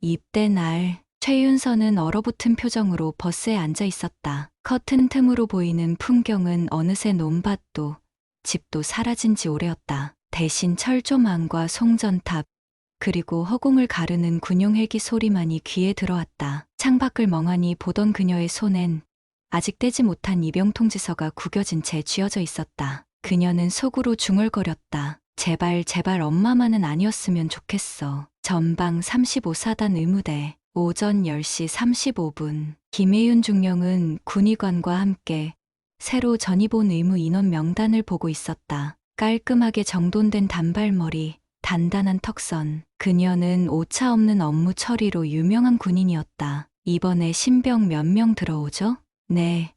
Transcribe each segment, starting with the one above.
입대 날 최윤서는 얼어붙은 표정으로 버스에 앉아 있었다. 커튼 틈으로 보이는 풍경은 어느새 논밭도 집도 사라진 지 오래였다. 대신 철조망과 송전탑 그리고 허공을 가르는 군용 헬기 소리만이 귀에 들어왔다. 창밖을 멍하니 보던 그녀의 손엔 아직 떼지 못한 입영 통지서가 구겨진 채 쥐어져 있었다. 그녀는 속으로 중얼거렸다. 제발 제발 엄마만은 아니었으면 좋겠어. 전방 35사단 의무대 오전 10시 35분 김혜윤 중령은 군의관과 함께 새로 전입 온 의무 인원 명단을 보고 있었다. 깔끔하게 정돈된 단발머리, 단단한 턱선. 그녀는 오차 없는 업무 처리로 유명한 군인이었다. 이번에 신병 몇 명 들어오죠? 네.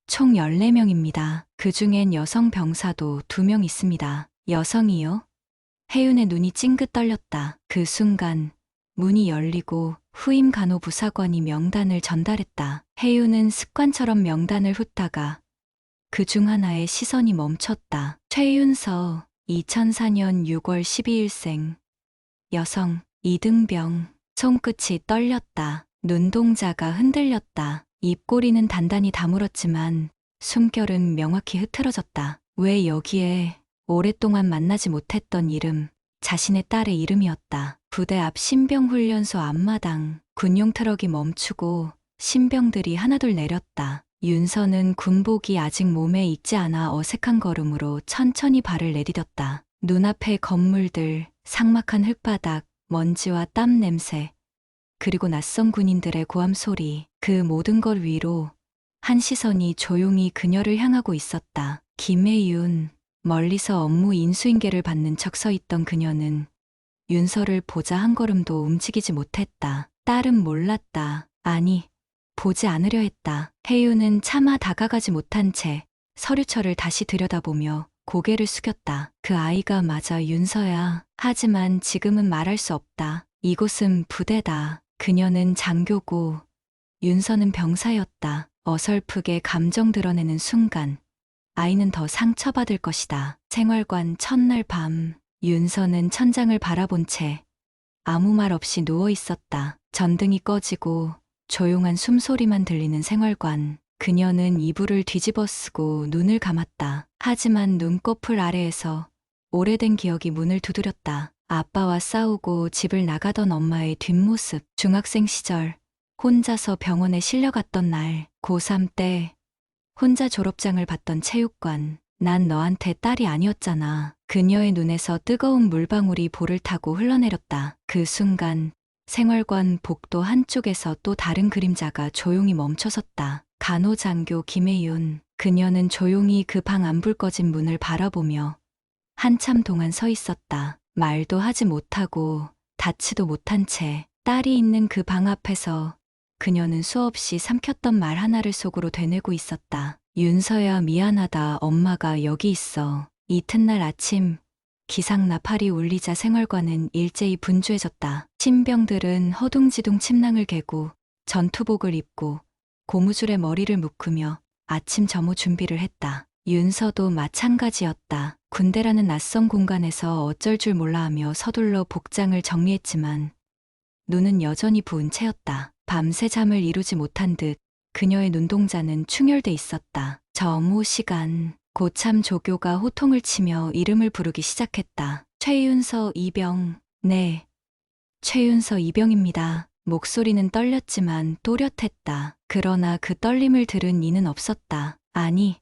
총 14명입니다. 그중엔 여성 병사도 2명 있습니다. 여성이요? 혜윤의 눈이 찡긋 떨렸다. 그 순간 문이 열리고 후임 간호부사관이 명단을 전달했다. 혜윤은 습관처럼 명단을 훑다가 그 중 하나에 시선이 멈췄다. 최윤서 2004년 6월 12일생 여성 이등병. 손끝이 떨렸다. 눈동자가 흔들렸다. 입꼬리는 단단히 다물었지만 숨결은 명확히 흐트러졌다. 왜 여기에? 오랫동안 만나지 못했던 이름, 자신의 딸의 이름이었다. 부대 앞 신병훈련소 앞마당, 군용 트럭이 멈추고 신병들이 하나둘 내렸다. 윤서는 군복이 아직 몸에 익지 않아 어색한 걸음으로 천천히 발을 내디뎠다. 눈앞의 건물들, 삭막한 흙바닥, 먼지와 땀 냄새, 그리고 낯선 군인들의 고함 소리, 그 모든 걸 위로 한 시선이 조용히 그녀를 향하고 있었다. 김혜윤. 멀리서 업무 인수인계를 받는 척 서 있던 그녀는 윤서를 보자 한 걸음도 움직이지 못했다. 딸은 몰랐다. 아니, 보지 않으려 했다. 혜윤은 차마 다가가지 못한 채 서류철을 다시 들여다보며 고개를 숙였다. 그 아이가 맞아 윤서야. 하지만 지금은 말할 수 없다. 이곳은 부대다. 그녀는 장교고 윤서는 병사였다. 어설프게 감정 드러내는 순간 아이는 더 상처받을 것이다. 생활관 첫날 밤 윤서는 천장을 바라본 채 아무 말 없이 누워 있었다. 전등이 꺼지고 조용한 숨소리만 들리는 생활관. 그녀는 이불을 뒤집어 쓰고 눈을 감았다. 하지만 눈꺼풀 아래에서 오래된 기억이 문을 두드렸다. 아빠와 싸우고 집을 나가던 엄마의 뒷모습. 중학생 시절 혼자서 병원에 실려갔던 날. 고3 때 혼자 졸업장을 받던 체육관. 난 너한테 딸이 아니었잖아. 그녀의 눈에서 뜨거운 물방울이 볼을 타고 흘러내렸다. 그 순간 생활관 복도 한쪽에서 또 다른 그림자가 조용히 멈춰섰다. 간호장교 김혜윤. 그녀는 조용히 그 방 안 불 꺼진 문을 바라보며 한참 동안 서 있었다. 말도 하지 못하고 닿지도 못한 채 딸이 있는 그 방 앞에서 그녀는 수없이 삼켰던 말 하나를 속으로 되뇌고 있었다. 윤서야 미안하다. 엄마가 여기 있어. 이튿날 아침 기상 나팔이 울리자 생활관은 일제히 분주해졌다. 신병들은 허둥지둥 침낭을 개고 전투복을 입고 고무줄에 머리를 묶으며 아침 점호 준비를 했다. 윤서도 마찬가지였다. 군대라는 낯선 공간에서 어쩔 줄 몰라 하며 서둘러 복장을 정리했지만 눈은 여전히 부은 채였다. 밤새 잠을 이루지 못한 듯 그녀의 눈동자는 충혈돼 있었다. 점호 시간. 고참 조교가 호통을 치며 이름을 부르기 시작했다. 최윤서 이병. 네. 최윤서 이병입니다. 목소리는 떨렸지만 또렷했다. 그러나 그 떨림을 들은 이는 없었다. 아니,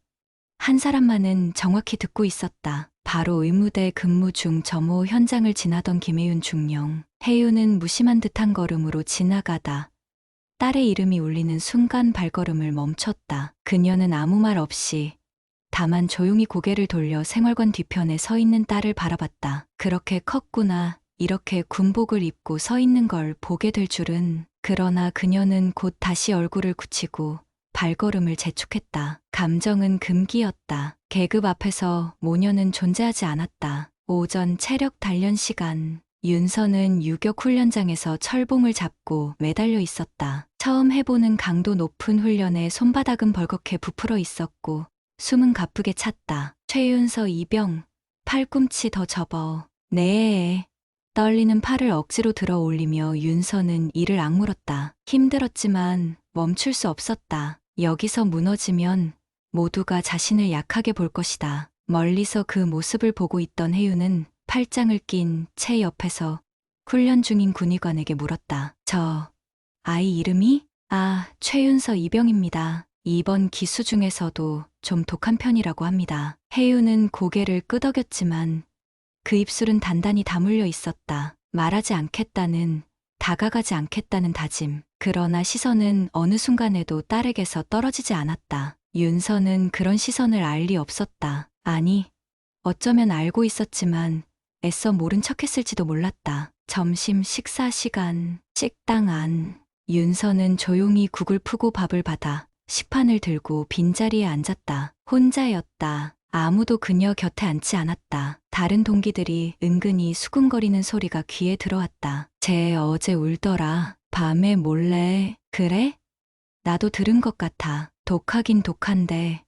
한 사람만은 정확히 듣고 있었다. 바로 의무대 근무 중 점호 현장을 지나던 김혜윤 중령. 혜윤은 무심한 듯한 걸음으로 지나가다 딸의 이름이 울리는 순간 발걸음을 멈췄다. 그녀는 아무 말 없이 다만 조용히 고개를 돌려 생활관 뒤편에 서 있는 딸을 바라봤다. 그렇게 컸구나. 이렇게 군복을 입고 서 있는 걸 보게 될 줄은. 그러나 그녀는 곧 다시 얼굴을 굳히고 발걸음을 재촉했다. 감정은 금기였다. 계급 앞에서 모녀는 존재하지 않았다. 오전 체력 단련 시간. 윤서는 유격 훈련장에서 철봉을 잡고 매달려 있었다. 처음 해보는 강도 높은 훈련에 손바닥은 벌겋게 부풀어 있었고 숨은 가쁘게 찼다. 최윤서 이병. 팔꿈치 더 접어. 네. 떨리는 팔을 억지로 들어 올리며 윤서는 이를 악물었다. 힘들었지만 멈출 수 없었다. 여기서 무너지면 모두가 자신을 약하게 볼 것이다. 멀리서 그 모습을 보고 있던 혜윤은 팔짱을 낀 채 옆에서 훈련 중인 군의관에게 물었다. 저 아이 이름이? 아, 최윤서 이병입니다. 이번 기수 중에서도 좀 독한 편이라고 합니다. 혜윤은 고개를 끄덕였지만 그 입술은 단단히 다물려 있었다. 말하지 않겠다는, 다가가지 않겠다는 다짐. 그러나 시선은 어느 순간에도 딸에게서 떨어지지 않았다. 윤서는 그런 시선을 알 리 없었다. 아니, 어쩌면 알고 있었지만 애써 모른 척했을지도 몰랐다. 점심 식사 시간, 식당 안. 윤서는 조용히 국을 푸고 밥을 받아 식판을 들고 빈자리에 앉았다. 혼자였다. 아무도 그녀 곁에 앉지 않았다. 다른 동기들이 은근히 수근거리는 소리가 귀에 들어왔다. 쟤 어제 울더라. 밤에 몰래. 그래? 나도 들은 것 같아. 독하긴 독한데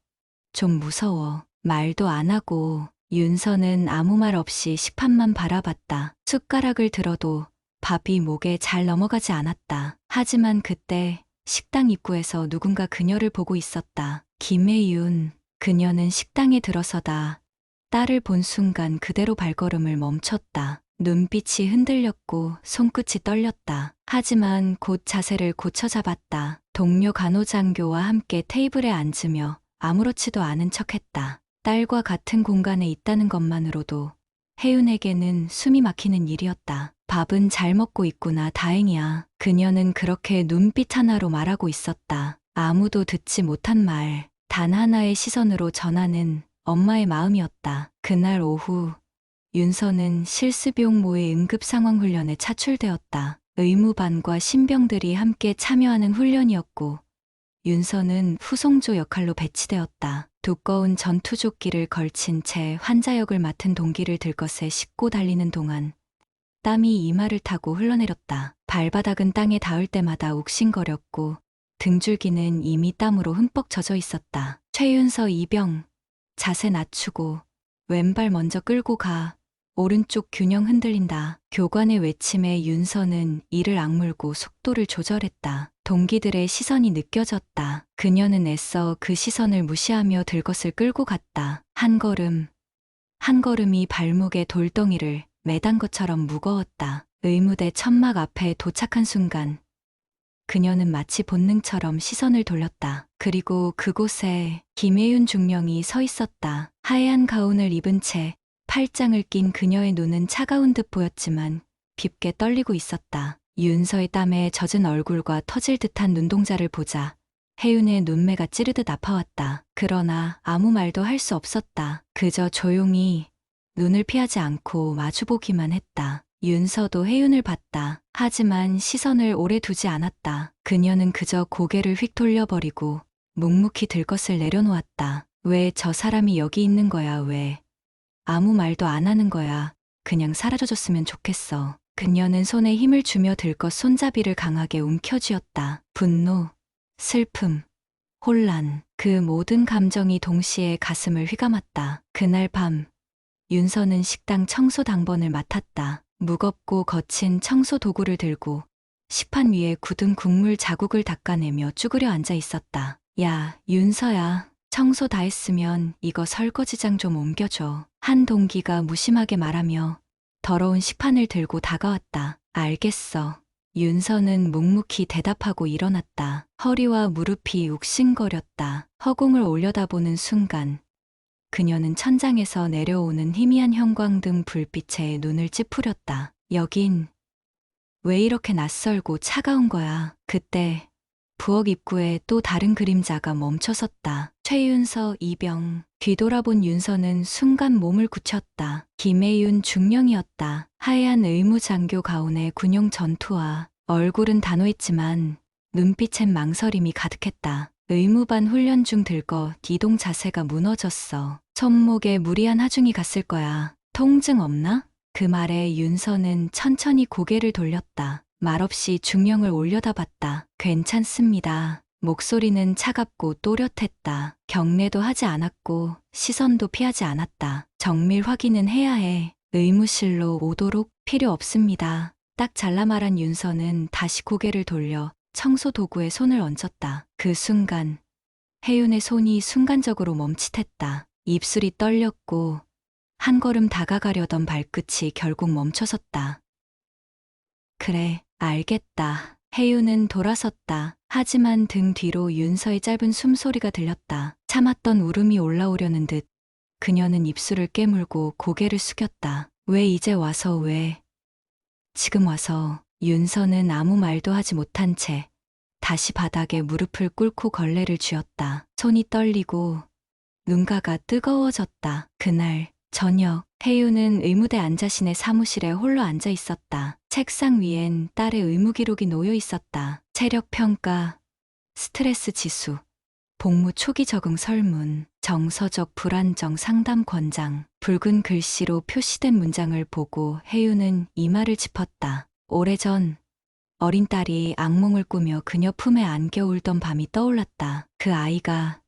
좀 무서워. 말도 안 하고 윤서는 아무 말 없이 식판만 바라봤다. 숟가락을 들어도 밥이 목에 잘 넘어가지 않았다. 하지만 그때 식당 입구에서 누군가 그녀를 보고 있었다. 김혜윤. 그녀는 식당에 들어서다 딸을 본 순간 그대로 발걸음을 멈췄다. 눈빛이 흔들렸고 손끝이 떨렸다. 하지만 곧 자세를 고쳐 잡았다. 동료 간호장교와 함께 테이블에 앉으며 아무렇지도 않은 척했다. 딸과 같은 공간에 있다는 것만으로도 혜윤에게는 숨이 막히는 일이었다. 밥은 잘 먹고 있구나, 다행이야. 그녀는 그렇게 눈빛 하나로 말하고 있었다. 아무도 듣지 못한 말, 단 하나의 시선으로 전하는 엄마의 마음이었다. 그날 오후 윤서는 실습용모의 응급상황훈련에 차출되었다. 의무반과 신병들이 함께 참여하는 훈련이었고 윤서는 후송조 역할로 배치되었다. 두꺼운 전투조끼를 걸친 채 환자역을 맡은 동기를 들것에 싣고 달리는 동안 땀이 이마를 타고 흘러내렸다. 발바닥은 땅에 닿을 때마다 욱신거렸고 등줄기는 이미 땀으로 흠뻑 젖어 있었다. 최윤서 이병, 자세 낮추고 왼발 먼저 끌고 가. 오른쪽 균형 흔들린다. 교관의 외침에 윤서는 이를 악물고 속도를 조절했다. 동기들의 시선이 느껴졌다. 그녀는 애써 그 시선을 무시하며 들것을 끌고 갔다. 한 걸음, 한 걸음이 발목에 돌덩이를 매단 것처럼 무거웠다. 의무대 천막 앞에 도착한 순간 그녀는 마치 본능처럼 시선을 돌렸다. 그리고 그곳에 김혜윤 중령이 서 있었다. 하얀 가운을 입은 채 팔짱을 낀 그녀의 눈은 차가운 듯 보였지만 깊게 떨리고 있었다. 윤서의 땀에 젖은 얼굴과 터질 듯한 눈동자를 보자 혜윤의 눈매가 찌르듯 아파왔다. 그러나 아무 말도 할 수 없었다. 그저 조용히 눈을 피하지 않고 마주보기만 했다. 윤서도 혜윤을 봤다. 하지만 시선을 오래 두지 않았다. 그녀는 그저 고개를 휙 돌려버리고 묵묵히 들것을 내려놓았다. 왜 저 사람이 여기 있는 거야, 왜? 아무 말도 안 하는 거야. 그냥 사라져줬으면 좋겠어. 그녀는 손에 힘을 주며 들것 손잡이를 강하게 움켜쥐었다. 분노, 슬픔, 혼란, 그 모든 감정이 동시에 가슴을 휘감았다. 그날 밤, 윤서는 식당 청소 당번을 맡았다. 무겁고 거친 청소 도구를 들고 식판 위에 굳은 국물 자국을 닦아내며 쭈그려 앉아 있었다. 야, 윤서야. 청소 다 했으면 이거 설거지장 좀 옮겨줘. 한 동기가 무심하게 말하며 더러운 식판을 들고 다가왔다. 알겠어. 윤서는 묵묵히 대답하고 일어났다. 허리와 무릎이 욱신거렸다. 허공을 올려다보는 순간 그녀는 천장에서 내려오는 희미한 형광등 불빛에 눈을 찌푸렸다. 여긴 왜 이렇게 낯설고 차가운 거야? 그때 부엌 입구에 또 다른 그림자가 멈춰섰다. 최윤서 이병. 뒤돌아본 윤서는 순간 몸을 굳혔다. 김혜윤 중령이었다. 하얀 의무장교 가운의 군용 전투화. 얼굴은 단호했지만 눈빛엔 망설임이 가득했다. 의무반 훈련 중 들것 이동 자세가 무너졌어. 손목에 무리한 하중이 갔을 거야. 통증 없나? 그 말에 윤서는 천천히 고개를 돌렸다. 말없이 중령을 올려다봤다. 괜찮습니다. 목소리는 차갑고 또렷했다. 경례도 하지 않았고 시선도 피하지 않았다. 정밀 확인은 해야 해. 의무실로 오도록 필요 없습니다. 딱 잘라 말한 윤서는 다시 고개를 돌려 청소 도구에 손을 얹었다. 그 순간 혜윤의 손이 순간적으로 멈칫했다. 입술이 떨렸고 한 걸음 다가가려던 발끝이 결국 멈춰섰다. 그래, 알겠다. 혜윤은 돌아섰다. 하지만 등 뒤로 윤서의 짧은 숨소리가 들렸다. 참았던 울음이 올라오려는 듯 그녀는 입술을 깨물고 고개를 숙였다. 왜 이제 와서 왜? 지금 와서. 윤서는 아무 말도 하지 못한 채 다시 바닥에 무릎을 꿇고 걸레를 쥐었다. 손이 떨리고 눈가가 뜨거워졌다. 그날 저녁 혜윤은 의무대 안자신의 사무실에 홀로 앉아 있었다. 책상 위엔 딸의 의무 기록이 놓여 있었다. 체력 평가, 스트레스 지수, 복무 초기 적응 설문, 정서적 불안정 상담 권장, 붉은 글씨로 표시된 문장을 보고 혜윤은 이마를 짚었다. 오래전 어린 딸이 악몽을 꾸며 그녀 품에 안겨 울던 밤이 떠올랐다. 그 아이가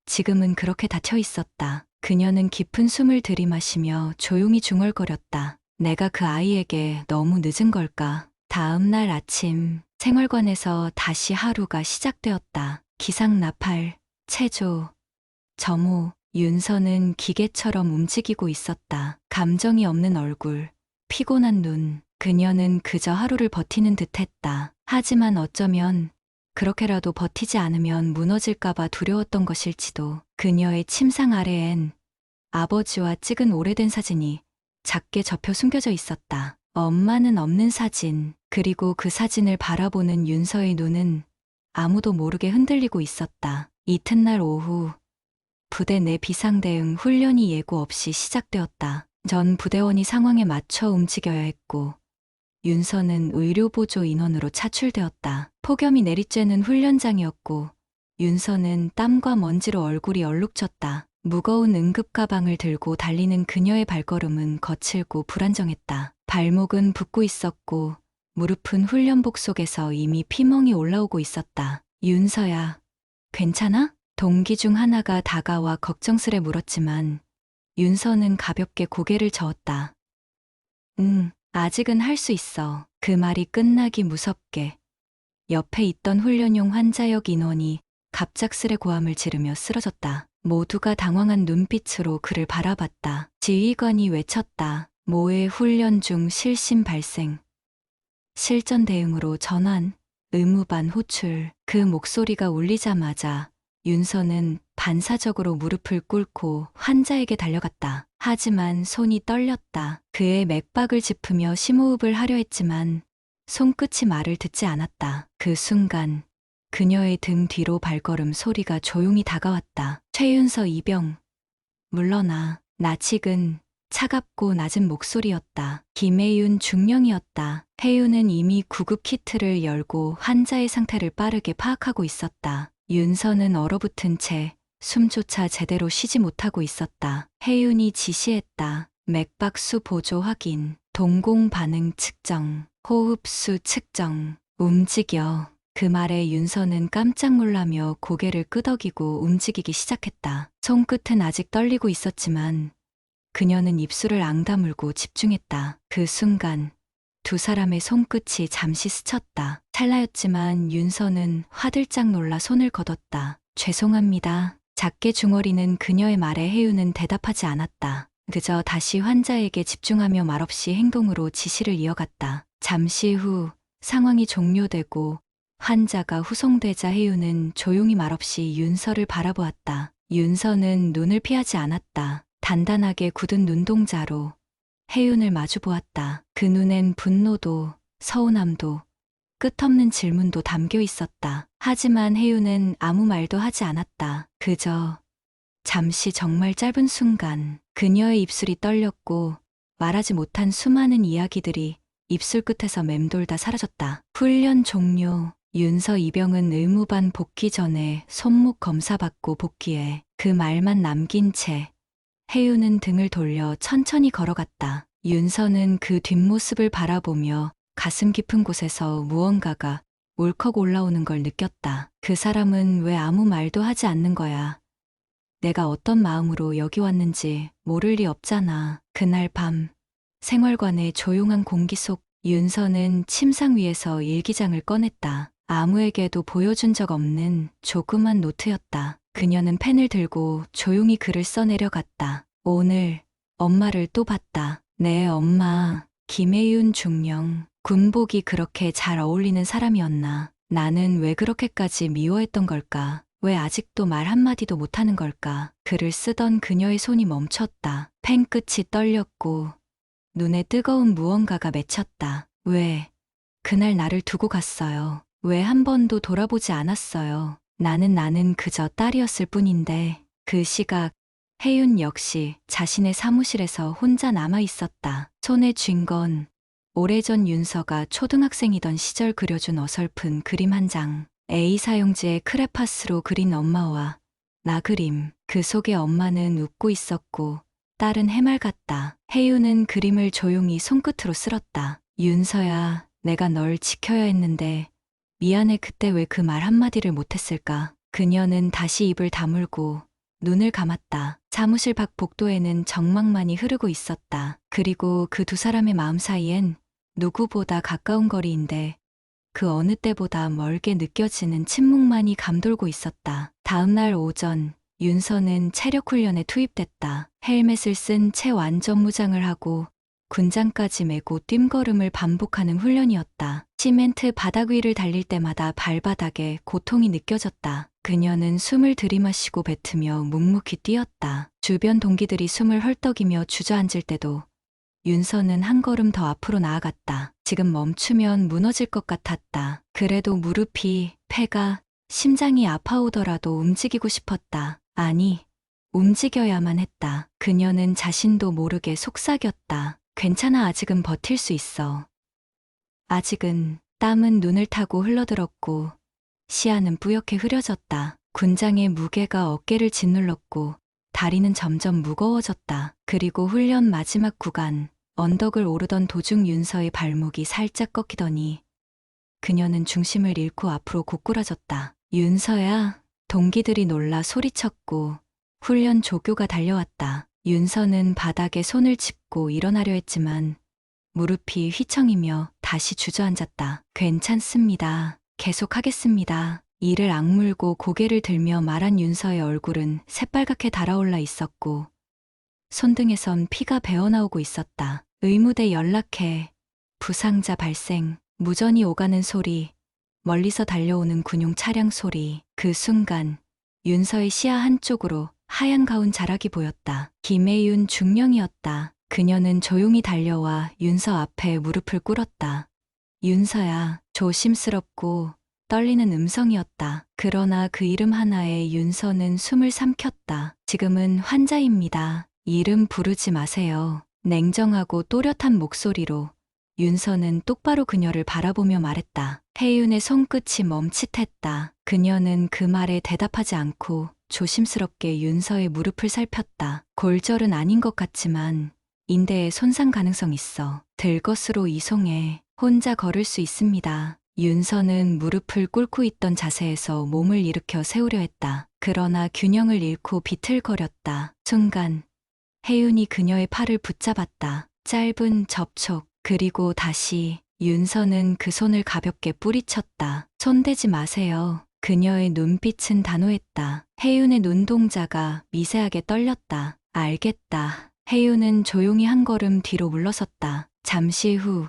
지금은 그렇게 닫혀 있었다. 그녀는 깊은 숨을 들이마시며 조용히 중얼거렸다. 내가 그 아이에게 너무 늦은 걸까? 다음 날 아침 생활관에서 다시 하루가 시작되었다. 기상 나팔, 체조, 점호, 윤서는 기계처럼 움직이고 있었다. 감정이 없는 얼굴, 피곤한 눈, 그녀는 그저 하루를 버티는 듯했다. 하지만 어쩌면 그렇게라도 버티지 않으면 무너질까봐 두려웠던 것일지도. 그녀의 침상 아래엔 아버지와 찍은 오래된 사진이 작게 접혀 숨겨져 있었다. 엄마는 없는 사진, 그리고 그 사진을 바라보는 윤서의 눈은 아무도 모르게 흔들리고 있었다. 이튿날 오후 부대 내 비상대응 훈련이 예고 없이 시작되었다. 전 부대원이 상황에 맞춰 움직여야 했고 윤서는 의료보조 인원으로 차출되었다. 폭염이 내리쬐는 훈련장이었고 윤서는 땀과 먼지로 얼굴이 얼룩졌다. 무거운 응급가방을 들고 달리는 그녀의 발걸음은 거칠고 불안정했다. 발목은 붓고 있었고 무릎은 훈련복 속에서 이미 피멍이 올라오고 있었다. 윤서야, 괜찮아? 동기 중 하나가 다가와 걱정스레 물었지만 윤서는 가볍게 고개를 저었다. 응, 아직은 할 수 있어. 그 말이 끝나기 무섭게 옆에 있던 훈련용 환자역 인원이 갑작스레 고함을 지르며 쓰러졌다. 모두가 당황한 눈빛으로 그를 바라봤다. 지휘관이 외쳤다. 모의 훈련 중 실신 발생. 실전 대응으로 전환, 의무반 호출. 그 목소리가 울리자마자 윤서는 반사적으로 무릎을 꿇고 환자에게 달려갔다. 하지만 손이 떨렸다. 그의 맥박을 짚으며 심호흡을 하려 했지만 손끝이 말을 듣지 않았다. 그 순간 그녀의 등 뒤로 발걸음 소리가 조용히 다가왔다. 최윤서 이병, 물러나. 나직은 차갑고 낮은 목소리였다. 김혜윤 중령이었다. 혜윤은 이미 구급 키트를 열고 환자의 상태를 빠르게 파악하고 있었다. 윤서는 얼어붙은 채 숨조차 제대로 쉬지 못하고 있었다. 혜윤이 지시했다. 맥박수 보조 확인, 동공 반응 측정, 호흡수 측정, 움직여. 그 말에 윤서는 깜짝 놀라며 고개를 끄덕이고 움직이기 시작했다. 손끝은 아직 떨리고 있었지만 그녀는 입술을 앙다물고 집중했다. 그 순간 두 사람의 손끝이 잠시 스쳤다. 찰나였지만 윤서는 화들짝 놀라 손을 걷었다. 죄송합니다. 작게 중얼이는 그녀의 말에 혜윤은 대답하지 않았다. 그저 다시 환자에게 집중하며 말없이 행동으로 지시를 이어갔다. 잠시 후 상황이 종료되고 환자가 후송되자 혜윤은 조용히 말없이 윤서를 바라보았다. 윤서는 눈을 피하지 않았다. 단단하게 굳은 눈동자로 혜윤을 마주보았다. 그 눈엔 분노도 서운함도 끝없는 질문도 담겨 있었다. 하지만 혜윤은 아무 말도 하지 않았다. 그저 잠시 정말 짧은 순간 그녀의 입술이 떨렸고 말하지 못한 수많은 이야기들이 입술 끝에서 맴돌다 사라졌다. 훈련 종료. 윤서 이병은 의무반 복귀 전에 손목 검사받고 복귀해. 그 말만 남긴 채 혜윤은 등을 돌려 천천히 걸어갔다. 윤서는 그 뒷모습을 바라보며 가슴 깊은 곳에서 무언가가 울컥 올라오는 걸 느꼈다. 그 사람은 왜 아무 말도 하지 않는 거야. 내가 어떤 마음으로 여기 왔는지 모를 리 없잖아. 그날 밤 생활관의 조용한 공기 속 윤서는 침상 위에서 일기장을 꺼냈다. 아무에게도 보여준 적 없는 조그만 노트였다. 그녀는 펜을 들고 조용히 글을 써내려갔다. 오늘 엄마를 또 봤다. 네, 엄마. 김혜윤 중령. 군복이 그렇게 잘 어울리는 사람이었나? 나는 왜 그렇게까지 미워했던 걸까? 왜 아직도 말 한마디도 못하는 걸까? 글을 쓰던 그녀의 손이 멈췄다. 펜 끝이 떨렸고 눈에 뜨거운 무언가가 맺혔다. 왜 그날 나를 두고 갔어요? 왜 한 번도 돌아보지 않았어요? 나는 그저 딸이었을 뿐인데. 그 시각 혜윤 역시 자신의 사무실에서 혼자 남아 있었다. 손에 쥔 건 오래전 윤서가 초등학생이던 시절 그려준 어설픈 그림 한 장. A사용지에 크레파스로 그린 엄마와 나 그림. 그 속에 엄마는 웃고 있었고 딸은 해맑았다. 혜윤은 그림을 조용히 손끝으로 쓸었다. 윤서야, 내가 널 지켜야 했는데 미안해. 그때 왜 그 말 한마디를 못했을까? 그녀는 다시 입을 다물고 눈을 감았다. 사무실 밖 복도에는 정막만이 흐르고 있었다. 그리고 그 두 사람의 마음 사이엔 누구보다 가까운 거리인데 그 어느 때보다 멀게 느껴지는 침묵만이 감돌고 있었다. 다음 날 오전, 윤서는 체력 훈련에 투입됐다. 헬멧을 쓴 채 완전 무장을 하고 군장까지 메고 뜀걸음을 반복하는 훈련이었다. 시멘트 바닥 위를 달릴 때마다 발바닥에 고통이 느껴졌다. 그녀는 숨을 들이마시고 뱉으며 묵묵히 뛰었다. 주변 동기들이 숨을 헐떡이며 주저앉을 때도 윤서는 한 걸음 더 앞으로 나아갔다. 지금 멈추면 무너질 것 같았다. 그래도 무릎이, 폐가, 심장이 아파오더라도 움직이고 싶었다. 아니, 움직여야만 했다. 그녀는 자신도 모르게 속삭였다. 괜찮아, 아직은 버틸 수 있어. 아직은. 땀은 눈을 타고 흘러들었고 시야는 뿌옇게 흐려졌다. 군장의 무게가 어깨를 짓눌렀고 다리는 점점 무거워졌다. 그리고 훈련 마지막 구간, 언덕을 오르던 도중 윤서의 발목이 살짝 꺾이더니 그녀는 중심을 잃고 앞으로 고꾸라졌다. 윤서야. 동기들이 놀라 소리쳤고 훈련 조교가 달려왔다. 윤서는 바닥에 손을 짚고 일어나려 했지만 무릎이 휘청이며 다시 주저앉았다. 괜찮습니다. 계속하겠습니다. 이를 악물고 고개를 들며 말한 윤서의 얼굴은 새빨갛게 달아올라 있었고 손등에선 피가 배어나오고 있었다. 의무대 연락해. 부상자 발생. 무전이 오가는 소리. 멀리서 달려오는 군용 차량 소리. 그 순간 윤서의 시야 한쪽으로 하얀 가운 자락이 보였다. 김혜윤 중령이었다. 그녀는 조용히 달려와 윤서 앞에 무릎을 꿇었다. 윤서야. 조심스럽고 떨리는 음성이었다. 그러나 그 이름 하나에 윤서는 숨을 삼켰다. 지금은 환자입니다. 이름 부르지 마세요. 냉정하고 또렷한 목소리로 윤서는 똑바로 그녀를 바라보며 말했다. 혜윤의 손끝이 멈칫했다. 그녀는 그 말에 대답하지 않고 조심스럽게 윤서의 무릎을 살폈다. 골절은 아닌 것 같지만 인대에 손상 가능성 있어. 들 것으로 이송해. 혼자 걸을 수 있습니다. 윤서는 무릎을 꿇고 있던 자세에서 몸을 일으켜 세우려 했다. 그러나 균형을 잃고 비틀거렸다. 순간 혜윤이 그녀의 팔을 붙잡았다. 짧은 접촉, 그리고 다시. 윤서는 그 손을 가볍게 뿌리쳤다. 손대지 마세요. 그녀의 눈빛은 단호했다. 혜윤의 눈동자가 미세하게 떨렸다. 알겠다. 혜윤은 조용히 한 걸음 뒤로 물러섰다. 잠시 후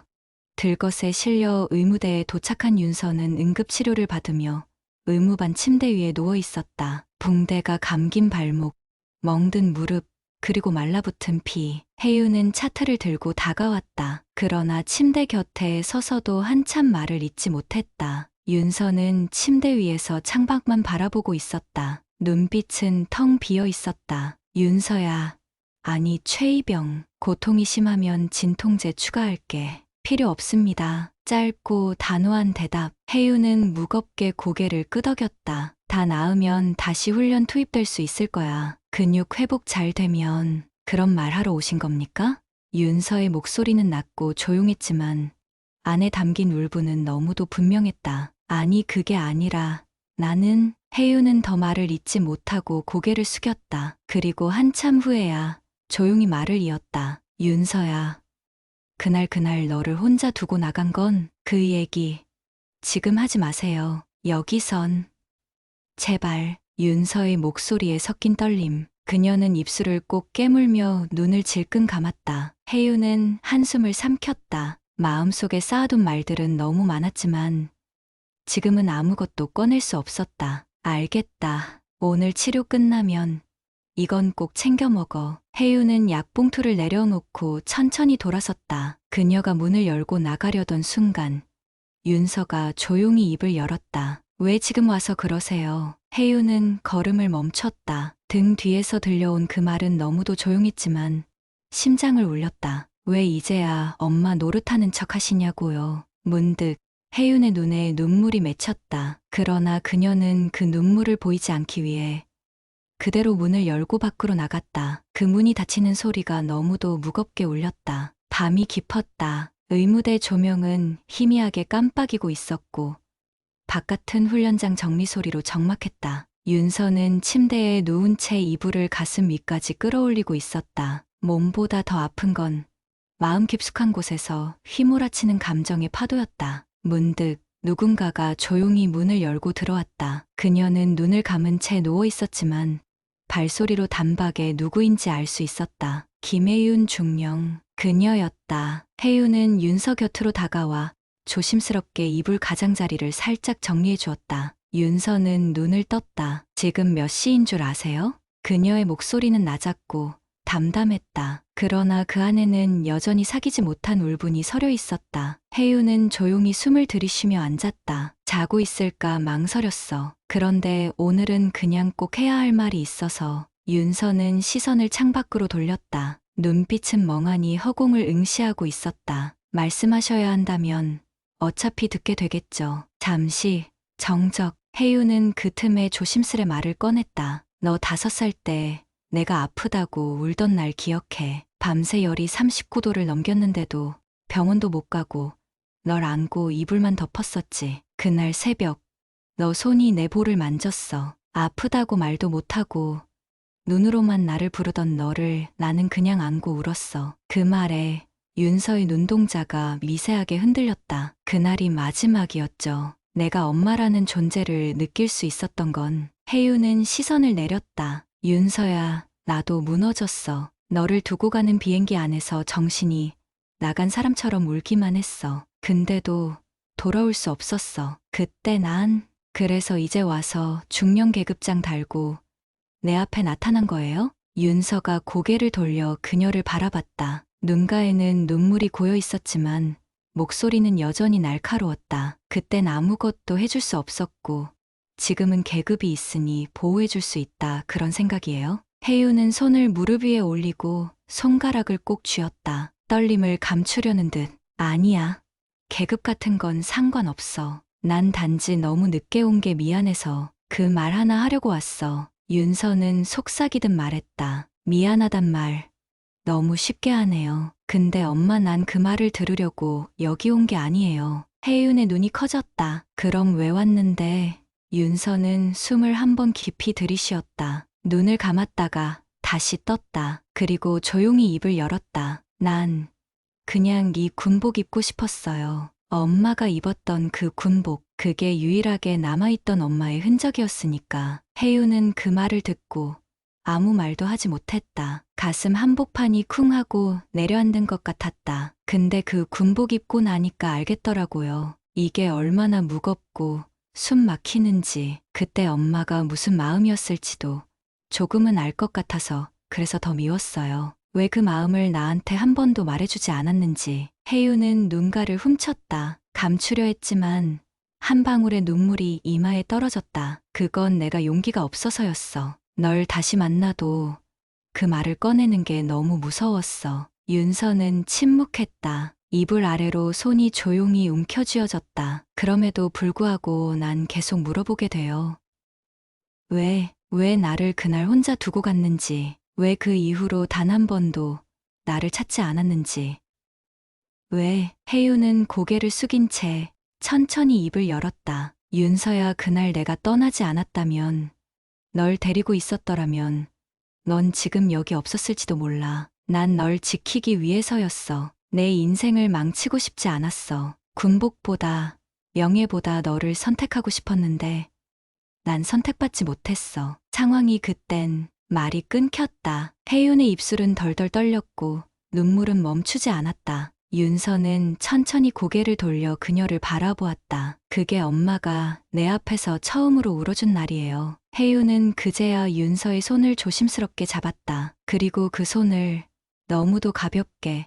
들것에 실려 의무대에 도착한 윤서는 응급치료를 받으며 의무반 침대 위에 누워 있었다. 붕대가 감긴 발목, 멍든 무릎, 그리고 말라붙은 피. 혜윤은 차트를 들고 다가왔다. 그러나 침대 곁에 서서도 한참 말을 잇지 못했다. 윤서는 침대 위에서 창밖만 바라보고 있었다. 눈빛은 텅 비어 있었다. 윤서야. 아니, 최이병. 고통이 심하면 진통제 추가할게. 필요 없습니다. 짧고 단호한 대답. 혜윤은 무겁게 고개를 끄덕였다. 다 나으면 다시 훈련 투입될 수 있을 거야. 근육 회복 잘 되면. 그런 말하러 오신 겁니까? 윤서의 목소리는 낮고 조용했지만 안에 담긴 울분은 너무도 분명했다. 아니, 그게 아니라 나는. 혜윤은 더 말을 잇지 못하고 고개를 숙였다. 그리고 한참 후에야 조용히 말을 이었다. 윤서야. 그날 너를 혼자 두고 나간 건 그 얘기 지금 하지 마세요. 여기선. 제발. 윤서의 목소리에 섞인 떨림. 그녀는 입술을 꼭 깨물며 눈을 질끈 감았다. 혜윤은 한숨을 삼켰다. 마음속에 쌓아둔 말들은 너무 많았지만 지금은 아무것도 꺼낼 수 없었다. 알겠다. 오늘 치료 끝나면 이건 꼭 챙겨 먹어. 혜윤은 약봉투를 내려놓고 천천히 돌아섰다. 그녀가 문을 열고 나가려던 순간 윤서가 조용히 입을 열었다. 왜 지금 와서 그러세요? 혜윤은 걸음을 멈췄다. 등 뒤에서 들려온 그 말은 너무도 조용했지만 심장을 울렸다. 왜 이제야 엄마 노릇하는 척 하시냐고요. 문득 혜윤의 눈에 눈물이 맺혔다. 그러나 그녀는 그 눈물을 보이지 않기 위해 그대로 문을 열고 밖으로 나갔다. 그 문이 닫히는 소리가 너무도 무겁게 울렸다. 밤이 깊었다. 의무대 조명은 희미하게 깜빡이고 있었고 바깥은 훈련장 정리 소리로 적막했다. 윤서는 침대에 누운 채 이불을 가슴 위까지 끌어올리고 있었다. 몸보다 더 아픈 건 마음 깊숙한 곳에서 휘몰아치는 감정의 파도였다. 문득 누군가가 조용히 문을 열고 들어왔다. 그녀는 눈을 감은 채 누워 있었지만 발소리로 단박에 누구인지 알 수 있었다. 김혜윤 중령. 그녀였다. 혜윤은 윤서 곁으로 다가와 조심스럽게 이불 가장자리를 살짝 정리해 주었다. 윤서는 눈을 떴다. 지금 몇 시인 줄 아세요? 그녀의 목소리는 낮았고 담담했다. 그러나 그 안에는 여전히 사귀지 못한 울분이 서려 있었다. 혜윤은 조용히 숨을 들이쉬며 앉았다. 자고 있을까 망설였어. 그런데 오늘은 그냥 꼭 해야 할 말이 있어서. 윤서는 시선을 창밖으로 돌렸다. 눈빛은 멍하니 허공을 응시하고 있었다. 말씀하셔야 한다면 어차피 듣게 되겠죠. 잠시 정적. 혜윤은 그 틈에 조심스레 말을 꺼냈다. 너 5살 때 내가 아프다고 울던 날 기억해. 밤새 열이 39도를 넘겼는데도 병원도 못 가고 널 안고 이불만 덮었었지. 그날 새벽 너 손이 내 볼을 만졌어. 아프다고 말도 못하고 눈으로만 나를 부르던 너를 나는 그냥 안고 울었어. 그 말에 윤서의 눈동자가 미세하게 흔들렸다. 그날이 마지막이었죠. 내가 엄마라는 존재를 느낄 수 있었던 건. 혜윤은 시선을 내렸다. 윤서야, 나도 무너졌어. 너를 두고 가는 비행기 안에서 정신이 나간 사람처럼 울기만 했어. 근데도 돌아올 수 없었어. 그때 난 그래서 이제 와서 중령 계급장 달고 내 앞에 나타난 거예요? 윤서가 고개를 돌려 그녀를 바라봤다. 눈가에는 눈물이 고여 있었지만 목소리는 여전히 날카로웠다. 그땐 아무것도 해줄 수 없었고 지금은 계급이 있으니 보호해줄 수 있다. 그런 생각이에요. 혜윤은 손을 무릎 위에 올리고 손가락을 꼭 쥐었다. 떨림을 감추려는 듯. 아니야. 계급 같은 건 상관없어. 난 단지 너무 늦게 온 게 미안해서 그 말 하나 하려고 왔어. 윤서는 속삭이듯 말했다. 미안하단 말 너무 쉽게 하네요. 근데 엄마 난 그 말을 들으려고 여기 온 게 아니에요. 혜윤의 눈이 커졌다. 그럼 왜 왔는데? 윤서는 숨을 한 번 깊이 들이쉬었다. 눈을 감았다가 다시 떴다. 그리고 조용히 입을 열었다. 난 그냥 이 군복 입고 싶었어요. 엄마가 입었던 그 군복, 그게 유일하게 남아있던 엄마의 흔적이었으니까. 혜윤은 그 말을 듣고 아무 말도 하지 못했다. 가슴 한복판이 쿵 하고 내려앉는 것 같았다. 근데 그 군복 입고 나니까 알겠더라고요. 이게 얼마나 무겁고 숨 막히는지. 그때 엄마가 무슨 마음이었을지도 조금은 알 것 같아서 그래서 더 미웠어요. 왜 그 마음을 나한테 한 번도 말해주지 않았는지. 혜윤은 눈가를 훔쳤다. 감추려 했지만 한 방울의 눈물이 이마에 떨어졌다. 그건 내가 용기가 없어서였어. 널 다시 만나도 그 말을 꺼내는 게 너무 무서웠어. 윤서는 침묵했다. 이불 아래로 손이 조용히 움켜쥐어졌다. 그럼에도 불구하고 난 계속 물어보게 돼요. 왜 나를 그날 혼자 두고 갔는지, 왜 그 이후로 단 한 번도 나를 찾지 않았는지. 왜? 혜윤은 고개를 숙인 채 천천히 입을 열었다. 윤서야, 그날 내가 떠나지 않았다면, 널 데리고 있었더라면 넌 지금 여기 없었을지도 몰라. 난 널 지키기 위해서였어. 내 인생을 망치고 싶지 않았어. 군복보다 명예보다 너를 선택하고 싶었는데 난 선택받지 못했어. 상황이 그땐 말이 끊겼다. 혜윤의 입술은 덜덜 떨렸고 눈물은 멈추지 않았다. 윤서는 천천히 고개를 돌려 그녀를 바라보았다. 그게 엄마가 내 앞에서 처음으로 울어준 날이에요. 혜윤은 그제야 윤서의 손을 조심스럽게 잡았다. 그리고 그 손을 너무도 가볍게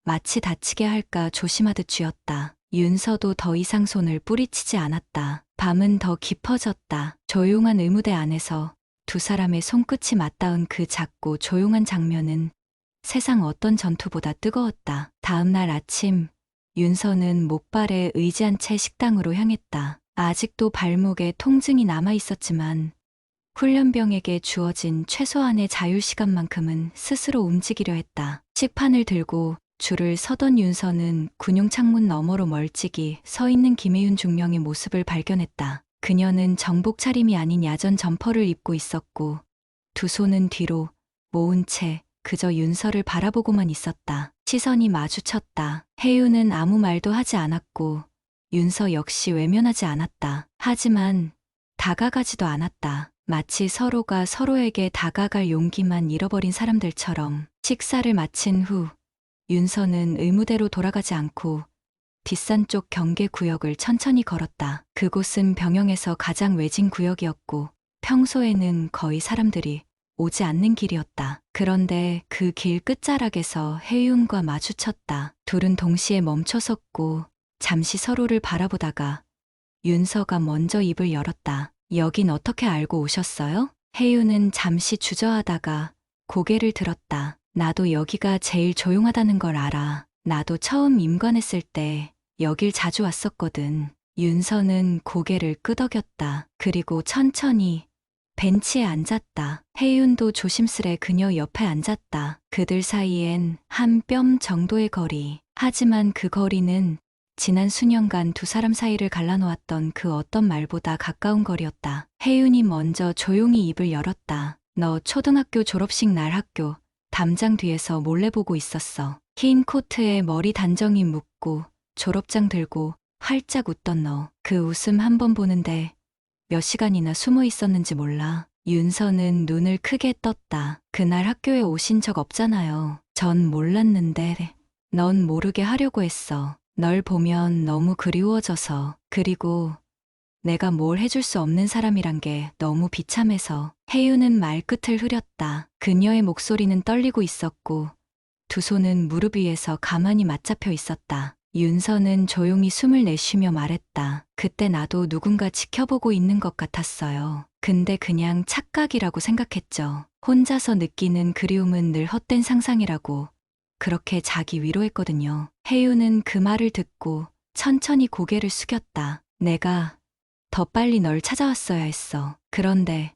마치 다치게 할까 조심하듯 쥐었다. 윤서도 더 이상 손을 뿌리치지 않았다. 밤은 더 깊어졌다. 조용한 의무대 안에서 두 사람의 손끝이 맞닿은 그 작고 조용한 장면은 세상 어떤 전투보다 뜨거웠다. 다음 날 아침, 윤서는 목발에 의지한 채 식당으로 향했다. 아직도 발목에 통증이 남아 있었지만 훈련병에게 주어진 최소한의 자유시간만큼은 스스로 움직이려 했다. 식판을 들고 줄을 서던 윤서는 군용 창문 너머로 멀찍이 서 있는 김혜윤 중령의 모습을 발견했다. 그녀는 정복 차림이 아닌 야전 점퍼를 입고 있었고 두 손은 뒤로 모은 채 그저 윤서를 바라보고만 있었다. 시선이 마주쳤다. 혜윤은 아무 말도 하지 않았고 윤서 역시 외면하지 않았다. 하지만 다가가지도 않았다. 마치 서로가 서로에게 다가갈 용기만 잃어버린 사람들처럼. 식사를 마친 후 윤서는 의무대로 돌아가지 않고 뒷산 쪽 경계 구역을 천천히 걸었다. 그곳은 병영에서 가장 외진 구역이었고 평소에는 거의 사람들이 오지 않는 길이었다. 그런데 그 길 끝자락에서 혜윤과 마주쳤다. 둘은 동시에 멈춰섰고 잠시 서로를 바라보다가 윤서가 먼저 입을 열었다. 여긴 어떻게 알고 오셨어요? 혜윤은 잠시 주저하다가 고개를 들었다. 나도 여기가 제일 조용하다는 걸 알아. 나도 처음 임관했을 때 여길 자주 왔었거든. 윤서는 고개를 끄덕였다. 그리고 천천히 벤치에 앉았다. 혜윤도 조심스레 그녀 옆에 앉았다. 그들 사이엔 한 뼘 정도의 거리. 하지만 그 거리는 지난 수년간 두 사람 사이를 갈라놓았던 그 어떤 말보다 가까운 거리였다. 혜윤이 먼저 조용히 입을 열었다. 너 초등학교 졸업식 날 학교 담장 뒤에서 몰래 보고 있었어. 흰 코트에 머리 단정히 묶고 졸업장 들고 활짝 웃던 너. 그 웃음 한 번 보는데 몇 시간이나 숨어 있었는지 몰라. 윤서는 눈을 크게 떴다. 그날 학교에 오신 적 없잖아요. 전 몰랐는데 넌 모르게 하려고 했어. 널 보면 너무 그리워져서. 그리고 내가 뭘 해줄 수 없는 사람이란 게 너무 비참해서. 혜윤은 말끝을 흐렸다. 그녀의 목소리는 떨리고 있었고 두 손은 무릎 위에서 가만히 맞잡혀 있었다. 윤서는 조용히 숨을 내쉬며 말했다. 그때 나도 누군가 지켜보고 있는 것 같았어요. 근데 그냥 착각이라고 생각했죠. 혼자서 느끼는 그리움은 늘 헛된 상상이라고 그렇게 자기 위로했거든요. 혜윤은 그 말을 듣고 천천히 고개를 숙였다. 내가 더 빨리 널 찾아왔어야 했어. 그런데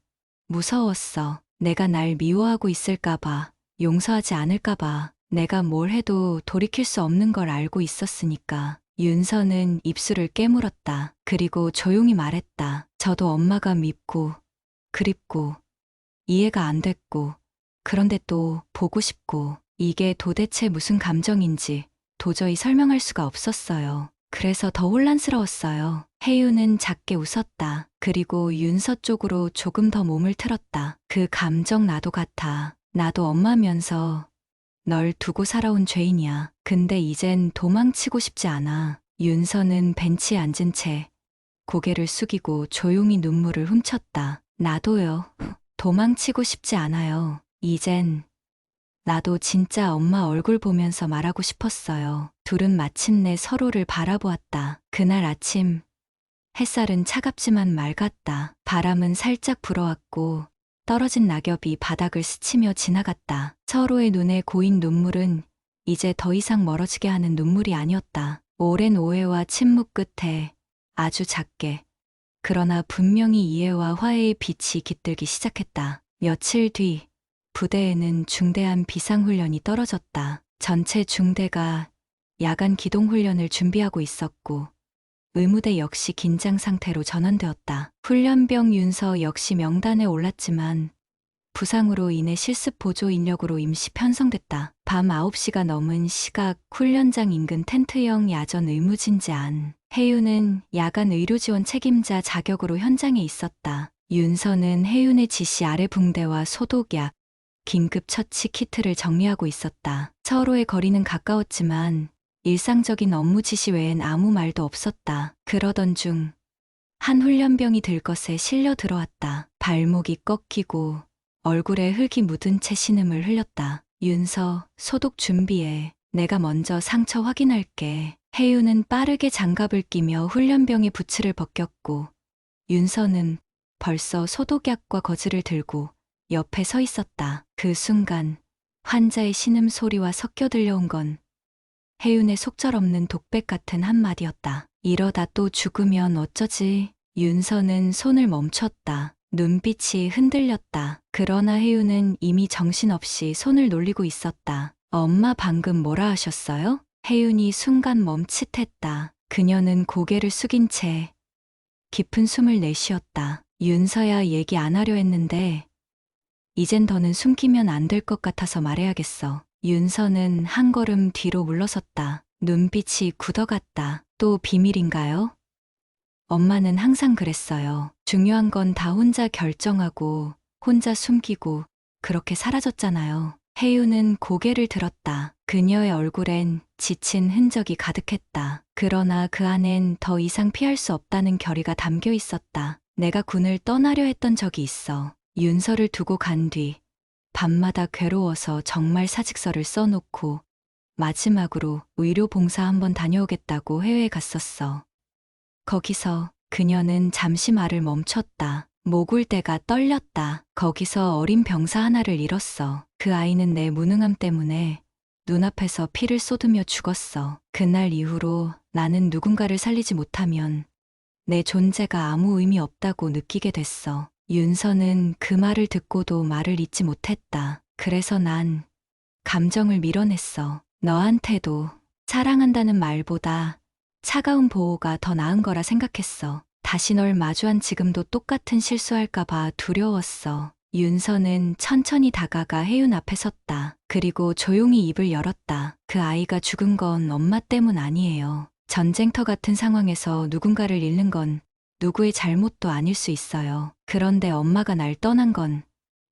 무서웠어. 내가 날 미워하고 있을까봐, 용서하지 않을까봐. 내가 뭘 해도 돌이킬 수 없는 걸 알고 있었으니까. 윤서는 입술을 깨물었다. 그리고 조용히 말했다. 저도 엄마가 밉고 그립고 이해가 안 됐고 그런데 또 보고 싶고 이게 도대체 무슨 감정인지 도저히 설명할 수가 없었어요. 그래서 더 혼란스러웠어요. 혜윤은 작게 웃었다. 그리고 윤서 쪽으로 조금 더 몸을 틀었다. 그 감정 나도 같아. 나도 엄마면서 널 두고 살아온 죄인이야. 근데 이젠 도망치고 싶지 않아. 윤서는 벤치에 앉은 채 고개를 숙이고 조용히 눈물을 훔쳤다. 나도요. 도망치고 싶지 않아요. 이젠 나도 진짜 엄마 얼굴 보면서 말하고 싶었어요. 둘은 마침내 서로를 바라보았다. 그날 아침 햇살은 차갑지만 맑았다. 바람은 살짝 불어왔고 떨어진 낙엽이 바닥을 스치며 지나갔다. 서로의 눈에 고인 눈물은 이제 더 이상 멀어지게 하는 눈물이 아니었다. 오랜 오해와 침묵 끝에 아주 작게 그러나 분명히 이해와 화해의 빛이 깃들기 시작했다. 며칠 뒤 부대에는 중대한 비상훈련이 떨어졌다. 전체 중대가 야간 기동훈련을 준비하고 있었고 의무대 역시 긴장 상태로 전환되었다. 훈련병 윤서 역시 명단에 올랐지만 부상으로 인해 실습 보조 인력으로 임시 편성됐다. 밤 9시가 넘은 시각 훈련장 인근 텐트형 야전 의무진지 안. 혜윤은 야간 의료지원 책임자 자격으로 현장에 있었다. 윤서는 혜윤의 지시 아래 붕대와 소독약, 긴급 처치 키트를 정리하고 있었다. 서로의 거리는 가까웠지만 일상적인 업무 지시 외엔 아무 말도 없었다. 그러던 중 한 훈련병이 들것에 실려 들어왔다. 발목이 꺾이고 얼굴에 흙이 묻은 채 신음을 흘렸다. 윤서, 소독 준비해. 내가 먼저 상처 확인할게. 혜윤은 빠르게 장갑을 끼며 훈련병의 부츠를 벗겼고 윤서는 벌써 소독약과 거즈를 들고 옆에 서 있었다. 그 순간 환자의 신음 소리와 섞여 들려온 건 혜윤의 속절없는 독백 같은 한마디였다. 이러다 또 죽으면 어쩌지? 윤서는 손을 멈췄다. 눈빛이 흔들렸다. 그러나 혜윤은 이미 정신없이 손을 놀리고 있었다. 엄마 방금 뭐라 하셨어요? 혜윤이 순간 멈칫했다. 그녀는 고개를 숙인 채 깊은 숨을 내쉬었다. 윤서야 얘기 안 하려 했는데 이젠 더는 숨기면 안 될 것 같아서 말해야겠어. 윤서는 한 걸음 뒤로 물러섰다. 눈빛이 굳어갔다. 또 비밀인가요? 엄마는 항상 그랬어요. 중요한 건 다 혼자 결정하고 혼자 숨기고 그렇게 사라졌잖아요. 혜윤은 고개를 들었다. 그녀의 얼굴엔 지친 흔적이 가득했다. 그러나 그 안엔 더 이상 피할 수 없다는 결의가 담겨 있었다. 내가 군을 떠나려 했던 적이 있어. 윤서를 두고 간 뒤 밤마다 괴로워서 정말 사직서를 써놓고 마지막으로 의료 봉사 한번 다녀오겠다고 해외에 갔었어. 거기서 그녀는 잠시 말을 멈췄다. 목울대가 떨렸다. 거기서 어린 병사 하나를 잃었어. 그 아이는 내 무능함 때문에 눈앞에서 피를 쏟으며 죽었어. 그날 이후로 나는 누군가를 살리지 못하면 내 존재가 아무 의미 없다고 느끼게 됐어. 윤서는 그 말을 듣고도 말을 잇지 못했다. 그래서 난 감정을 밀어냈어. 너한테도 사랑한다는 말보다 차가운 보호가 더 나은 거라 생각했어. 다시 널 마주한 지금도 똑같은 실수할까봐 두려웠어. 윤서는 천천히 다가가 혜윤 앞에 섰다. 그리고 조용히 입을 열었다. 그 아이가 죽은 건 엄마 때문 아니에요. 전쟁터 같은 상황에서 누군가를 잃는 건 누구의 잘못도 아닐 수 있어요. 그런데 엄마가 날 떠난 건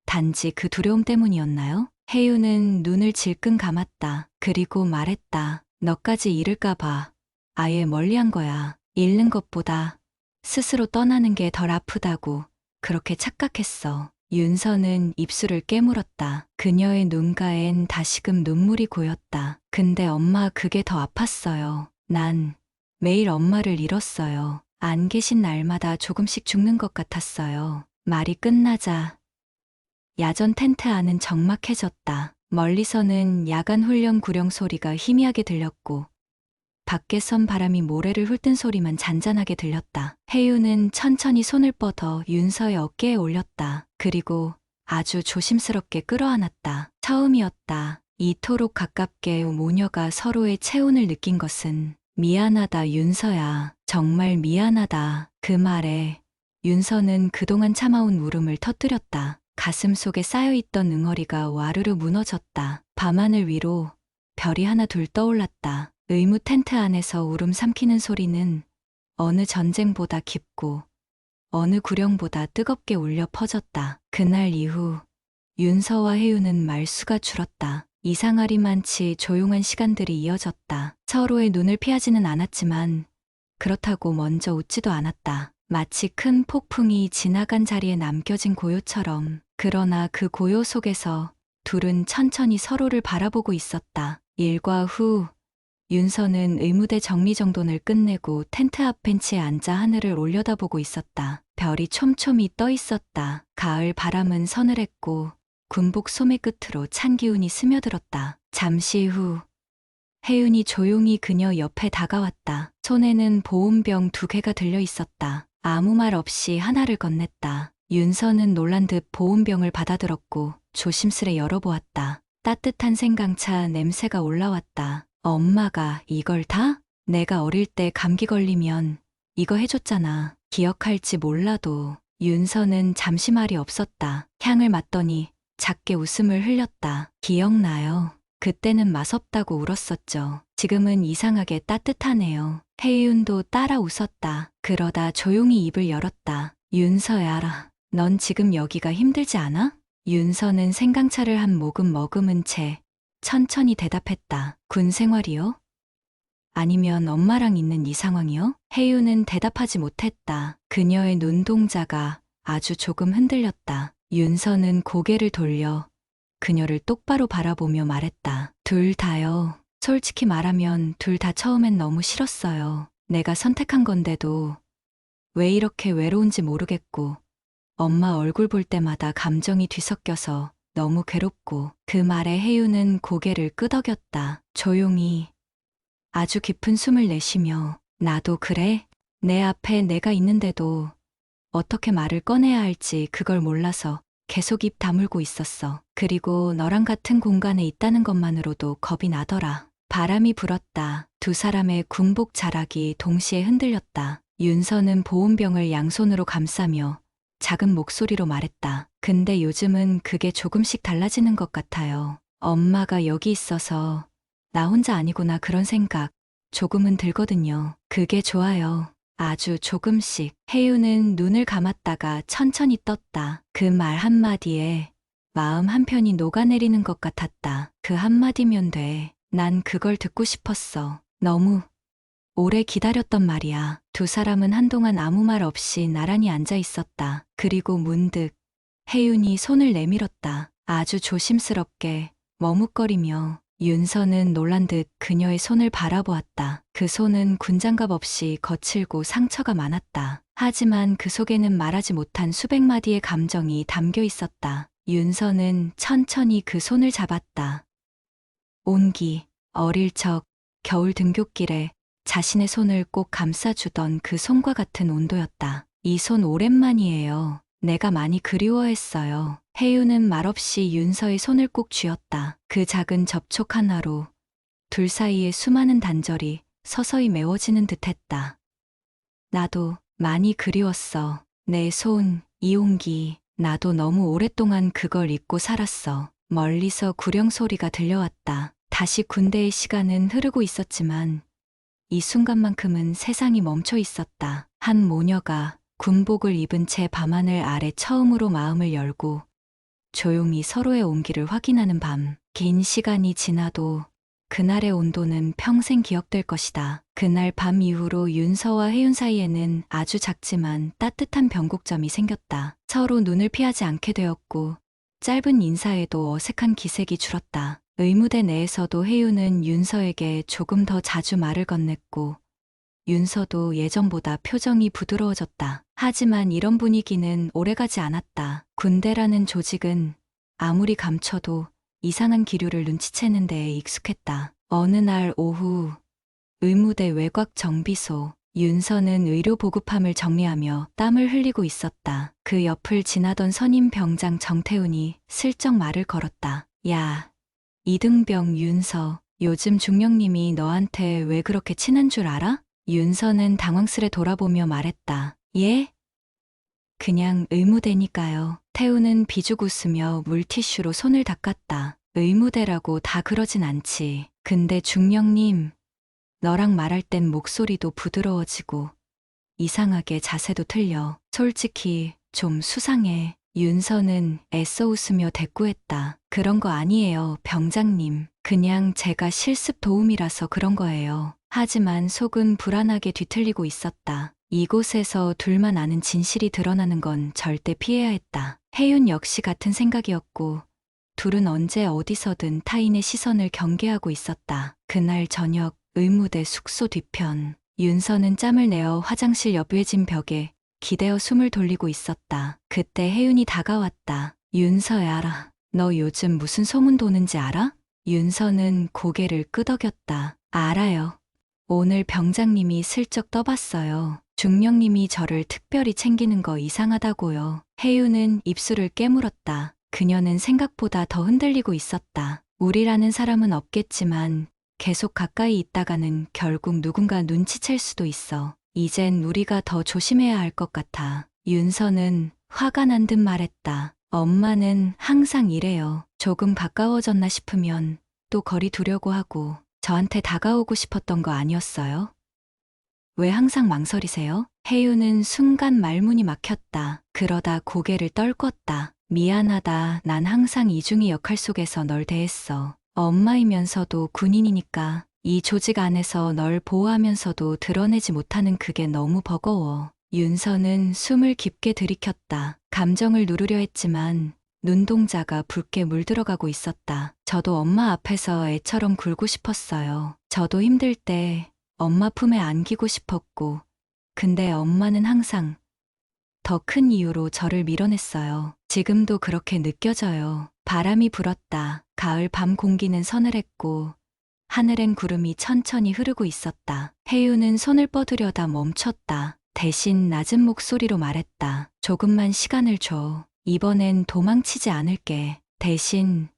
단지 그 두려움 때문이었나요? 혜윤은 눈을 질끈 감았다. 그리고 말했다. 너까지 잃을까봐 아예 멀리한 거야. 잃는 것보다 스스로 떠나는 게 덜 아프다고 그렇게 착각했어. 윤서는 입술을 깨물었다. 그녀의 눈가엔 다시금 눈물이 고였다. 근데 엄마 그게 더 아팠어요. 난 매일 엄마를 잃었어요. 안 계신 날마다 조금씩 죽는 것 같았어요. 말이 끝나자 야전 텐트 안은 적막해졌다. 멀리서는 야간 훈련 구령 소리가 희미하게 들렸고 밖에선 바람이 모래를 훑는 소리만 잔잔하게 들렸다. 혜윤은 천천히 손을 뻗어 윤서의 어깨에 올렸다. 그리고 아주 조심스럽게 끌어안았다. 처음이었다. 이토록 가깝게 모녀가 서로의 체온을 느낀 것은. 미안하다 윤서야. 정말 미안하다. 그 말에 윤서는 그동안 참아온 울음을 터뜨렸다. 가슴 속에 쌓여있던 응어리가 와르르 무너졌다. 밤하늘 위로 별이 하나 둘 떠올랐다. 의무 텐트 안에서 울음 삼키는 소리는 어느 전쟁보다 깊고 어느 구령보다 뜨겁게 울려 퍼졌다. 그날 이후 윤서와 혜윤은 말수가 줄었다. 이상하리만치 조용한 시간들이 이어졌다. 서로의 눈을 피하지는 않았지만 그렇다고 먼저 웃지도 않았다. 마치 큰 폭풍이 지나간 자리에 남겨진 고요처럼. 그러나 그 고요 속에서 둘은 천천히 서로를 바라보고 있었다. 일과 후 윤서는 의무대 정리정돈을 끝내고 텐트 앞 벤치에 앉아 하늘을 올려다보고 있었다. 별이 촘촘히 떠 있었다. 가을 바람은 서늘했고 군복 소매 끝으로 찬 기운이 스며들었다. 잠시 후 혜윤이 조용히 그녀 옆에 다가왔다. 손에는 보온병 2개가 들려 있었다. 아무 말 없이 하나를 건넸다. 윤서는 놀란 듯 보온병을 받아들었고 조심스레 열어보았다. 따뜻한 생강차 냄새가 올라왔다. 엄마가 이걸 다? 내가 어릴 때 감기 걸리면 이거 해줬잖아. 기억할지 몰라도 윤서는 잠시 말이 없었다. 향을 맡더니 작게 웃음을 흘렸다. 기억나요. 그때는 맛없다고 울었었죠. 지금은 이상하게 따뜻하네요. 혜윤도 따라 웃었다. 그러다 조용히 입을 열었다. 윤서야, 넌 지금 여기가 힘들지 않아? 윤서는 생강차를 한 모금 머금은 채 천천히 대답했다. 군 생활이요? 아니면 엄마랑 있는 이 상황이요? 혜윤은 대답하지 못했다. 그녀의 눈동자가 아주 조금 흔들렸다. 윤서는 고개를 돌려 그녀를 똑바로 바라보며 말했다. 둘 다요. 솔직히 말하면 둘 다 처음엔 너무 싫었어요. 내가 선택한 건데도 왜 이렇게 외로운지 모르겠고 엄마 얼굴 볼 때마다 감정이 뒤섞여서 너무 괴롭고. 그 말에 혜윤은 고개를 끄덕였다. 조용히 아주 깊은 숨을 내쉬며 나도 그래? 내 앞에 내가 있는데도 어떻게 말을 꺼내야 할지 그걸 몰라서 계속 입 다물고 있었어. 그리고 너랑 같은 공간에 있다는 것만으로도 겁이 나더라. 바람이 불었다. 두 사람의 군복 자락이 동시에 흔들렸다. 윤서는 보온병을 양손으로 감싸며 작은 목소리로 말했다. 근데 요즘은 그게 조금씩 달라지는 것 같아요. 엄마가 여기 있어서 나 혼자 아니구나 그런 생각 조금은 들거든요. 그게 좋아요. 아주 조금씩. 혜윤은 눈을 감았다가 천천히 떴다. 그 말 한마디에 마음 한편이 녹아내리는 것 같았다. 그 한마디면 돼. 난 그걸 듣고 싶었어. 너무 오래 기다렸던 말이야. 두 사람은 한동안 아무 말 없이 나란히 앉아 있었다. 그리고 문득 혜윤이 손을 내밀었다. 아주 조심스럽게 머뭇거리며. 윤서는 놀란 듯 그녀의 손을 바라보았다. 그 손은 군장갑 없이 거칠고 상처가 많았다. 하지만 그 속에는 말하지 못한 수백 마디의 감정이 담겨 있었다. 윤서는 천천히 그 손을 잡았다. 온기, 어릴 적 겨울 등굣길에 자신의 손을 꼭 감싸주던 그 손과 같은 온도였다. 이 손 오랜만이에요. 내가 많이 그리워했어요. 혜윤은 말없이 윤서의 손을 꼭 쥐었다. 그 작은 접촉 하나로 둘 사이의 수많은 단절이 서서히 메워지는 듯했다. 나도 많이 그리웠어. 내 손, 이 온기. 나도 너무 오랫동안 그걸 잊고 살았어. 멀리서 구령 소리가 들려왔다. 다시 군대의 시간은 흐르고 있었지만 이 순간만큼은 세상이 멈춰 있었다. 한 모녀가 군복을 입은 채 밤하늘 아래 처음으로 마음을 열고 조용히 서로의 온기를 확인하는 밤. 긴 시간이 지나도 그날의 온도는 평생 기억될 것이다. 그날 밤 이후로 윤서와 혜윤 사이에는 아주 작지만 따뜻한 변곡점이 생겼다. 서로 눈을 피하지 않게 되었고 짧은 인사에도 어색한 기색이 줄었다. 의무대 내에서도 혜윤은 윤서에게 조금 더 자주 말을 건넸고 윤서도 예전보다 표정이 부드러워졌다. 하지만 이런 분위기는 오래가지 않았다. 군대라는 조직은 아무리 감춰도 이상한 기류를 눈치채는 데에 익숙했다. 어느 날 오후 의무대 외곽 정비소. 윤서는 의료 보급함을 정리하며 땀을 흘리고 있었다. 그 옆을 지나던 선임 병장 정태훈이 슬쩍 말을 걸었다. 야, 이등병 윤서, 요즘 중령님이 너한테 왜 그렇게 친한 줄 알아? 윤서는 당황스레 돌아보며 말했다. 예? 그냥 의무대니까요. 태우는 비죽 웃으며 물티슈로 손을 닦았다. 의무대라고 다 그러진 않지. 근데 중령님, 너랑 말할 땐 목소리도 부드러워지고 이상하게 자세도 틀려. 솔직히 좀 수상해. 윤서는 애써 웃으며 대꾸했다. 그런 거 아니에요, 병장님. 그냥 제가 실습 도움이라서 그런 거예요. 하지만 속은 불안하게 뒤틀리고 있었다. 이곳에서 둘만 아는 진실이 드러나는 건 절대 피해야 했다. 혜윤 역시 같은 생각이었고 둘은 언제 어디서든 타인의 시선을 경계하고 있었다. 그날 저녁 의무대 숙소 뒤편. 윤서는 짬을 내어 화장실 옆 외진 벽에 기대어 숨을 돌리고 있었다. 그때 혜윤이 다가왔다. 윤서야, 너 요즘 무슨 소문 도는지 알아? 윤서는 고개를 끄덕였다. 알아요. 오늘 병장님이 슬쩍 떠봤어요. 중령님이 저를 특별히 챙기는 거 이상하다고요. 혜윤은 입술을 깨물었다. 그녀는 생각보다 더 흔들리고 있었다. 우리라는 사람은 없겠지만 계속 가까이 있다가는 결국 누군가 눈치챌 수도 있어. 이젠 우리가 더 조심해야 할 것 같아. 윤서는 화가 난 듯 말했다. 엄마는 항상 이래요. 조금 가까워졌나 싶으면 또 거리 두려고 하고 저한테 다가오고 싶었던 거 아니었어요? 왜 항상 망설이세요? 혜윤은 순간 말문이 막혔다. 그러다 고개를 떨궜다. 미안하다. 난 항상 이중의 역할 속에서 널 대했어. 엄마이면서도 군인이니까 이 조직 안에서 널 보호하면서도 드러내지 못하는 그게 너무 버거워. 윤서는 숨을 깊게 들이켰다. 감정을 누르려 했지만 눈동자가 붉게 물들어가고 있었다. 저도 엄마 앞에서 애처럼 굴고 싶었어요. 저도 힘들 때 엄마 품에 안기고 싶었고, 근데 엄마는 항상 더 큰 이유로 저를 밀어냈어요. 지금도 그렇게 느껴져요. 바람이 불었다. 가을 밤 공기는 서늘했고, 하늘엔 구름이 천천히 흐르고 있었다. 혜윤은 손을 뻗으려다 멈췄다. 대신 낮은 목소리로 말했다. 조금만 시간을 줘. 이번엔 도망치지 않을게. 대신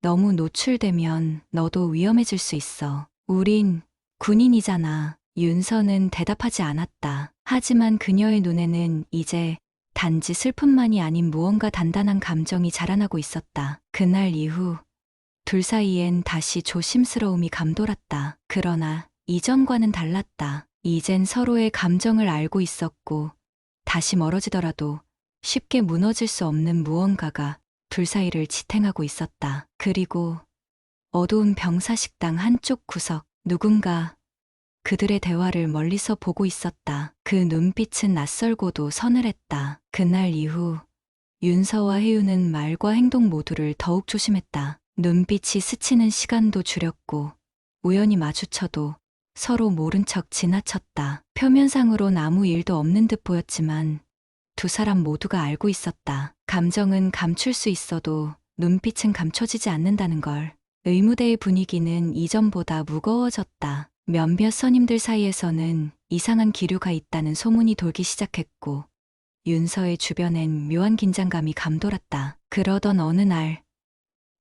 너무 노출되면 너도 위험해질 수 있어. 우린 군인이잖아. 윤서는 대답하지 않았다. 하지만 그녀의 눈에는 이제 단지 슬픔만이 아닌 무언가 단단한 감정이 자라나고 있었다. 그날 이후 둘 사이엔 다시 조심스러움이 감돌았다. 그러나 이전과는 달랐다. 이젠 서로의 감정을 알고 있었고 다시 멀어지더라도 쉽게 무너질 수 없는 무언가가 둘 사이를 지탱하고 있었다. 그리고 어두운 병사식당 한쪽 구석, 누군가 그들의 대화를 멀리서 보고 있었다. 그 눈빛은 낯설고도 서늘했다. 그날 이후 윤서와 혜윤은 말과 행동 모두를 더욱 조심했다. 눈빛이 스치는 시간도 줄였고 우연히 마주쳐도 서로 모른 척 지나쳤다. 표면상으론 아무 일도 없는 듯 보였지만 두 사람 모두가 알고 있었다. 감정은 감출 수 있어도 눈빛은 감춰지지 않는다는 걸. 의무대의 분위기는 이전보다 무거워졌다. 몇몇 선임들 사이에서는 이상한 기류가 있다는 소문이 돌기 시작했고 윤서의 주변엔 묘한 긴장감이 감돌았다. 그러던 어느 날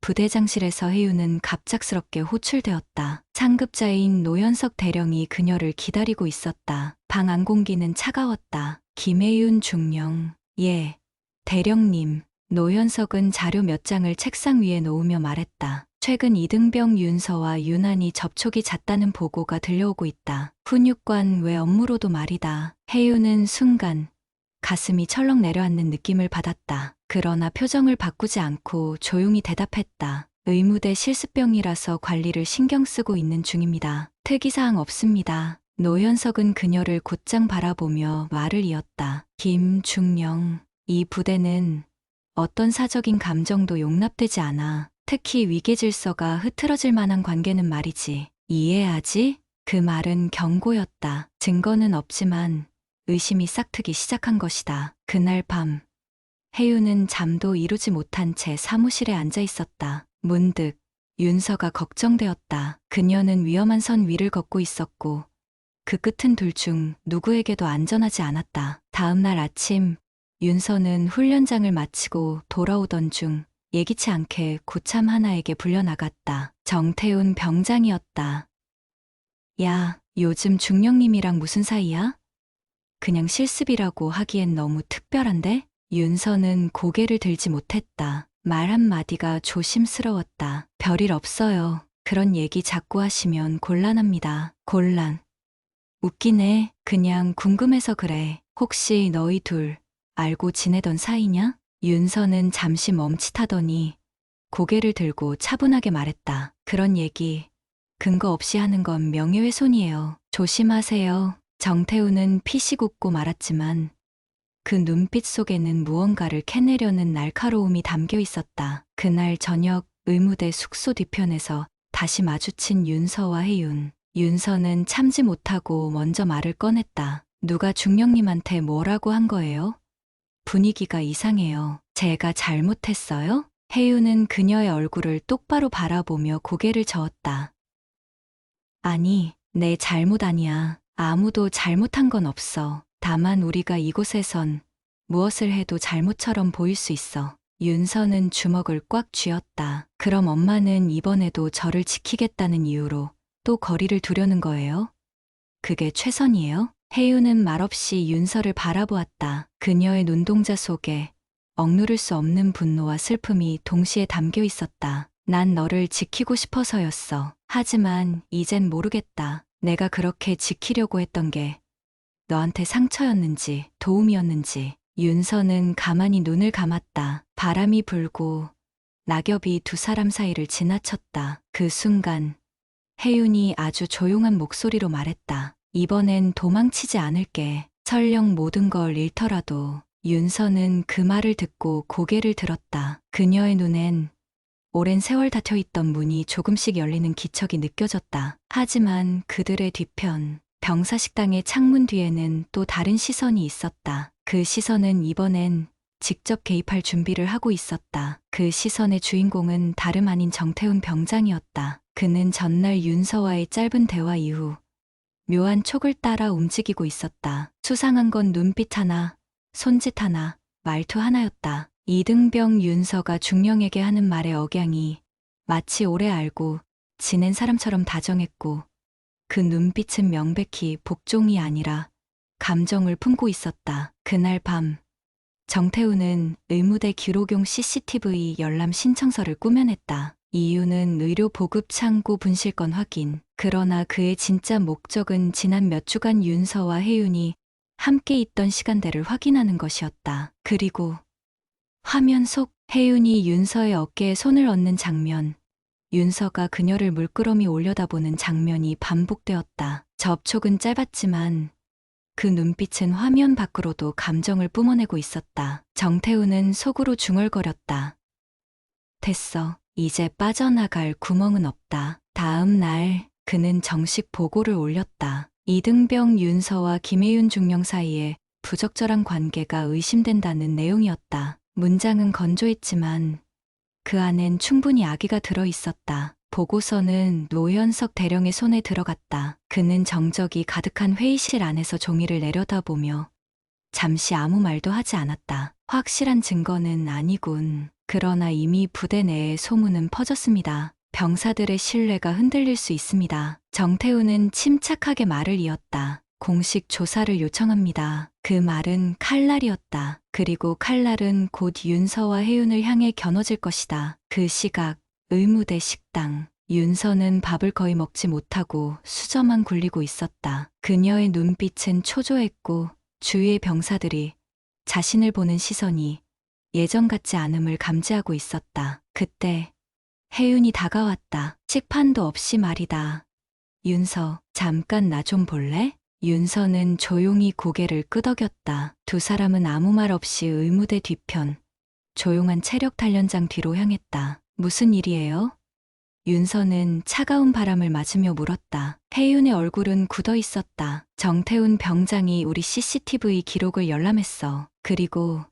부대장실에서 혜윤은 갑작스럽게 호출되었다. 상급자인 노현석 대령이 그녀를 기다리고 있었다. 방 안 공기는 차가웠다. 김혜윤 중령. 예, 대령님. 노현석은 자료 몇 장을 책상 위에 놓으며 말했다. 최근 이등병 윤서와 유난히 접촉이 잦다는 보고가 들려오고 있다. 훈육관 외 업무로도 말이다. 혜윤은 순간 가슴이 철렁 내려앉는 느낌을 받았다. 그러나 표정을 바꾸지 않고 조용히 대답했다. 의무대 실습병이라서 관리를 신경 쓰고 있는 중입니다. 특이사항 없습니다. 노현석은 그녀를 곧장 바라보며 말을 이었다. 김중령, 이 부대는 어떤 사적인 감정도 용납되지 않아. 특히 위계 질서가 흐트러질 만한 관계는 말이지. 이해하지? 그 말은 경고였다. 증거는 없지만 의심이 싹트기 시작한 것이다. 그날 밤 혜윤은 잠도 이루지 못한 채 사무실에 앉아 있었다. 문득 윤서가 걱정되었다. 그녀는 위험한 선 위를 걷고 있었고 그 끝은 둘 중 누구에게도 안전하지 않았다. 다음 날 아침 윤서는 훈련장을 마치고 돌아오던 중 예기치 않게 고참 하나에게 불려나갔다. 정태훈 병장이었다. 야, 요즘 중령님이랑 무슨 사이야? 그냥 실습이라고 하기엔 너무 특별한데? 윤서는 고개를 들지 못했다. 말 한마디가 조심스러웠다. 별일 없어요. 그런 얘기 자꾸 하시면 곤란합니다. 곤란. 웃기네. 그냥 궁금해서 그래. 혹시 너희 둘 알고 지내던 사이냐? 윤서는 잠시 멈칫하더니 고개를 들고 차분하게 말했다. 그런 얘기 근거 없이 하는 건 명예훼손이에요. 조심하세요. 정태우는 피식 웃고 말았지만 그 눈빛 속에는 무언가를 캐내려는 날카로움이 담겨 있었다. 그날 저녁 의무대 숙소 뒤편에서 다시 마주친 윤서와 혜윤. 윤서는 참지 못하고 먼저 말을 꺼냈다. 누가 중령님한테 뭐라고 한 거예요? 분위기가 이상해요. 제가 잘못했어요? 혜윤은 그녀의 얼굴을 똑바로 바라보며 고개를 저었다. 아니, 내 잘못 아니야. 아무도 잘못한 건 없어. 다만 우리가 이곳에선 무엇을 해도 잘못처럼 보일 수 있어. 윤서는 주먹을 꽉 쥐었다. 그럼 엄마는 이번에도 저를 지키겠다는 이유로 또 거리를 두려는 거예요? 그게 최선이에요? 혜윤은 말없이 윤서를 바라보았다. 그녀의 눈동자 속에 억누를 수 없는 분노와 슬픔이 동시에 담겨 있었다. 난 너를 지키고 싶어서였어. 하지만 이젠 모르겠다. 내가 그렇게 지키려고 했던 게 너한테 상처였는지 도움이었는지. 윤서는 가만히 눈을 감았다. 바람이 불고 낙엽이 두 사람 사이를 지나쳤다. 그 순간 혜윤이 아주 조용한 목소리로 말했다. 이번엔 도망치지 않을게. 설령 모든 걸 잃더라도. 윤서는 그 말을 듣고 고개를 들었다. 그녀의 눈엔 오랜 세월 닫혀있던 문이 조금씩 열리는 기척이 느껴졌다. 하지만 그들의 뒤편, 병사식당의 창문 뒤에는 또 다른 시선이 있었다. 그 시선은 이번엔 직접 개입할 준비를 하고 있었다. 그 시선의 주인공은 다름 아닌 정태훈 병장이었다. 그는 전날 윤서와의 짧은 대화 이후 묘한 촉을 따라 움직이고 있었다. 수상한 건 눈빛 하나, 손짓 하나, 말투 하나였다. 이등병 윤서가 중령에게 하는 말의 억양이 마치 오래 알고 지낸 사람처럼 다정했고 그 눈빛은 명백히 복종이 아니라 감정을 품고 있었다. 그날 밤 정태훈은 의무대 기록용 CCTV 열람 신청서를 꾸며냈다. 이유는 의료 보급 창고 분실건 확인. 그러나 그의 진짜 목적은 지난 몇 주간 윤서와 혜윤이 함께 있던 시간대를 확인하는 것이었다. 그리고 화면 속 혜윤이 윤서의 어깨에 손을 얹는 장면, 윤서가 그녀를 물끄러미 올려다보는 장면이 반복되었다. 접촉은 짧았지만 그 눈빛은 화면 밖으로도 감정을 뿜어내고 있었다. 정태훈은 속으로 중얼거렸다. 됐어. 이제 빠져나갈 구멍은 없다. 다음 날 그는 정식 보고를 올렸다. 이등병 윤서와 김혜윤 중령 사이에 부적절한 관계가 의심된다는 내용이었다. 문장은 건조했지만 그 안엔 충분히 악의가 들어 있었다. 보고서는 노현석 대령의 손에 들어갔다. 그는 정적이 가득한 회의실 안에서 종이를 내려다보며 잠시 아무 말도 하지 않았다. 확실한 증거는 아니군. 그러나 이미 부대 내에 소문은 퍼졌습니다. 병사들의 신뢰가 흔들릴 수 있습니다. 정태훈은 침착하게 말을 이었다. 공식 조사를 요청합니다. 그 말은 칼날이었다. 그리고 칼날은 곧 윤서와 혜윤을 향해 겨눠질 것이다. 그 시각 의무대 식당. 윤서는 밥을 거의 먹지 못하고 수저만 굴리고 있었다. 그녀의 눈빛은 초조했고 주위의 병사들이 자신을 보는 시선이 예전 같지 않음을 감지하고 있었다. 그때 혜윤이 다가왔다. 식판도 없이 말이다. 윤서, 잠깐 나 좀 볼래? 윤서는 조용히 고개를 끄덕였다. 두 사람은 아무 말 없이 의무대 뒤편, 조용한 체력 단련장 뒤로 향했다. 무슨 일이에요? 윤서는 차가운 바람을 맞으며 물었다. 혜윤의 얼굴은 굳어 있었다. 정태훈 병장이 우리 CCTV 기록을 열람했어. 그리고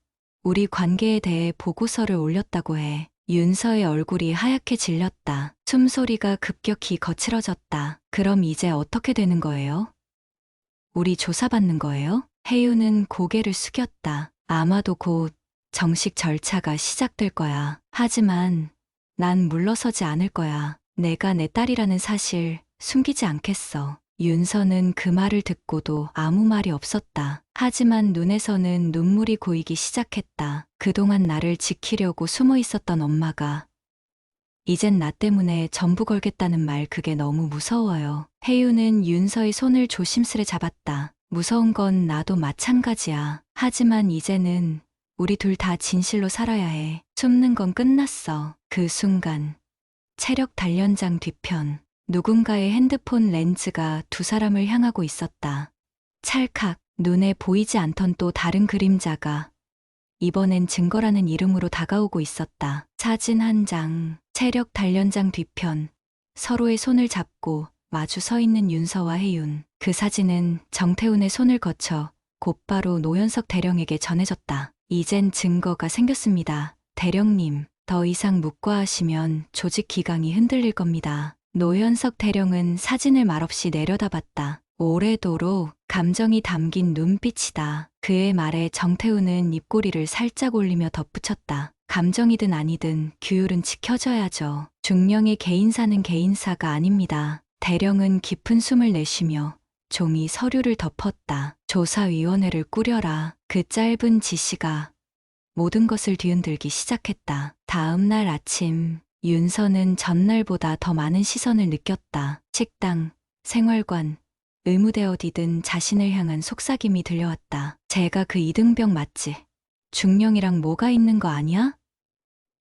우리 관계에 대해 보고서를 올렸다고 해. 윤서의 얼굴이 하얗게 질렸다. 숨소리가 급격히 거칠어졌다. 그럼 이제 어떻게 되는 거예요? 우리 조사받는 거예요? 혜윤은 고개를 숙였다. 아마도 곧 정식 절차가 시작될 거야. 하지만 난 물러서지 않을 거야. 내가 내 딸이라는 사실 숨기지 않겠어. 윤서는 그 말을 듣고도 아무 말이 없었다. 하지만 눈에서는 눈물이 고이기 시작했다. 그동안 나를 지키려고 숨어 있었던 엄마가 이젠 나 때문에 전부 걸겠다는 말, 그게 너무 무서워요. 혜윤은 윤서의 손을 조심스레 잡았다. 무서운 건 나도 마찬가지야. 하지만 이제는 우리 둘 다 진실로 살아야 해. 숨는 건 끝났어. 그 순간 체력 단련장 뒤편, 누군가의 핸드폰 렌즈가 두 사람을 향하고 있었다. 찰칵, 눈에 보이지 않던 또 다른 그림자가 이번엔 증거라는 이름으로 다가오고 있었다. 사진 한 장, 체력 단련장 뒤편, 서로의 손을 잡고 마주 서 있는 윤서와 혜윤. 그 사진은 정태훈의 손을 거쳐 곧바로 노현석 대령에게 전해졌다. 이젠 증거가 생겼습니다. 대령님, 더 이상 묵과하시면 조직 기강이 흔들릴 겁니다. 노현석 대령은 사진을 말없이 내려다봤다. 오래도록 감정이 담긴 눈빛이다. 그의 말에 정태훈은 입꼬리를 살짝 올리며 덧붙였다. 감정이든 아니든 규율은 지켜져야죠. 중령의 개인사는 개인사가 아닙니다. 대령은 깊은 숨을 내쉬며 종이 서류를 덮었다. 조사위원회를 꾸려라. 그 짧은 지시가 모든 것을 뒤흔들기 시작했다. 다음 날 아침, 윤서는 전날보다 더 많은 시선을 느꼈다. 식당, 생활관, 의무대 어디든 자신을 향한 속삭임이 들려왔다. 제가 그 이등병 맞지? 중령이랑 뭐가 있는 거 아니야?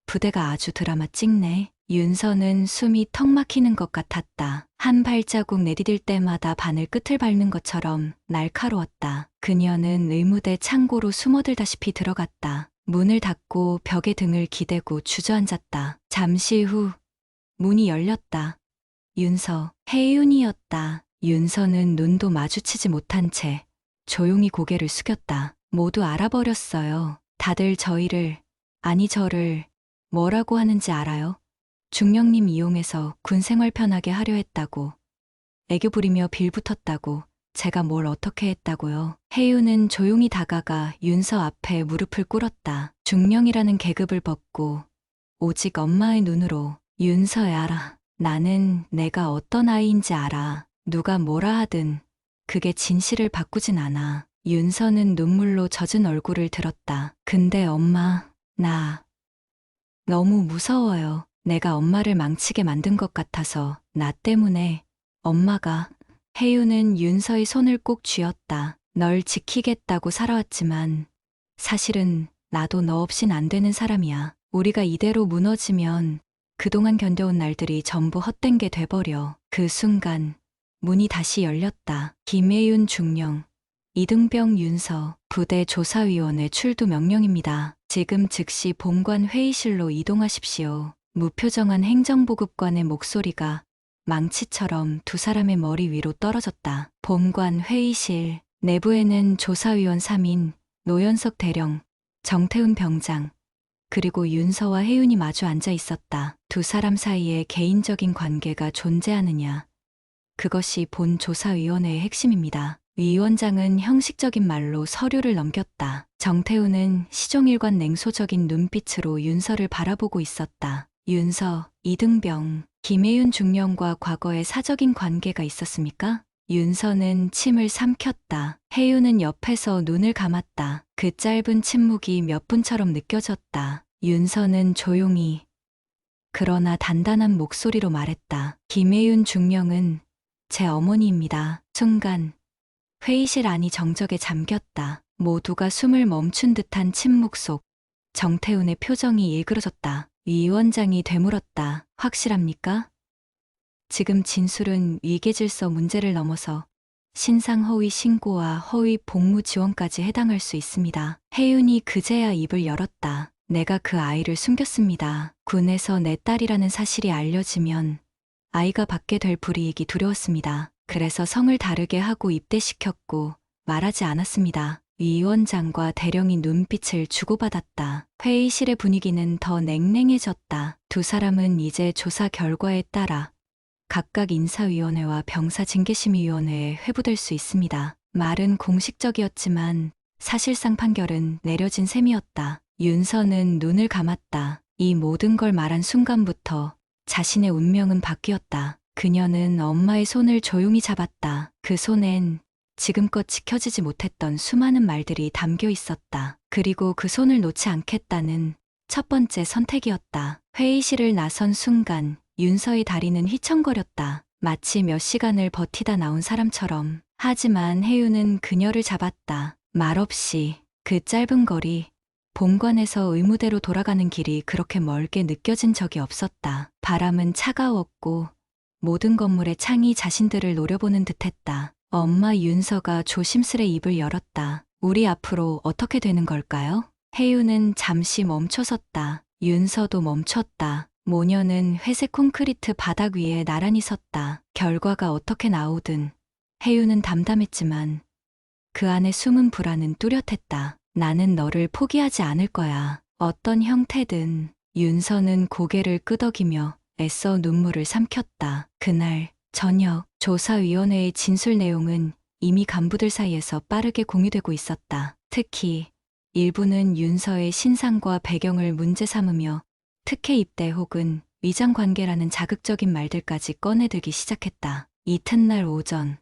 부대가 아주 드라마 찍네. 윤서는 숨이 턱 막히는 것 같았다. 한 발자국 내디딜 때마다 바늘 끝을 밟는 것처럼 날카로웠다. 그녀는 의무대 창고로 숨어들다시피 들어갔다. 문을 닫고 벽에 등을 기대고 주저앉았다. 잠시 후 문이 열렸다. 윤서, 혜윤이었다. 윤서는 눈도 마주치지 못한 채 조용히 고개를 숙였다. 모두 알아버렸어요. 다들 아니 저를 뭐라고 하는지 알아요? 중령님 이용해서 군 생활 편하게 하려 했다고, 애교 부리며 빌붙었다고, 제가 뭘 어떻게 했다고요? 혜윤은 조용히 다가가 윤서 앞에 무릎을 꿇었다. 중령이라는 계급을 벗고 오직 엄마의 눈으로 윤서야, 나는 내가 어떤 아이인지 알아. 누가 뭐라 하든 그게 진실을 바꾸진 않아. 윤서는 눈물로 젖은 얼굴을 들었다. 근데 엄마, 나 너무 무서워요. 내가 엄마를 망치게 만든 것 같아서. 나 때문에. 엄마가. 혜윤은 윤서의 손을 꼭 쥐었다. 널 지키겠다고 살아왔지만 사실은 나도 너 없인 안 되는 사람이야. 우리가 이대로 무너지면 그동안 견뎌온 날들이 전부 헛된 게 돼버려. 그 순간 문이 다시 열렸다. 김혜윤 중령, 이등병 윤서, 부대 조사위원회 출두 명령입니다. 지금 즉시 본관 회의실로 이동하십시오. 무표정한 행정보급관의 목소리가 망치처럼 두 사람의 머리 위로 떨어졌다. 본관 회의실, 내부에는 조사위원 3인, 노현석 대령, 정태훈 병장, 그리고 윤서와 혜윤이 마주 앉아 있었다. 두 사람 사이에 개인적인 관계가 존재하느냐. 그것이 본 조사위원회의 핵심입니다. 위원장은 형식적인 말로 서류를 넘겼다. 정태훈은 시종일관 냉소적인 눈빛으로 윤서를 바라보고 있었다. 윤서, 이등병, 김혜윤 중령과 과거에 사적인 관계가 있었습니까? 윤서는 침을 삼켰다. 혜윤은 옆에서 눈을 감았다. 그 짧은 침묵이 몇 분처럼 느껴졌다. 윤서는 조용히 그러나 단단한 목소리로 말했다. 김혜윤 중령은 제 어머니입니다. 순간 회의실 안이 정적에 잠겼다. 모두가 숨을 멈춘 듯한 침묵 속 정태훈의 표정이 일그러졌다. 위원장이 되물었다. 확실합니까? 지금 진술은 위계질서 문제를 넘어서 신상 허위 신고와 허위 복무 지원까지 해당할 수 있습니다. 혜윤이 그제야 입을 열었다. 내가 그 아이를 숨겼습니다. 군에서 내 딸이라는 사실이 알려지면 아이가 받게 될 불이익이 두려웠습니다. 그래서 성을 다르게 하고 입대시켰고 말하지 않았습니다. 위원장과 대령이 눈빛을 주고받았다. 회의실의 분위기는 더 냉랭해졌다. 두 사람은 이제 조사 결과에 따라 각각 인사위원회와 병사징계심의위원회에 회부될 수 있습니다. 말은 공식적이었지만 사실상 판결은 내려진 셈이었다. 윤서는 눈을 감았다. 이 모든 걸 말한 순간부터 자신의 운명은 바뀌었다. 그녀는 엄마의 손을 조용히 잡았다. 그 손엔 지금껏 지켜지지 못했던 수많은 말들이 담겨 있었다. 그리고 그 손을 놓지 않겠다는 첫 번째 선택이었다. 회의실을 나선 순간 윤서의 다리는 휘청거렸다. 마치 몇 시간을 버티다 나온 사람처럼. 하지만 혜윤은 그녀를 잡았다. 말없이. 그 짧은 거리, 본관에서 의무대로 돌아가는 길이 그렇게 멀게 느껴진 적이 없었다. 바람은 차가웠고 모든 건물의 창이 자신들을 노려보는 듯했다. 엄마 윤서가 조심스레 입을 열었다. 우리 앞으로 어떻게 되는 걸까요? 혜윤은 잠시 멈춰섰다. 윤서도 멈췄다. 모녀는 회색 콘크리트 바닥 위에 나란히 섰다. 결과가 어떻게 나오든 혜윤은 담담했지만 그 안에 숨은 불안은 뚜렷했다. 나는 너를 포기하지 않을 거야. 어떤 형태든. 윤서는 고개를 끄덕이며 애써 눈물을 삼켰다. 그날 저녁 조사위원회의 진술 내용은 이미 간부들 사이에서 빠르게 공유되고 있었다. 특히 일부는 윤서의 신상과 배경을 문제 삼으며 특혜 입대 혹은 위장 관계라는 자극적인 말들까지 꺼내들기 시작했다. 이튿날 오전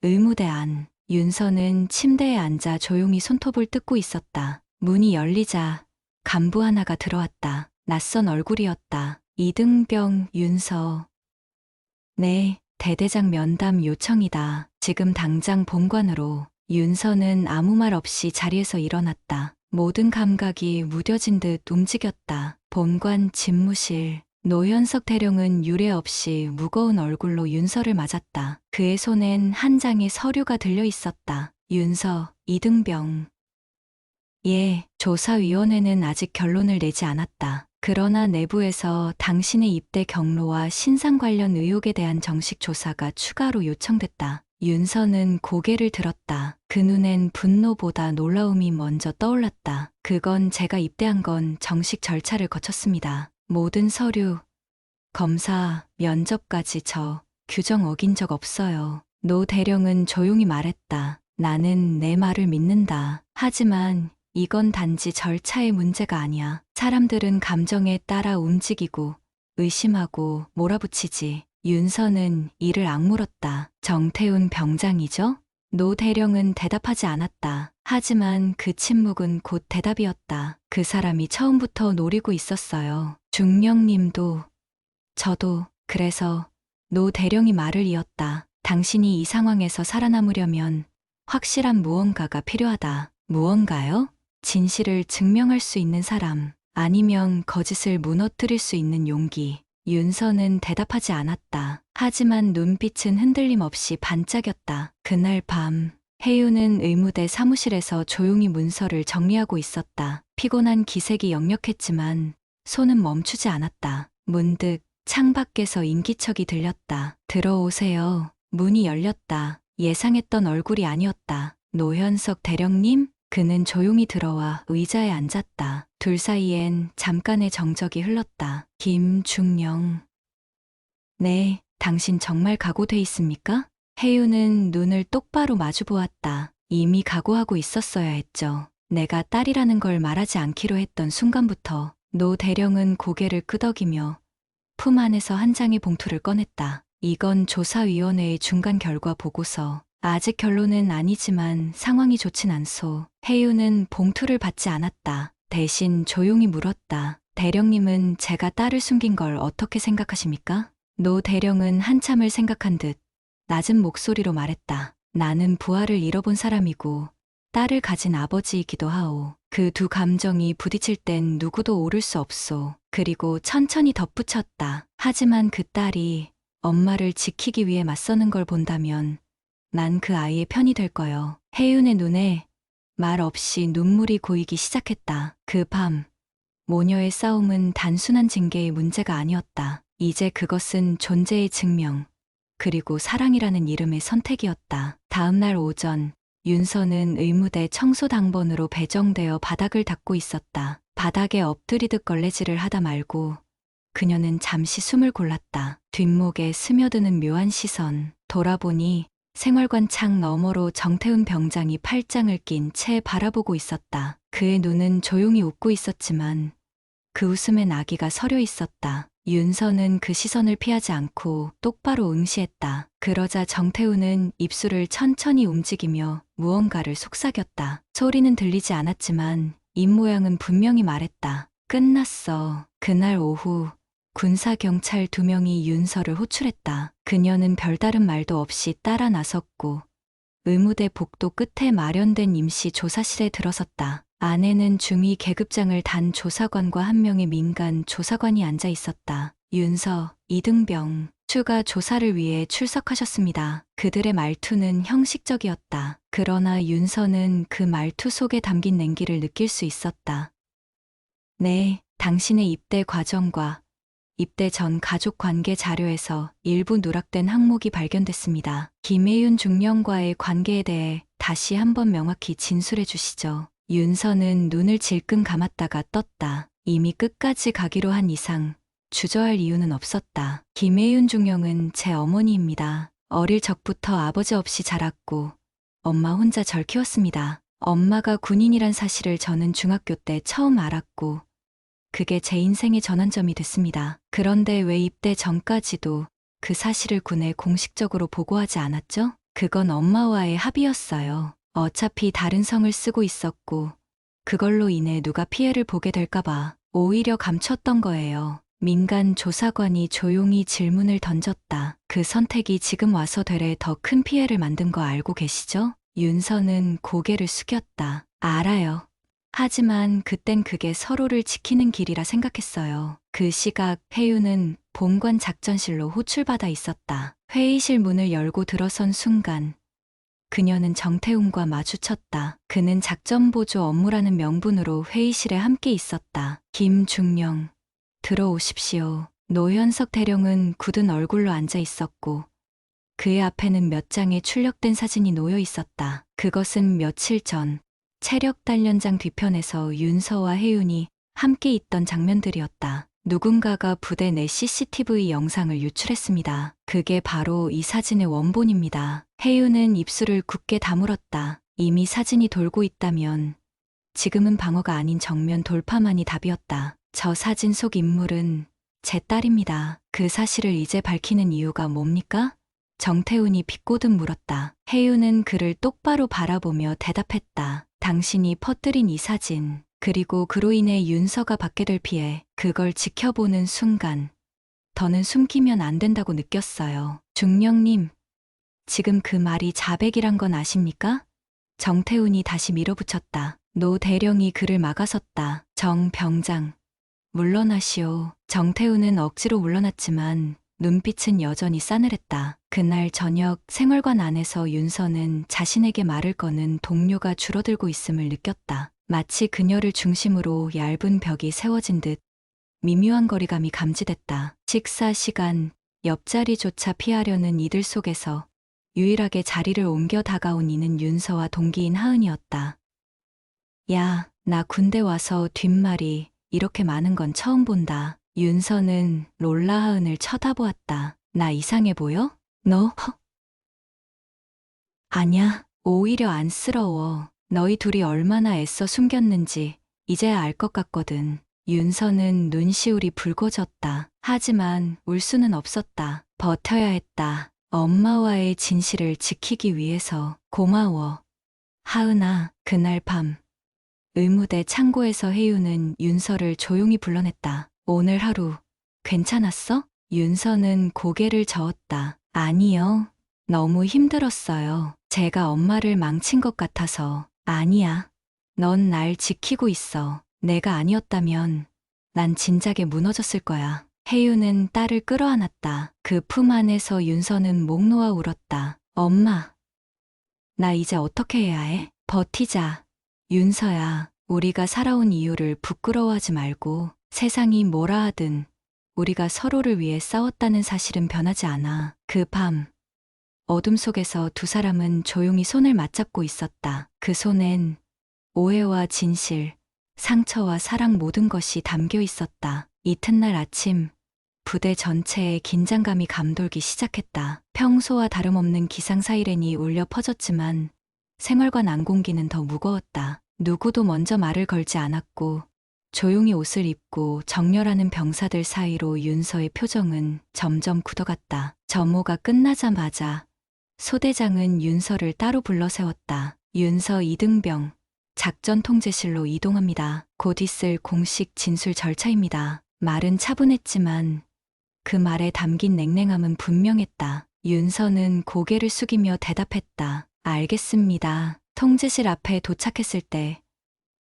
의무대 안, 윤서는 침대에 앉아 조용히 손톱을 뜯고 있었다. 문이 열리자 간부 하나가 들어왔다. 낯선 얼굴이었다. 이등병 윤서. 네, 대대장 면담 요청이다. 지금 당장 본관으로. 윤서는 아무 말 없이 자리에서 일어났다. 모든 감각이 무뎌진 듯 움직였다. 본관 집무실. 노현석 대령은 유례 없이 무거운 얼굴로 윤서를 맞았다. 그의 손엔 한 장의 서류가 들려 있었다. 윤서, 이등병. 예, 조사위원회는 아직 결론을 내지 않았다. 그러나 내부에서 당신의 입대 경로와 신상 관련 의혹에 대한 정식 조사가 추가로 요청됐다. 윤서는 고개를 들었다. 그 눈엔 분노보다 놀라움이 먼저 떠올랐다. 그건 제가 입대한 건 정식 절차를 거쳤습니다. 모든 서류, 검사, 면접까지 저 규정 어긴 적 없어요. 노 대령은 조용히 말했다. 나는 내 말을 믿는다. 하지만 이건 단지 절차의 문제가 아니야. 사람들은 감정에 따라 움직이고 의심하고 몰아붙이지. 윤서는 이를 악물었다. 정태훈 병장이죠? 노 대령은 대답하지 않았다. 하지만 그 침묵은 곧 대답이었다. 그 사람이 처음부터 노리고 있었어요. 중령님도, 저도. 그래서 노 대령이 말을 이었다. 당신이 이 상황에서 살아남으려면 확실한 무언가가 필요하다. 무언가요? 진실을 증명할 수 있는 사람, 아니면 거짓을 무너뜨릴 수 있는 용기. 윤서는 대답하지 않았다. 하지만 눈빛은 흔들림 없이 반짝였다. 그날 밤, 혜윤은 의무대 사무실에서 조용히 문서를 정리하고 있었다. 피곤한 기색이 역력했지만 손은 멈추지 않았다. 문득 창밖에서 인기척이 들렸다. 들어오세요. 문이 열렸다. 예상했던 얼굴이 아니었다. 노현석 대령님? 그는 조용히 들어와 의자에 앉았다. 둘 사이엔 잠깐의 정적이 흘렀다. 김중령. 네, 당신 정말 각오돼 있습니까? 혜윤은 눈을 똑바로 마주보았다. 이미 각오하고 있었어야 했죠. 내가 딸이라는 걸 말하지 않기로 했던 순간부터. 노 대령은 고개를 끄덕이며 품 안에서 한 장의 봉투를 꺼냈다. 이건 조사위원회의 중간 결과 보고서. 아직 결론은 아니지만 상황이 좋진 않소. 혜윤은 봉투를 받지 않았다. 대신 조용히 물었다. 대령님은 제가 딸을 숨긴 걸 어떻게 생각하십니까? 노 대령은 한참을 생각한 듯 낮은 목소리로 말했다. 나는 부하를 잃어본 사람이고 딸을 가진 아버지이기도 하오. 그 두 감정이 부딪힐 땐 누구도 오를 수 없소. 그리고 천천히 덧붙였다. 하지만 그 딸이 엄마를 지키기 위해 맞서는 걸 본다면 난 그 아이의 편이 될 거요. 혜윤의 눈에 말 없이 눈물이 고이기 시작했다. 그 밤, 모녀의 싸움은 단순한 징계의 문제가 아니었다. 이제 그것은 존재의 증명, 그리고 사랑이라는 이름의 선택이었다. 다음 날 오전, 윤서는 의무대 청소당번으로 배정되어 바닥을 닦고 있었다. 바닥에 엎드리듯 걸레질을 하다 말고 그녀는 잠시 숨을 골랐다. 뒷목에 스며드는 묘한 시선. 돌아보니 생활관 창 너머로 정태훈 병장이 팔짱을 낀 채 바라보고 있었다. 그의 눈은 조용히 웃고 있었지만 그 웃음엔 아기가 서려 있었다. 윤서는 그 시선을 피하지 않고 똑바로 응시했다. 그러자 정태훈은 입술을 천천히 움직이며 무언가를 속삭였다. 소리는 들리지 않았지만 입모양은 분명히 말했다. 끝났어. 그날 오후 군사경찰 2명이 윤서를 호출했다. 그녀는 별다른 말도 없이 따라 나섰고 의무대 복도 끝에 마련된 임시 조사실에 들어섰다. 안에는 중위 계급장을 단 조사관과 한 명의 민간 조사관이 앉아 있었다. 윤서, 이등병, 추가 조사를 위해 출석하셨습니다. 그들의 말투는 형식적이었다. 그러나 윤서는 그 말투 속에 담긴 냉기를 느낄 수 있었다. 네, 당신의 입대 과정과 입대 전 가족 관계 자료에서 일부 누락된 항목이 발견됐습니다. 김혜윤 중령과의 관계에 대해 다시 한번 명확히 진술해 주시죠. 윤서는 눈을 질끈 감았다가 떴다. 이미 끝까지 가기로 한 이상 주저할 이유는 없었다. 김혜윤 중령은 제 어머니입니다. 어릴 적부터 아버지 없이 자랐고 엄마 혼자 절 키웠습니다. 엄마가 군인이란 사실을 저는 중학교 때 처음 알았고 그게 제 인생의 전환점이 됐습니다. 그런데 왜 입대 전까지도 그 사실을 군에 공식적으로 보고하지 않았죠? 그건 엄마와의 합의였어요. 어차피 다른 성을 쓰고 있었고 그걸로 인해 누가 피해를 보게 될까봐 오히려 감췄던 거예요. 민간 조사관이 조용히 질문을 던졌다. 그 선택이 지금 와서 되레 더 큰 피해를 만든 거 알고 계시죠? 윤서는 고개를 숙였다. 알아요. 하지만 그땐 그게 서로를 지키는 길이라 생각했어요. 그 시각 혜윤은 본관 작전실로 호출받아 있었다. 회의실 문을 열고 들어선 순간 그녀는 정태웅과 마주쳤다. 그는 작전보조 업무라는 명분으로 회의실에 함께 있었다. 김중령, 들어오십시오. 노현석 대령은 굳은 얼굴로 앉아 있었고 그의 앞에는 몇 장의 출력된 사진이 놓여 있었다. 그것은 며칠 전 체력 단련장 뒤편에서 윤서와 혜윤이 함께 있던 장면들이었다. 누군가가 부대 내 CCTV 영상을 유출했습니다. 그게 바로 이 사진의 원본입니다. 혜윤은 입술을 굳게 다물었다. 이미 사진이 돌고 있다면 지금은 방어가 아닌 정면 돌파만이 답이었다. 저 사진 속 인물은 제 딸입니다. 그 사실을 이제 밝히는 이유가 뭡니까? 정태훈이 비꼬듯 물었다. 혜윤은 그를 똑바로 바라보며 대답했다. 당신이 퍼뜨린 이 사진, 그리고 그로 인해 윤서가 받게 될 피해, 그걸 지켜보는 순간 더는 숨기면 안 된다고 느꼈어요. 중령님, 지금 그 말이 자백이란 건 아십니까? 정태훈이 다시 밀어붙였다. 노 대령이 그를 막아섰다. 정 병장, 물러나시오. 정태훈은 억지로 물러났지만 눈빛은 여전히 싸늘했다. 그날 저녁 생활관 안에서 윤서는 자신에게 말을 거는 동료가 줄어들고 있음을 느꼈다. 마치 그녀를 중심으로 얇은 벽이 세워진 듯 미묘한 거리감이 감지됐다. 식사 시간, 옆자리조차 피하려는 이들 속에서 유일하게 자리를 옮겨 다가온 이는 윤서와 동기인 하은이었다. 야, 나 군대 와서 뒷말이 이렇게 많은 건 처음 본다. 윤서는 롤라 하은을 쳐다보았다. 나 이상해 보여? 너? 아냐, 오히려 안쓰러워. 너희 둘이 얼마나 애써 숨겼는지 이제야 알 것 같거든. 윤서는 눈시울이 붉어졌다. 하지만 울 수는 없었다. 버텨야 했다. 엄마와의 진실을 지키기 위해서. 고마워. 하은아. 그날 밤 의무대 창고에서 혜윤은 윤서를 조용히 불러냈다. 오늘 하루 괜찮았어? 윤서는 고개를 저었다. 아니요. 너무 힘들었어요. 제가 엄마를 망친 것 같아서. 아니야. 넌 날 지키고 있어. 내가 아니었다면 난 진작에 무너졌을 거야. 혜윤은 딸을 끌어안았다. 그 품 안에서 윤서는 목 놓아 울었다. 엄마, 나 이제 어떻게 해야 해? 버티자. 윤서야, 우리가 살아온 이유를 부끄러워하지 말고 세상이 뭐라 하든 우리가 서로를 위해 싸웠다는 사실은 변하지 않아. 그 밤 어둠 속에서 두 사람은 조용히 손을 맞잡고 있었다. 그 손엔 오해와 진실, 상처와 사랑 모든 것이 담겨 있었다. 이튿날 아침 부대 전체에 긴장감이 감돌기 시작했다. 평소와 다름없는 기상 사이렌이 울려 퍼졌지만 생활관 안 공기는 더 무거웠다. 누구도 먼저 말을 걸지 않았고 조용히 옷을 입고 정렬하는 병사들 사이로 윤서의 표정은 점점 굳어갔다. 점호가 끝나자마자 소대장은 윤서를 따로 불러 세웠다. 윤서 이등병, 작전 통제실로 이동합니다. 곧 있을 공식 진술 절차입니다. 말은 차분했지만 그 말에 담긴 냉랭함은 분명했다. 윤서는 고개를 숙이며 대답했다. 알겠습니다. 통제실 앞에 도착했을 때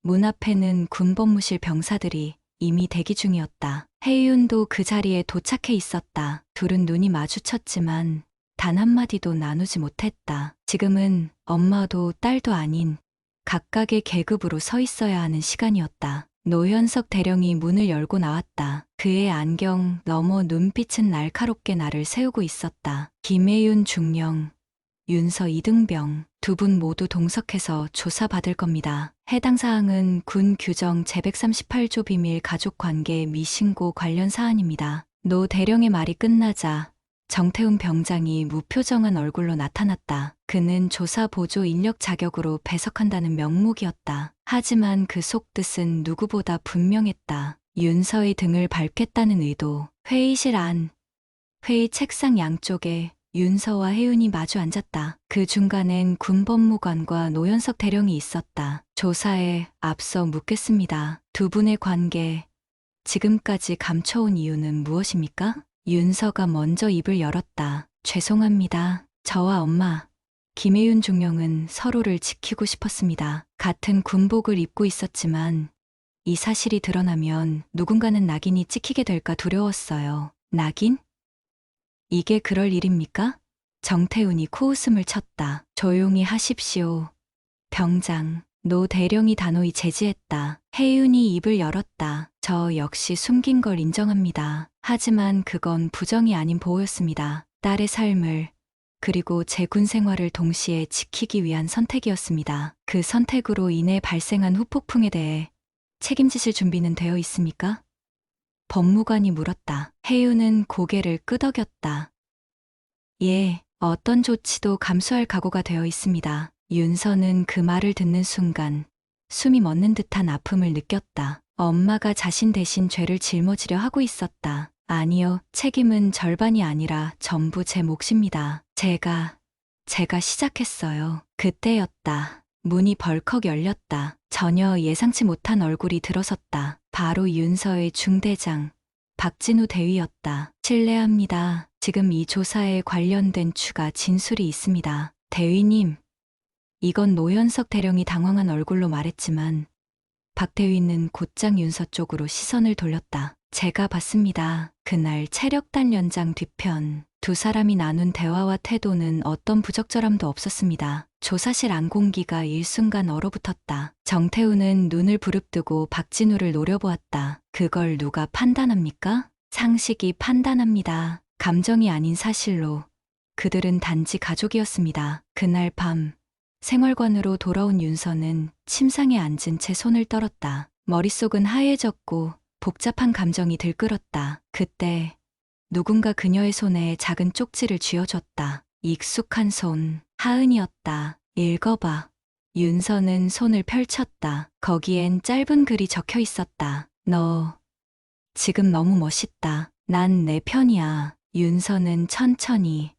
문 앞에는 군법무실 병사들이 이미 대기 중이었다. 혜윤도 그 자리에 도착해 있었다. 둘은 눈이 마주쳤지만 단 한마디도 나누지 못했다. 지금은 엄마도 딸도 아닌 각각의 계급으로 서 있어야 하는 시간이었다. 노현석 대령이 문을 열고 나왔다. 그의 안경 너머 눈빛은 날카롭게 나를 세우고 있었다. 김혜윤 중령, 윤서 이등병, 두 분 모두 동석해서 조사받을 겁니다. 해당 사항은 군 규정 제138조 비밀 가족관계 미신고 관련 사안입니다. 노 대령의 말이 끝나자 정태훈 병장이 무표정한 얼굴로 나타났다. 그는 조사 보조 인력 자격으로 배석한다는 명목이었다. 하지만 그 속뜻은 누구보다 분명했다. 윤서의 등을 밟겠다는 의도. 회의실 안, 회의 책상 양쪽에 윤서와 혜윤이 마주 앉았다. 그 중간엔 군법무관과 노현석 대령이 있었다. 조사에 앞서 묻겠습니다. 두 분의 관계, 지금까지 감춰온 이유는 무엇입니까? 윤서가 먼저 입을 열었다. 죄송합니다. 저와 엄마, 김혜윤 중령은 서로를 지키고 싶었습니다. 같은 군복을 입고 있었지만 이 사실이 드러나면 누군가는 낙인이 찍히게 될까 두려웠어요. 낙인? 이게 그럴 일입니까? 정태훈이 코웃음을 쳤다. 조용히 하십시오. 병장, 노 대령이 단호히 제지했다. 혜윤이 입을 열었다. 저 역시 숨긴 걸 인정합니다. 하지만 그건 부정이 아닌 보호였습니다. 딸의 삶을, 그리고 제 군 생활을 동시에 지키기 위한 선택이었습니다. 그 선택으로 인해 발생한 후폭풍에 대해 책임지실 준비는 되어 있습니까? 법무관이 물었다. 혜윤은 고개를 끄덕였다. 예, 어떤 조치도 감수할 각오가 되어 있습니다. 윤서는 그 말을 듣는 순간 숨이 멎는 듯한 아픔을 느꼈다. 엄마가 자신 대신 죄를 짊어지려 하고 있었다. 아니요, 책임은 절반이 아니라 전부 제 몫입니다. 제가 시작했어요. 그때였다. 문이 벌컥 열렸다. 전혀 예상치 못한 얼굴이 들어섰다. 바로 윤서의 중대장, 박진우 대위였다. 실례합니다. 지금 이 조사에 관련된 추가 진술이 있습니다. 대위님, 이건 노현석 대령이 당황한 얼굴로 말했지만 박 대위는 곧장 윤서 쪽으로 시선을 돌렸다. 제가 봤습니다. 그날 체력단 연장 뒤편 두 사람이 나눈 대화와 태도는 어떤 부적절함도 없었습니다. 조사실 안공기가 일순간 얼어붙었다. 정태훈은 눈을 부릅뜨고 박진우를 노려보았다. 그걸 누가 판단합니까? 상식이 판단합니다. 감정이 아닌 사실로. 그들은 단지 가족이었습니다. 그날 밤 생활관으로 돌아온 윤서는 침상에 앉은 채 손을 떨었다. 머릿속은 하얘졌고 복잡한 감정이 들끓었다. 그때 누군가 그녀의 손에 작은 쪽지를 쥐어줬다. 익숙한 손, 하은이었다. 읽어봐. 윤서는 손을 펼쳤다. 거기엔 짧은 글이 적혀 있었다. 너 지금 너무 멋있다. 난 내 편이야. 윤서는 천천히,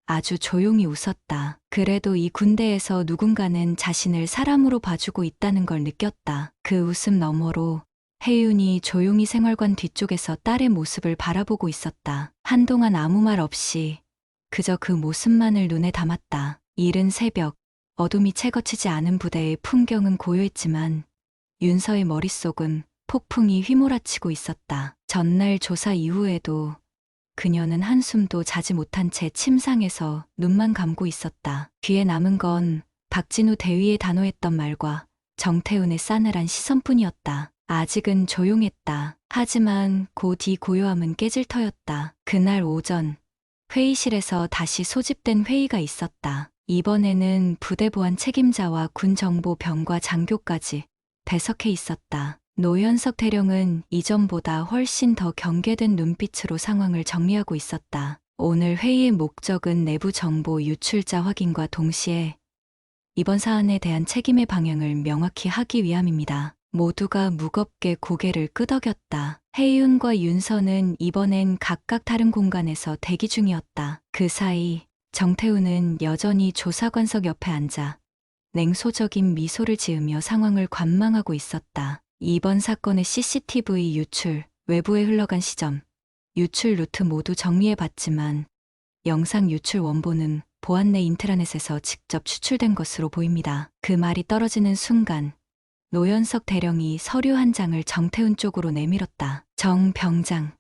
아주 조용히 웃었다. 그래도 이 군대에서 누군가는 자신을 사람으로 봐주고 있다는 걸 느꼈다. 그 웃음 너머로 혜윤이 조용히 생활관 뒤쪽에서 딸의 모습을 바라보고 있었다. 한동안 아무 말 없이 그저 그 모습만을 눈에 담았다. 이른 새벽, 어둠이 채 거치지 않은 부대의 풍경은 고요했지만 윤서의 머릿속은 폭풍이 휘몰아치고 있었다. 전날 조사 이후에도 그녀는 한숨도 자지 못한 채 침상에서 눈만 감고 있었다. 귀에 남은 건 박진우 대위의 단호했던 말과 정태훈의 싸늘한 시선뿐이었다. 아직은 조용했다. 하지만 곧 이 고요함은 깨질 터였다. 그날 오전 회의실에서 다시 소집된 회의가 있었다. 이번에는 부대 보안 책임자와 군 정보병과 장교까지 배석해 있었다. 노현석 대령은 이전보다 훨씬 더 경계된 눈빛으로 상황을 정리하고 있었다. 오늘 회의의 목적은 내부 정보 유출자 확인과 동시에 이번 사안에 대한 책임의 방향을 명확히 하기 위함입니다. 모두가 무겁게 고개를 끄덕였다. 혜윤과 윤서는 이번엔 각각 다른 공간에서 대기 중이었다. 그 사이 정태훈은 여전히 조사관석 옆에 앉아 냉소적인 미소를 지으며 상황을 관망하고 있었다. 이번 사건의 CCTV 유출, 외부에 흘러간 시점, 유출 루트 모두 정리해봤지만 영상 유출 원본은 보안 내 인트라넷에서 직접 추출된 것으로 보입니다. 그 말이 떨어지는 순간 노현석 대령이 서류 한 장을 정태훈 쪽으로 내밀었다. 정 병장,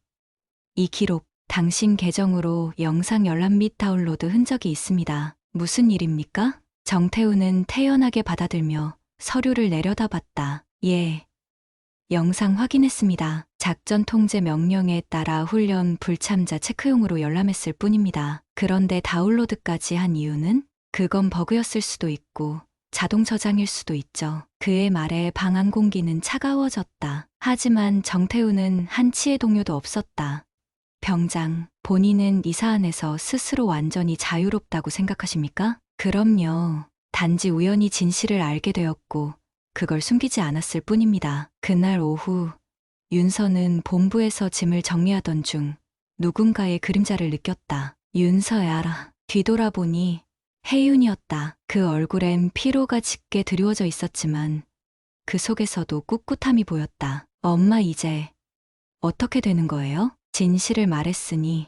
이 기록 당신 계정으로 영상 열람 및 다운로드 흔적이 있습니다. 무슨 일입니까? 정태훈은 태연하게 받아들며 서류를 내려다봤다. 예. 영상 확인했습니다. 작전 통제 명령에 따라 훈련 불참자 체크용으로 열람했을 뿐입니다. 그런데 다운로드까지 한 이유는? 그건 버그였을 수도 있고 자동 저장일 수도 있죠. 그의 말에 방 안 공기는 차가워졌다. 하지만 정태훈은 한치의 동요도 없었다. 병장, 본인은 이 사안에서 스스로 완전히 자유롭다고 생각하십니까? 그럼요. 단지 우연히 진실을 알게 되었고 그걸 숨기지 않았을 뿐입니다. 그날 오후 윤서는 본부에서 짐을 정리하던 중 누군가의 그림자를 느꼈다. 윤서야, 뒤돌아보니 혜윤이었다. 그 얼굴엔 피로가 짙게 드리워져 있었지만 그 속에서도 꿋꿋함이 보였다. 엄마 이제 어떻게 되는 거예요? 진실을 말했으니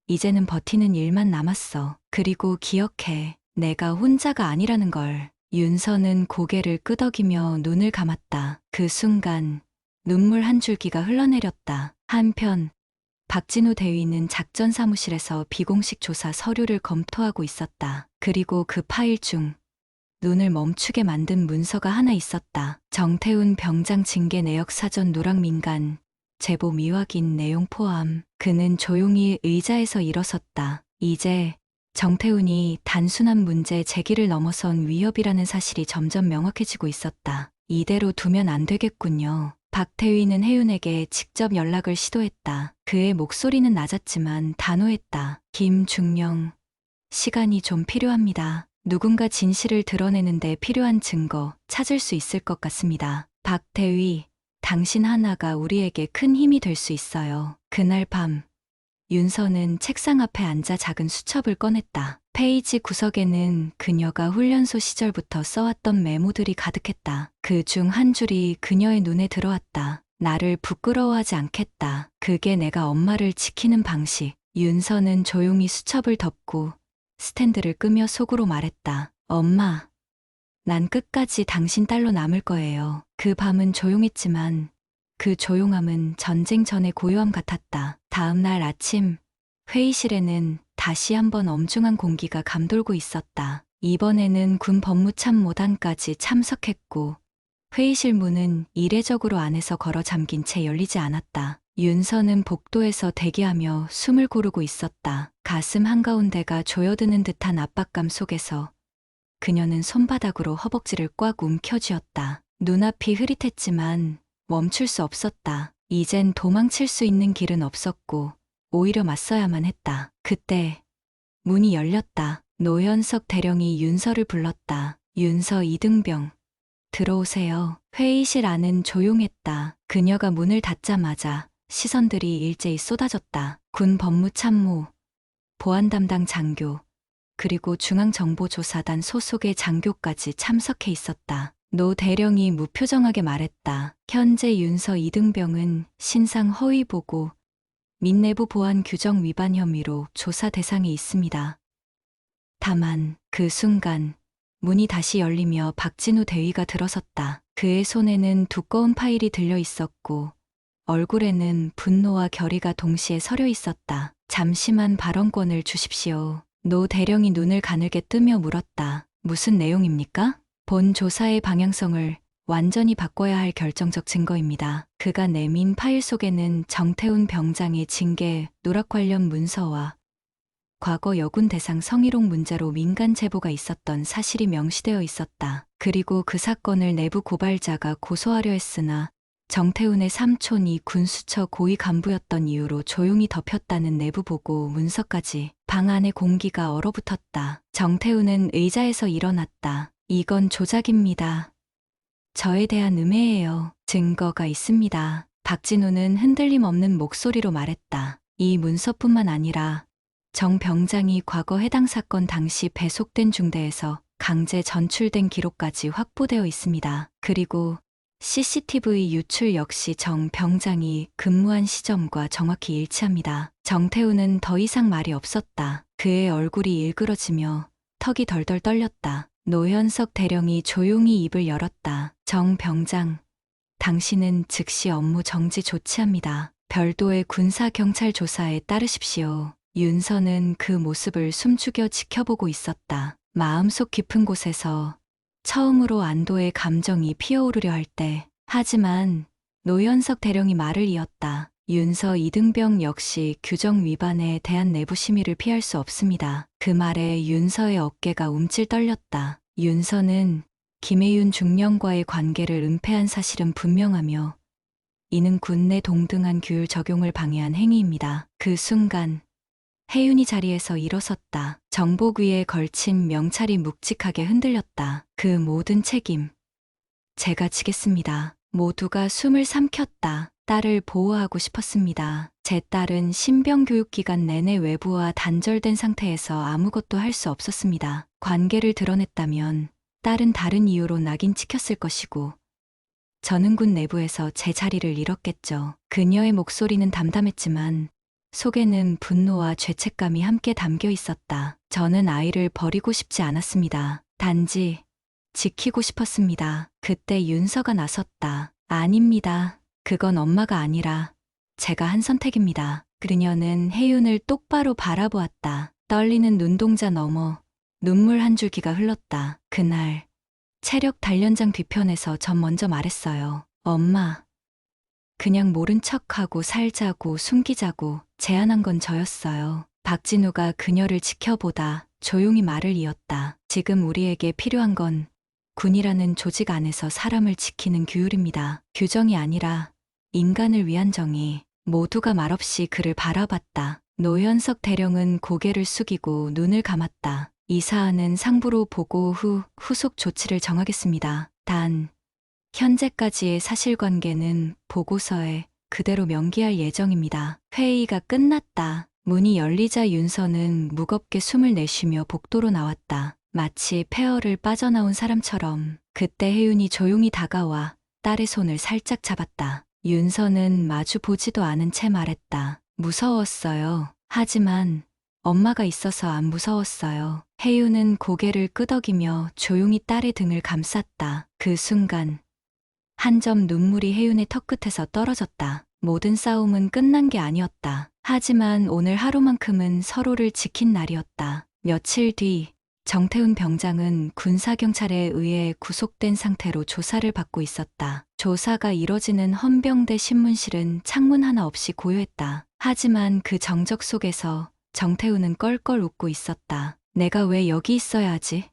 이제는 버티는 일만 남았어. 그리고 기억해. 내가 혼자가 아니라는 걸. 윤서는 고개를 끄덕이며 눈을 감았다. 그 순간 눈물 한 줄기가 흘러내렸다. 한편 박진우 대위는 작전 사무실에서 비공식 조사 서류를 검토하고 있었다. 그리고 그 파일 중 눈을 멈추게 만든 문서가 하나 있었다. 정태훈 병장 징계 내역 사전 누락 민간, 제보 미확인 내용 포함. 그는 조용히 의자에서 일어섰다. 이제 정태훈이 단순한 문제 제기를 넘어선 위협이라는 사실이 점점 명확해지고 있었다. 이대로 두면 안 되겠군요. 박태위는 혜윤에게 직접 연락을 시도했다. 그의 목소리는 낮았지만 단호했다. 김중령, 시간이 좀 필요합니다. 누군가 진실을 드러내는데 필요한 증거 찾을 수 있을 것 같습니다. 박태위, 당신 하나가 우리에게 큰 힘이 될 수 있어요. 그날 밤 윤서는 책상 앞에 앉아 작은 수첩을 꺼냈다. 페이지 구석에는 그녀가 훈련소 시절부터 써왔던 메모들이 가득했다. 그 중 한 줄이 그녀의 눈에 들어왔다. 나를 부끄러워하지 않겠다. 그게 내가 엄마를 지키는 방식. 윤서는 조용히 수첩을 덮고 스탠드를 끄며 속으로 말했다. 엄마, 난 끝까지 당신 딸로 남을 거예요. 그 밤은 조용했지만 그 조용함은 전쟁 전의 고요함 같았다. 다음 날 아침 회의실에는 다시 한번 엄중한 공기가 감돌고 있었다. 이번에는 군 법무참모단까지 참석했고 회의실 문은 이례적으로 안에서 걸어 잠긴 채 열리지 않았다. 윤서는 복도에서 대기하며 숨을 고르고 있었다. 가슴 한가운데가 조여드는 듯한 압박감 속에서 그녀는 손바닥으로 허벅지를 꽉 움켜쥐었다. 눈앞이 흐릿했지만 멈출 수 없었다. 이젠 도망칠 수 있는 길은 없었고 오히려 맞서야만 했다. 그때 문이 열렸다. 노현석 대령이 윤서를 불렀다. 윤서 이등병, 들어오세요. 회의실 안은 조용했다. 그녀가 문을 닫자마자 시선들이 일제히 쏟아졌다. 군 법무참모, 보안 담당 장교, 그리고 중앙정보조사단 소속의 장교까지 참석해 있었다. 노 대령이 무표정하게 말했다. 현재 윤서 이등병은 신상 허위 보고 및 내부 보안 규정 위반 혐의로 조사 대상에 있습니다. 다만 그 순간 문이 다시 열리며 박진우 대위가 들어섰다. 그의 손에는 두꺼운 파일이 들려 있었고 얼굴에는 분노와 결의가 동시에 서려 있었다. 잠시만 발언권을 주십시오. 노 대령이 눈을 가늘게 뜨며 물었다. 무슨 내용입니까? 본 조사의 방향성을 완전히 바꿔야 할 결정적 증거입니다. 그가 내민 파일 속에는 정태훈 병장의 징계, 누락 관련 문서와 과거 여군 대상 성희롱 문제로 민간 제보가 있었던 사실이 명시되어 있었다. 그리고 그 사건을 내부 고발자가 고소하려 했으나 정태훈의 삼촌이 군수처 고위 간부였던 이유로 조용히 덮였다는 내부 보고 문서까지. 방 안의 공기가 얼어붙었다. 정태훈은 의자에서 일어났다. 이건 조작입니다. 저에 대한 음해예요. 증거가 있습니다. 박진우는 흔들림 없는 목소리로 말했다. 이 문서뿐만 아니라 정 병장이 과거 해당 사건 당시 배속된 중대에서 강제 전출된 기록까지 확보되어 있습니다. 그리고 CCTV 유출 역시 정 병장이 근무한 시점과 정확히 일치합니다. 정태훈은 더 이상 말이 없었다. 그의 얼굴이 일그러지며 턱이 덜덜 떨렸다. 노현석 대령이 조용히 입을 열었다. 정 병장, 당신은 즉시 업무 정지 조치합니다. 별도의 군사경찰 조사에 따르십시오. 윤서는 그 모습을 숨죽여 지켜보고 있었다. 마음속 깊은 곳에서 처음으로 안도의 감정이 피어오르려 할 때. 하지만 노현석 대령이 말을 이었다. 윤서 이등병 역시 규정 위반에 대한 내부 심의를 피할 수 없습니다. 그 말에 윤서의 어깨가 움찔 떨렸다. 윤서는 김혜윤 중령과의 관계를 은폐한 사실은 분명하며 이는 군 내 동등한 규율 적용을 방해한 행위입니다. 그 순간 혜윤이 자리에서 일어섰다. 정복 위에 걸친 명찰이 묵직하게 흔들렸다. 그 모든 책임 제가 지겠습니다. 모두가 숨을 삼켰다. 딸을 보호하고 싶었습니다. 제 딸은 신병 교육 기간 내내 외부와 단절된 상태에서 아무것도 할 수 없었습니다. 관계를 드러냈다면 딸은 다른 이유로 낙인 찍혔을 것이고 저는 군 내부에서 제 자리를 잃었겠죠. 그녀의 목소리는 담담했지만 속에는 분노와 죄책감이 함께 담겨 있었다. 저는 아이를 버리고 싶지 않았습니다. 단지 지키고 싶었습니다. 그때 윤서가 나섰다. 아닙니다. 그건 엄마가 아니라 제가 한 선택입니다. 그녀는 혜윤을 똑바로 바라보았다. 떨리는 눈동자 너머 눈물 한 줄기가 흘렀다. 그날 체력 단련장 뒤편에서 전 먼저 말했어요. 엄마, 그냥 모른 척하고 살자고 숨기자고 제안한 건 저였어요. 박진우가 그녀를 지켜보다 조용히 말을 이었다. 지금 우리에게 필요한 건 군이라는 조직 안에서 사람을 지키는 규율입니다. 규정이 아니라 인간을 위한 정의. 모두가 말없이 그를 바라봤다. 노현석 대령은 고개를 숙이고 눈을 감았다. 이 사안은 상부로 보고 후 후속 조치를 정하겠습니다. 단 현재까지의 사실관계는 보고서에 그대로 명기할 예정입니다. 회의가 끝났다. 문이 열리자 윤서는 무겁게 숨을 내쉬며 복도로 나왔다. 마치 폐허를 빠져나온 사람처럼. 그때 혜윤이 조용히 다가와 딸의 손을 살짝 잡았다. 윤서는 마주 보지도 않은 채 말했다. 무서웠어요. 하지만 엄마가 있어서 안 무서웠어요. 혜윤은 고개를 끄덕이며 조용히 딸의 등을 감쌌다. 그 순간 한 점 눈물이 혜윤의 턱끝에서 떨어졌다. 모든 싸움은 끝난 게 아니었다. 하지만 오늘 하루만큼은 서로를 지킨 날이었다. 며칠 뒤 정태훈 병장은 군사경찰에 의해 구속된 상태로 조사를 받고 있었다. 조사가 이뤄지는 헌병대 신문실은 창문 하나 없이 고요했다. 하지만 그 정적 속에서 정태훈은 껄껄 웃고 있었다. 내가 왜 여기 있어야 하지?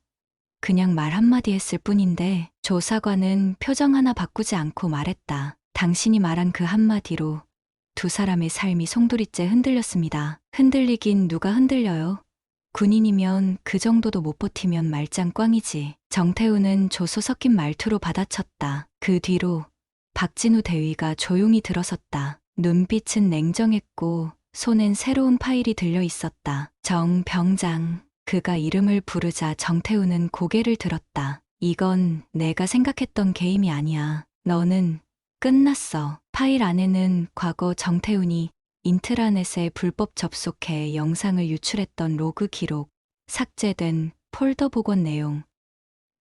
그냥 말 한마디 했을 뿐인데. 조사관은 표정 하나 바꾸지 않고 말했다. 당신이 말한 그 한마디로 두 사람의 삶이 송두리째 흔들렸습니다. 흔들리긴 누가 흔들려요? 군인이면 그 정도도 못 버티면 말짱 꽝이지. 정태훈은 조소 섞인 말투로 받아쳤다. 그 뒤로 박진우 대위가 조용히 들어섰다. 눈빛은 냉정했고 손엔 새로운 파일이 들려 있었다. 정 병장. 그가 이름을 부르자 정태훈은 고개를 들었다. 이건 내가 생각했던 게임이 아니야. 너는 끝났어. 파일 안에는 과거 정태훈이 인트라넷에 불법 접속해 영상을 유출했던 로그 기록, 삭제된 폴더 복원 내용,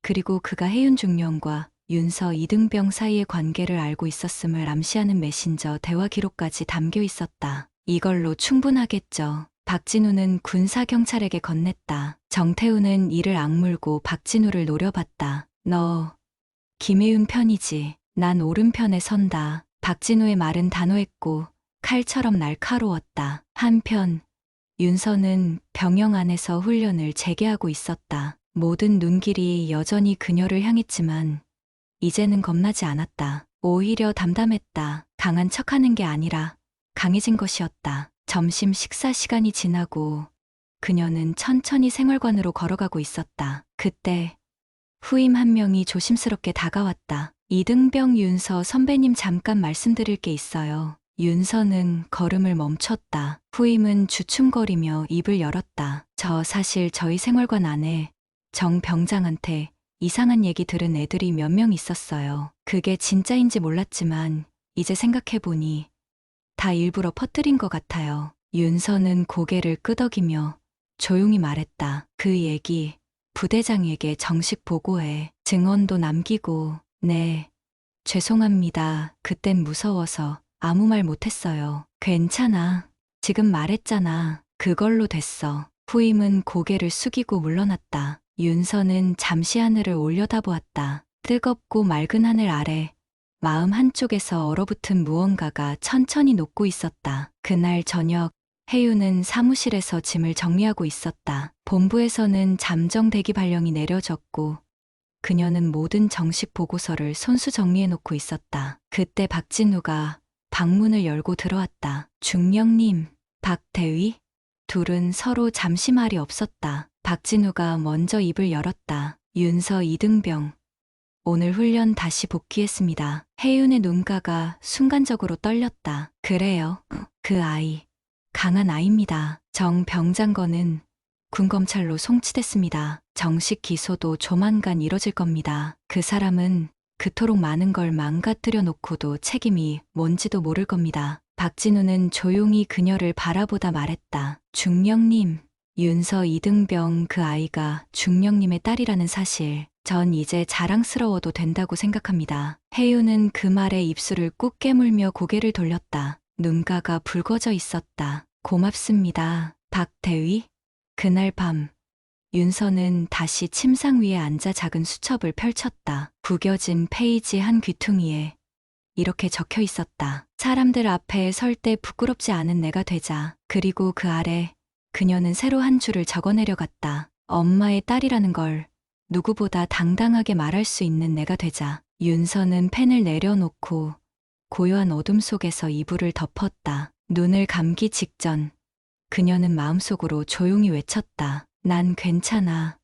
그리고 그가 혜윤 중령과 윤서 이등병 사이의 관계를 알고 있었음을 암시하는 메신저 대화 기록까지 담겨 있었다. 이걸로 충분하겠죠. 박진우는 군사경찰에게 건넸다. 정태훈은 이를 악물고 박진우를 노려봤다. 너 김혜윤 편이지. 난 오른편에 선다. 박진우의 말은 단호했고 칼처럼 날카로웠다. 한편 윤서는 병영 안에서 훈련을 재개하고 있었다. 모든 눈길이 여전히 그녀를 향했지만 이제는 겁나지 않았다. 오히려 담담했다. 강한 척하는 게 아니라 강해진 것이었다. 점심 식사 시간이 지나고 그녀는 천천히 생활관으로 걸어가고 있었다. 그때 후임 한 명이 조심스럽게 다가왔다. 이등병 윤서 선배님, 잠깐 말씀드릴 게 있어요. 윤서는 걸음을 멈췄다. 후임은 주춤거리며 입을 열었다. 저 사실 저희 생활관 안에 정 병장한테 이상한 얘기 들은 애들이 몇 명 있었어요. 그게 진짜인지 몰랐지만 이제 생각해보니 다 일부러 퍼뜨린 것 같아요. 윤서는 고개를 끄덕이며 조용히 말했다. 그 얘기 부대장에게 정식 보고해. 증언도 남기고. 네, 죄송합니다. 그땐 무서워서 아무 말 못했어요. 괜찮아. 지금 말했잖아. 그걸로 됐어. 후임은 고개를 숙이고 물러났다. 윤서는 잠시 하늘을 올려다보았다. 뜨겁고 맑은 하늘 아래 마음 한쪽에서 얼어붙은 무언가가 천천히 녹고 있었다. 그날 저녁 혜윤은 사무실에서 짐을 정리하고 있었다. 본부에서는 잠정 대기 발령이 내려졌고 그녀는 모든 정식 보고서를 손수 정리해놓고 있었다. 그때 박진우가 방문을 열고 들어왔다. 중령님, 박대위? 둘은 서로 잠시 말이 없었다. 박진우가 먼저 입을 열었다. 윤서 이등병, 오늘 훈련 다시 복귀했습니다. 혜윤의 눈가가 순간적으로 떨렸다. 그래요. 그 아이. 강한 아이입니다. 정병장건은 군검찰로 송치됐습니다. 정식 기소도 조만간 이뤄질 겁니다. 그 사람은 그토록 많은 걸 망가뜨려 놓고도 책임이 뭔지도 모를 겁니다. 박진우는 조용히 그녀를 바라보다 말했다. 중령님, 윤서 이등병 그 아이가 중령님의 딸이라는 사실, 전 이제 자랑스러워도 된다고 생각합니다. 혜윤은 그 말에 입술을 꾹 깨물며 고개를 돌렸다. 눈가가 붉어져 있었다. 고맙습니다, 박대위. 그날 밤, 윤서는 다시 침상 위에 앉아 작은 수첩을 펼쳤다. 구겨진 페이지 한 귀퉁이에 이렇게 적혀 있었다. 사람들 앞에 설 때 부끄럽지 않은 내가 되자. 그리고 그 아래 그녀는 새로 한 줄을 적어 내려갔다. 엄마의 딸이라는 걸 누구보다 당당하게 말할 수 있는 내가 되자. 윤서는 펜을 내려놓고 고요한 어둠 속에서 이불을 덮었다. 눈을 감기 직전 그녀는 마음속으로 조용히 외쳤다. 난 괜찮아.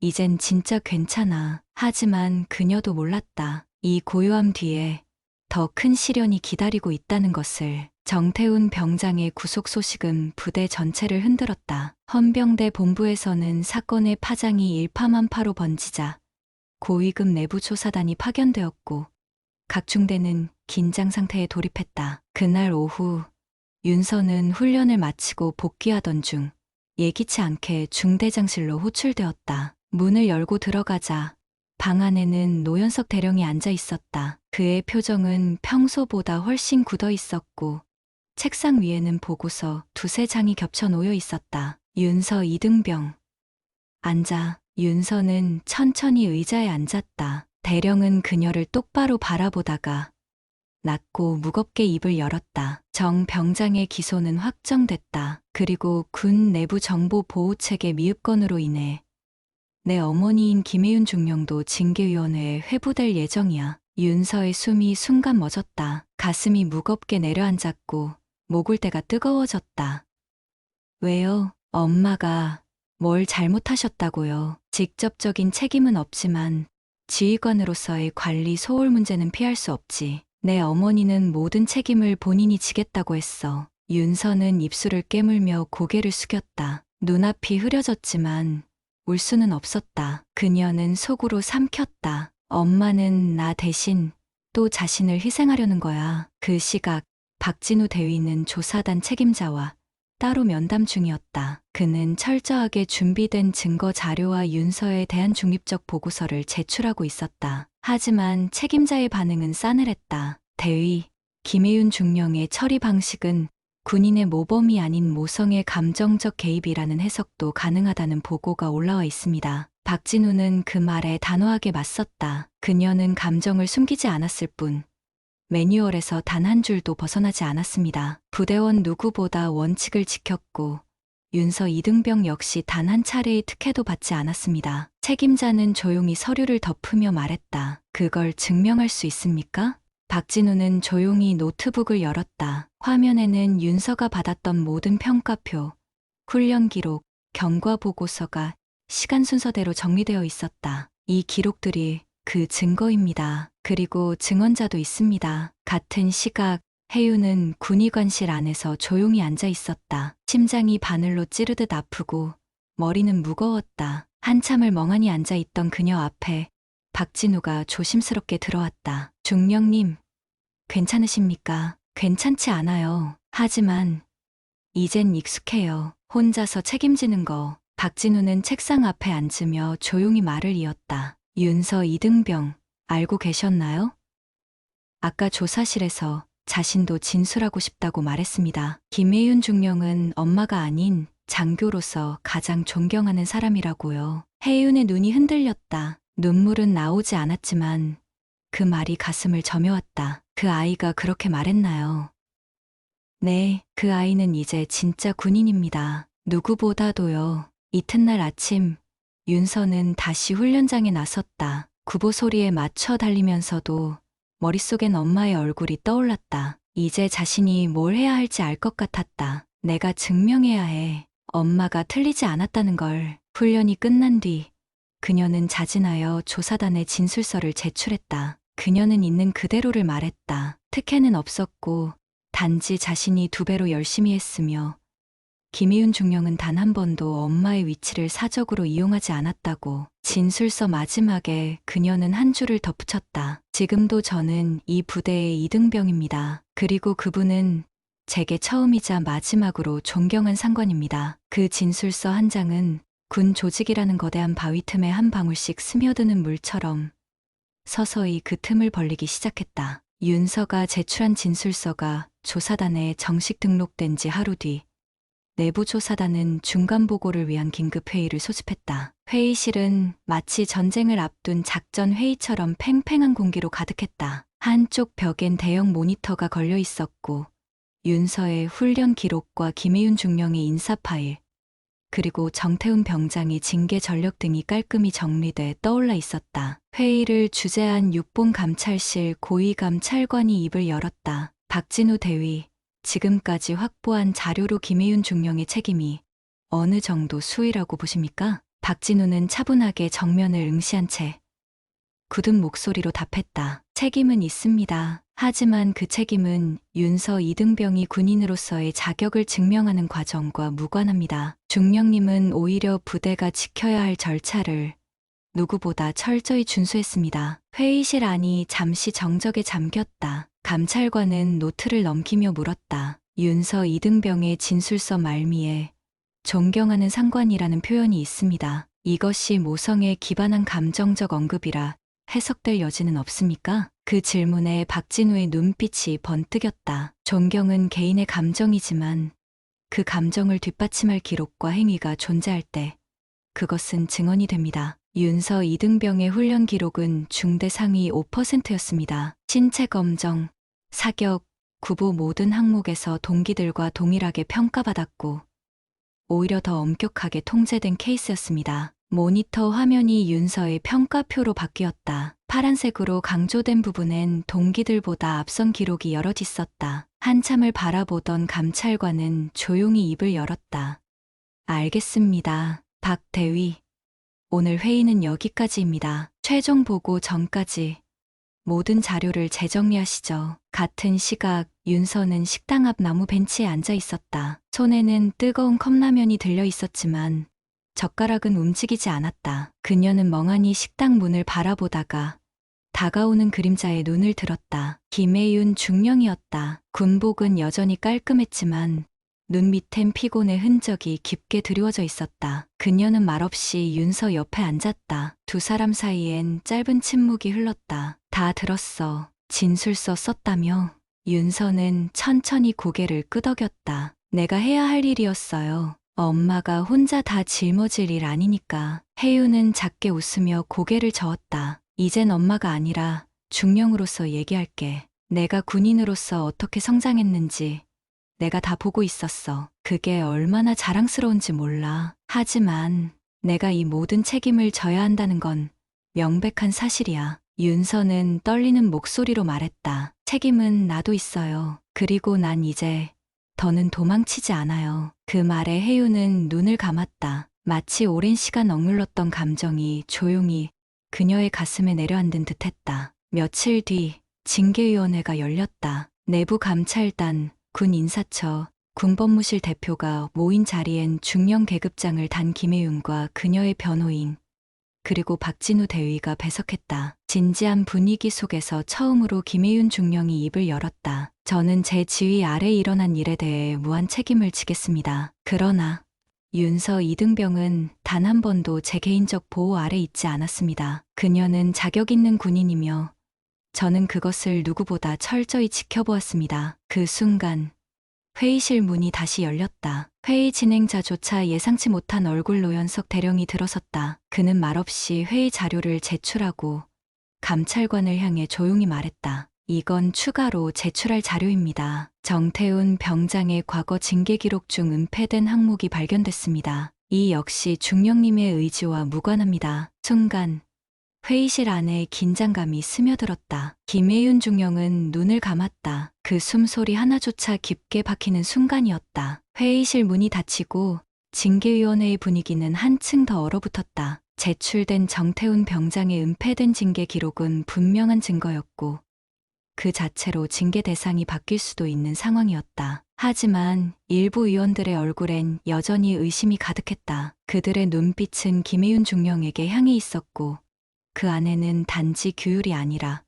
이젠 진짜 괜찮아. 하지만 그녀도 몰랐다. 이 고요함 뒤에 더 큰 시련이 기다리고 있다는 것을. 정태훈 병장의 구속 소식은 부대 전체를 흔들었다. 헌병대 본부에서는 사건의 파장이 일파만파로 번지자 고위급 내부 조사단이 파견되었고 각 중대는 긴장 상태에 돌입했다. 그날 오후 윤서는 훈련을 마치고 복귀하던 중 예기치 않게 중대장실로 호출되었다. 문을 열고 들어가자 방 안에는 노현석 대령이 앉아 있었다. 그의 표정은 평소보다 훨씬 굳어 있었고 책상 위에는 보고서 두세 장이 겹쳐 놓여 있었다. 윤서 이등병. 앉아. 윤서는 천천히 의자에 앉았다. 대령은 그녀를 똑바로 바라보다가 낮고 무겁게 입을 열었다. 정 병장의 기소는 확정됐다. 그리고 군 내부 정보 보호책의 미흡건으로 인해 내 어머니인 김혜윤 중령도 징계위원회에 회부될 예정이야. 윤서의 숨이 순간 멎었다. 가슴이 무겁게 내려앉았고 목을대가 뜨거워졌다. 왜요? 엄마가 뭘 잘못하셨다고요? 직접적인 책임은 없지만 지휘관으로서의 관리 소홀 문제는 피할 수 없지. 내 어머니는 모든 책임을 본인이 지겠다고 했어. 윤서는 입술을 깨물며 고개를 숙였다. 눈앞이 흐려졌지만 울 수는 없었다. 그녀는 속으로 삼켰다. 엄마는 나 대신 또 자신을 희생하려는 거야. 그 시각 박진우 대위는 조사단 책임자와 따로 면담 중이었다. 그는 철저하게 준비된 증거 자료와 윤서에 대한 중립적 보고서를 제출하고 있었다. 하지만 책임자의 반응은 싸늘했다. 대위, 김혜윤 중령의 처리 방식은 군인의 모범이 아닌 모성의 감정적 개입이라는 해석도 가능하다는 보고가 올라와 있습니다. 박진우는 그 말에 단호하게 맞섰다. 그녀는 감정을 숨기지 않았을 뿐 매뉴얼에서 단 한 줄도 벗어나지 않았습니다. 부대원 누구보다 원칙을 지켰고 윤서 이등병 역시 단 한 차례의 특혜도 받지 않았습니다. 책임자는 조용히 서류를 덮으며 말했다. 그걸 증명할 수 있습니까? 박진우는 조용히 노트북을 열었다. 화면에는 윤서가 받았던 모든 평가표, 훈련 기록, 경과 보고서가 시간 순서대로 정리되어 있었다. 이 기록들이 그 증거입니다. 그리고 증언자도 있습니다. 같은 시각 혜윤은 군의관실 안에서 조용히 앉아 있었다. 심장이 바늘로 찌르듯 아프고 머리는 무거웠다. 한참을 멍하니 앉아 있던 그녀 앞에 박진우가 조심스럽게 들어왔다. 중령님, 괜찮으십니까? 괜찮지 않아요. 하지만 이젠 익숙해요. 혼자서 책임지는 거. 박진우는 책상 앞에 앉으며 조용히 말을 이었다. 윤서 이등병, 알고 계셨나요? 아까 조사실에서 자신도 진술하고 싶다고 말했습니다. 김혜윤 중령은 엄마가 아닌 장교로서 가장 존경하는 사람이라고요. 혜윤의 눈이 흔들렸다. 눈물은 나오지 않았지만 그 말이 가슴을 저며왔다. 그 아이가 그렇게 말했나요? 네, 그 아이는 이제 진짜 군인입니다. 누구보다도요. 이튿날 아침 윤서는 다시 훈련장에 나섰다. 구보 소리에 맞춰 달리면서도 머릿속엔 엄마의 얼굴이 떠올랐다. 이제 자신이 뭘 해야 할지 알 것 같았다. 내가 증명해야 해. 엄마가 틀리지 않았다는 걸. 훈련이 끝난 뒤 그녀는 자진하여 조사단에 진술서를 제출했다. 그녀는 있는 그대로를 말했다. 특혜는 없었고 단지 자신이 2배로 열심히 했으며 김희윤 중령은 단 한 번도 엄마의 위치를 사적으로 이용하지 않았다고. 진술서 마지막에 그녀는 한 줄을 덧붙였다. 지금도 저는 이 부대의 이등병입니다. 그리고 그분은 제게 처음이자 마지막으로 존경한 상관입니다. 그 진술서 한 장은 군 조직이라는 거대한 바위 틈에 한 방울씩 스며드는 물처럼 서서히 그 틈을 벌리기 시작했다. 윤서가 제출한 진술서가 조사단에 정식 등록된 지 하루 뒤 내부조사단은 중간보고를 위한 긴급회의를 소집했다. 회의실은 마치 전쟁을 앞둔 작전 회의처럼 팽팽한 공기로 가득했다. 한쪽 벽엔 대형 모니터가 걸려 있었고 윤서의 훈련 기록과 김혜윤 중령의 인사 파일, 그리고 정태훈 병장의 징계 전력 등이 깔끔히 정리돼 떠올라 있었다. 회의를 주재한 육본 감찰실 고위 감찰관이 입을 열었다. 박진우 대위, 지금까지 확보한 자료로 김혜윤 중령의 책임이 어느 정도 수위라고 보십니까? 박진우는 차분하게 정면을 응시한 채 굳은 목소리로 답했다. 책임은 있습니다. 하지만 그 책임은 윤서 이등병이 군인으로서의 자격을 증명하는 과정과 무관합니다. 중령님은 오히려 부대가 지켜야 할 절차를 누구보다 철저히 준수했습니다. 회의실 안이 잠시 정적에 잠겼다. 감찰관은 노트를 넘기며 물었다. 윤서 이등병의 진술서 말미에 존경하는 상관이라는 표현이 있습니다. 이것이 모성에 기반한 감정적 언급이라 해석될 여지는 없습니까? 그 질문에 박진우의 눈빛이 번뜩였다. 존경은 개인의 감정이지만 그 감정을 뒷받침할 기록과 행위가 존재할 때 그것은 증언이 됩니다. 윤서 이등병의 훈련 기록은 중대 상위 5%였습니다. 신체 검정, 사격, 구보 모든 항목에서 동기들과 동일하게 평가받았고 오히려 더 엄격하게 통제된 케이스였습니다. 모니터 화면이 윤서의 평가표로 바뀌었다. 파란색으로 강조된 부분엔 동기들보다 앞선 기록이 여럿 있었다. 한참을 바라보던 감찰관은 조용히 입을 열었다. 알겠습니다. 박 대위. 오늘 회의는 여기까지입니다. 최종 보고 전까지 모든 자료를 재정리하시죠. 같은 시각 윤서는 식당 앞 나무 벤치에 앉아 있었다. 손에는 뜨거운 컵라면이 들려 있었지만 젓가락은 움직이지 않았다. 그녀는 멍하니 식당 문을 바라보다가 다가오는 그림자에 눈을 들었다. 김혜윤 중령이었다. 군복은 여전히 깔끔했지만 눈 밑엔 피곤의 흔적이 깊게 드리워져 있었다. 그녀는 말없이 윤서 옆에 앉았다. 두 사람 사이엔 짧은 침묵이 흘렀다. 다 들었어. 진술서 썼다며? 윤서는 천천히 고개를 끄덕였다. 내가 해야 할 일이었어요. 엄마가 혼자 다 짊어질 일 아니니까. 혜윤은 작게 웃으며 고개를 저었다. 이젠 엄마가 아니라 중령으로서 얘기할게. 내가 군인으로서 어떻게 성장했는지 내가 다 보고 있었어. 그게 얼마나 자랑스러운지 몰라. 하지만 내가 이 모든 책임을 져야 한다는 건 명백한 사실이야. 윤서는 떨리는 목소리로 말했다. 책임은 나도 있어요. 그리고 난 이제 더는 도망치지 않아요. 그 말에 혜윤은 눈을 감았다. 마치 오랜 시간 억눌렀던 감정이 조용히 그녀의 가슴에 내려앉은 듯했다. 며칠 뒤 징계위원회가 열렸다. 내부 감찰단, 군 인사처, 군법무실 대표가 모인 자리엔 중령 계급장을 단 김혜윤과 그녀의 변호인, 그리고 박진우 대위가 배석했다. 진지한 분위기 속에서 처음으로 김혜윤 중령이 입을 열었다. 저는 제 지휘 아래 일어난 일에 대해 무한 책임을 지겠습니다. 그러나 윤서 이등병은 단 한 번도 제 개인적 보호 아래 있지 않았습니다. 그녀는 자격 있는 군인이며 저는 그것을 누구보다 철저히 지켜보았습니다. 그 순간 회의실 문이 다시 열렸다. 회의 진행자조차 예상치 못한 얼굴 노현석 대령이 들어섰다. 그는 말없이 회의 자료를 제출하고 감찰관을 향해 조용히 말했다. 이건 추가로 제출할 자료입니다. 정태훈 병장의 과거 징계 기록 중 은폐된 항목이 발견됐습니다. 이 역시 중령님의 의지와 무관합니다. 순간 회의실 안에 긴장감이 스며들었다. 김혜윤 중령은 눈을 감았다. 그 숨소리 하나조차 깊게 박히는 순간이었다. 회의실 문이 닫히고 징계위원회의 분위기는 한층 더 얼어붙었다. 제출된 정태훈 병장의 은폐된 징계 기록은 분명한 증거였고 그 자체로 징계 대상이 바뀔 수도 있는 상황이었다. 하지만 일부 의원들의 얼굴엔 여전히 의심이 가득했다. 그들의 눈빛은 김혜윤 중령에게 향해 있었고 그 안에는 단지 규율이 아니라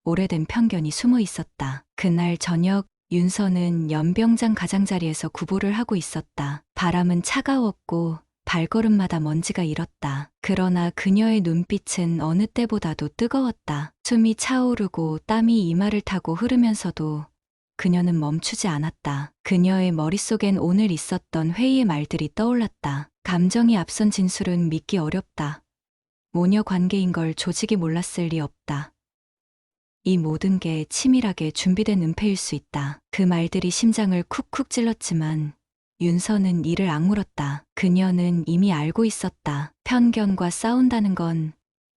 오래된 편견이 숨어 있었다. 그날 저녁 윤서는 연병장 가장자리에서 구보를 하고 있었다. 바람은 차가웠고 발걸음마다 먼지가 일었다. 그러나 그녀의 눈빛은 어느 때보다도 뜨거웠다. 숨이 차오르고 땀이 이마를 타고 흐르면서도 그녀는 멈추지 않았다. 그녀의 머릿속엔 오늘 있었던 회의의 말들이 떠올랐다. 감정이 앞선 진술은 믿기 어렵다. 모녀 관계인 걸 조직이 몰랐을 리 없다. 이 모든 게 치밀하게 준비된 은폐일 수 있다. 그 말들이 심장을 쿡쿡 찔렀지만 윤서는 이를 악물었다. 그녀는 이미 알고 있었다. 편견과 싸운다는 건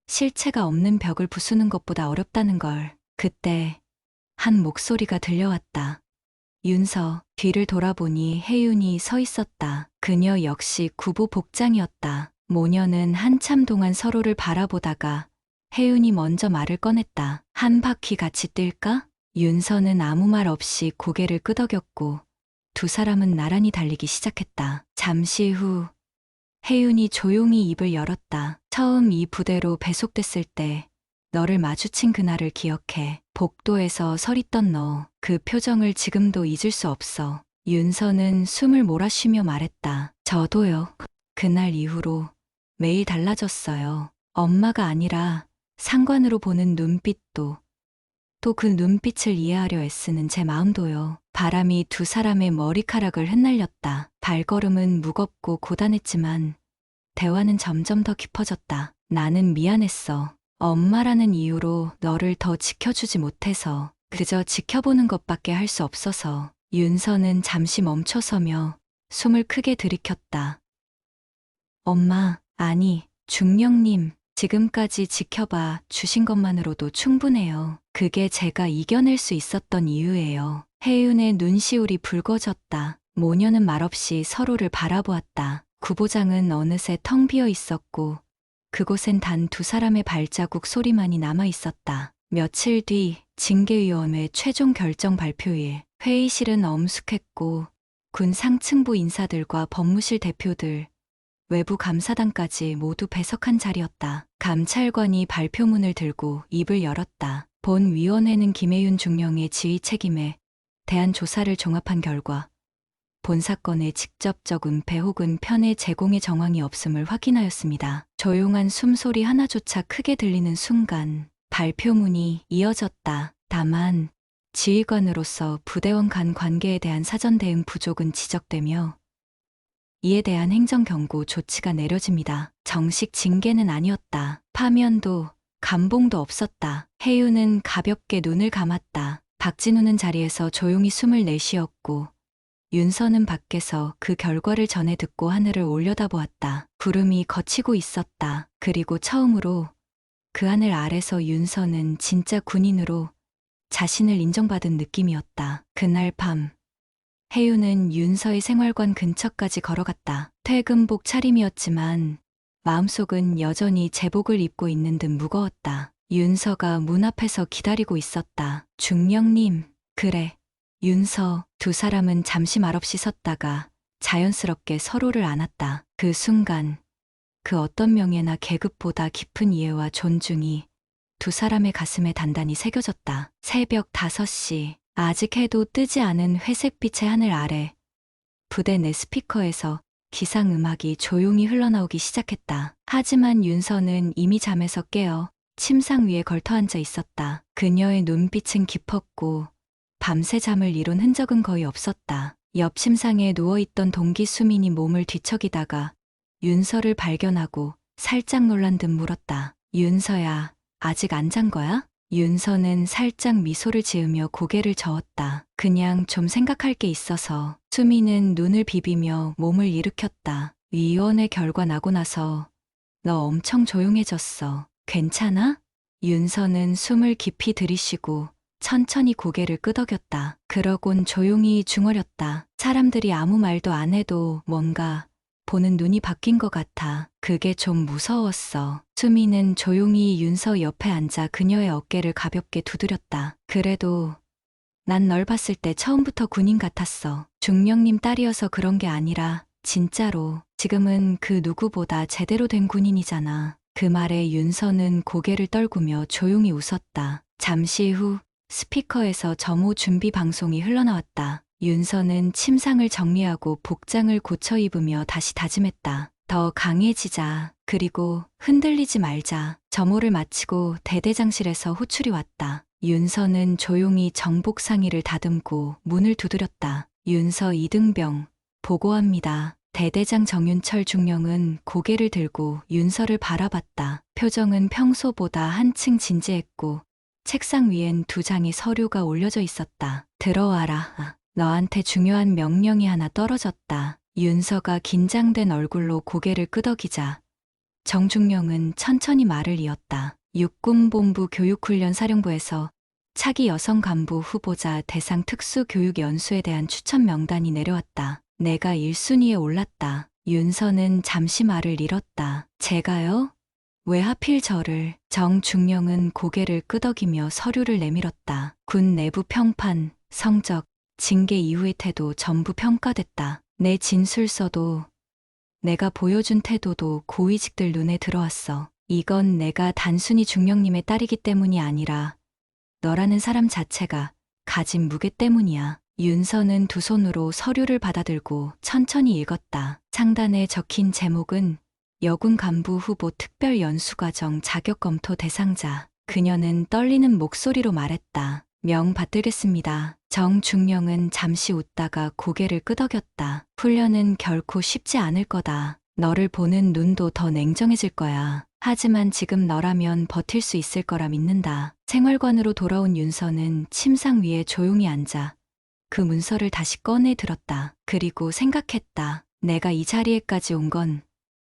실체가 없는 벽을 부수는 것보다 어렵다는 걸. 그때 한 목소리가 들려왔다. 윤서, 뒤를 돌아보니 혜윤이 서 있었다. 그녀 역시 구보 복장이었다. 모녀는 한참 동안 서로를 바라보다가 혜윤이 먼저 말을 꺼냈다. 한 바퀴 같이 뛸까? 윤서는 아무 말 없이 고개를 끄덕였고 두 사람은 나란히 달리기 시작했다. 잠시 후 혜윤이 조용히 입을 열었다. 처음 이 부대로 배속됐을 때 너를 마주친 그날을 기억해. 복도에서 서 있던 너, 그 표정을 지금도 잊을 수 없어. 윤서는 숨을 몰아쉬며 말했다. 저도요. 그날 이후로 매일 달라졌어요. 엄마가 아니라 상관으로 보는 눈빛도, 또 그 눈빛을 이해하려 애쓰는 제 마음도요. 바람이 두 사람의 머리카락을 흩날렸다. 발걸음은 무겁고 고단했지만 대화는 점점 더 깊어졌다. 나는 미안했어. 엄마라는 이유로 너를 더 지켜주지 못해서, 그저 지켜보는 것밖에 할 수 없어서. 윤서는 잠시 멈춰서며 숨을 크게 들이켰다. 엄마, 아니, 중령님, 지금까지 지켜봐 주신 것만으로도 충분해요. 그게 제가 이겨낼 수 있었던 이유예요. 혜윤의 눈시울이 붉어졌다. 모녀는 말없이 서로를 바라보았다. 구보장은 어느새 텅 비어 있었고 그곳엔 단 두 사람의 발자국 소리만이 남아 있었다. 며칠 뒤 징계위원회 최종 결정 발표일. 회의실은 엄숙했고 군 상층부 인사들과 법무실 대표들, 외부 감사단까지 모두 배석한 자리였다. 감찰관이 발표문을 들고 입을 열었다. 본 위원회는 김혜윤 중령의 지휘 책임에 대한 조사를 종합한 결과 본 사건의 직접적 은폐 혹은 편의 제공의 정황이 없음을 확인하였습니다. 조용한 숨소리 하나조차 크게 들리는 순간 발표문이 이어졌다. 다만 지휘관으로서 부대원 간 관계에 대한 사전 대응 부족은 지적되며 이에 대한 행정경고 조치가 내려집니다. 정식 징계는 아니었다. 파면도 감봉도 없었다. 혜윤은 가볍게 눈을 감았다. 박진우는 자리에서 조용히 숨을 내쉬었고 윤서는 밖에서 그 결과를 전해 듣고 하늘을 올려다보았다. 구름이 걷히고 있었다. 그리고 처음으로 그 하늘 아래서 윤서는 진짜 군인으로 자신을 인정받은 느낌이었다. 그날 밤 혜윤은 윤서의 생활관 근처까지 걸어갔다. 퇴근복 차림이었지만 마음속은 여전히 제복을 입고 있는 듯 무거웠다. 윤서가 문 앞에서 기다리고 있었다. 중령님, 그래. 윤서, 두 사람은 잠시 말없이 섰다가 자연스럽게 서로를 안았다. 그 순간 그 어떤 명예나 계급보다 깊은 이해와 존중이 두 사람의 가슴에 단단히 새겨졌다. 새벽 5시, 아직 해도 뜨지 않은 회색빛의 하늘 아래 부대 내 스피커에서 기상음악이 조용히 흘러나오기 시작했다. 하지만 윤서는 이미 잠에서 깨어 침상 위에 걸터앉아 있었다. 그녀의 눈빛은 깊었고 밤새 잠을 이룬 흔적은 거의 없었다. 옆 침상에 누워있던 동기 수민이 몸을 뒤척이다가 윤서를 발견하고 살짝 놀란 듯 물었다. 윤서야, 아직 안 잔 거야? 윤서는 살짝 미소를 지으며 고개를 저었다. 그냥 좀 생각할 게 있어서. 수민은 눈을 비비며 몸을 일으켰다. 위원회 결과 나고 나서 너 엄청 조용해졌어. 괜찮아? 윤서는 숨을 깊이 들이쉬고 천천히 고개를 끄덕였다. 그러곤 조용히 중얼였다. 사람들이 아무 말도 안 해도 뭔가 보는 눈이 바뀐 것 같아. 그게 좀 무서웠어. 수미는 조용히 윤서 옆에 앉아 그녀의 어깨를 가볍게 두드렸다. 그래도 난 널 봤을 때 처음부터 군인 같았어. 중령님 딸이어서 그런 게 아니라 진짜로 지금은 그 누구보다 제대로 된 군인이잖아. 그 말에 윤서는 고개를 떨구며 조용히 웃었다. 잠시 후 스피커에서 점호 준비 방송이 흘러나왔다. 윤서는 침상을 정리하고 복장을 고쳐 입으며 다시 다짐했다. 더 강해지자. 그리고 흔들리지 말자. 점호를 마치고 대대장실에서 호출이 왔다. 윤서는 조용히 정복 상의를 다듬고 문을 두드렸다. 윤서 이등병, 보고합니다. 대대장 정윤철 중령은 고개를 들고 윤서를 바라봤다. 표정은 평소보다 한층 진지했고 책상 위엔 2장의 서류가 올려져 있었다. 들어와라. 너한테 중요한 명령이 하나 떨어졌다. 윤서가 긴장된 얼굴로 고개를 끄덕이자 정중령은 천천히 말을 이었다. 육군본부 교육훈련 사령부에서 차기 여성 간부 후보자 대상 특수교육 연수에 대한 추천 명단이 내려왔다. 내가 1순위에 올랐다. 윤서는 잠시 말을 잃었다. 제가요? 왜 하필 저를? 정중령은 고개를 끄덕이며 서류를 내밀었다. 군 내부 평판, 성적, 징계 이후의 태도 전부 평가됐다. 내 진술서도 내가 보여준 태도도 고위직들 눈에 들어왔어. 이건 내가 단순히 중령님의 딸이기 때문이 아니라 너라는 사람 자체가 가진 무게 때문이야. 윤서는 2손으로 서류를 받아들고 천천히 읽었다. 상단에 적힌 제목은 여군 간부 후보 특별 연수과정 자격 검토 대상자. 그녀는 떨리는 목소리로 말했다. 명 받들겠습니다. 정중령은 잠시 웃다가 고개를 끄덕였다. 훈련은 결코 쉽지 않을 거다. 너를 보는 눈도 더 냉정해질 거야. 하지만 지금 너라면 버틸 수 있을 거라 믿는다. 생활관으로 돌아온 윤서는 침상 위에 조용히 앉아 그 문서를 다시 꺼내 들었다. 그리고 생각했다. 내가 이 자리에까지 온 건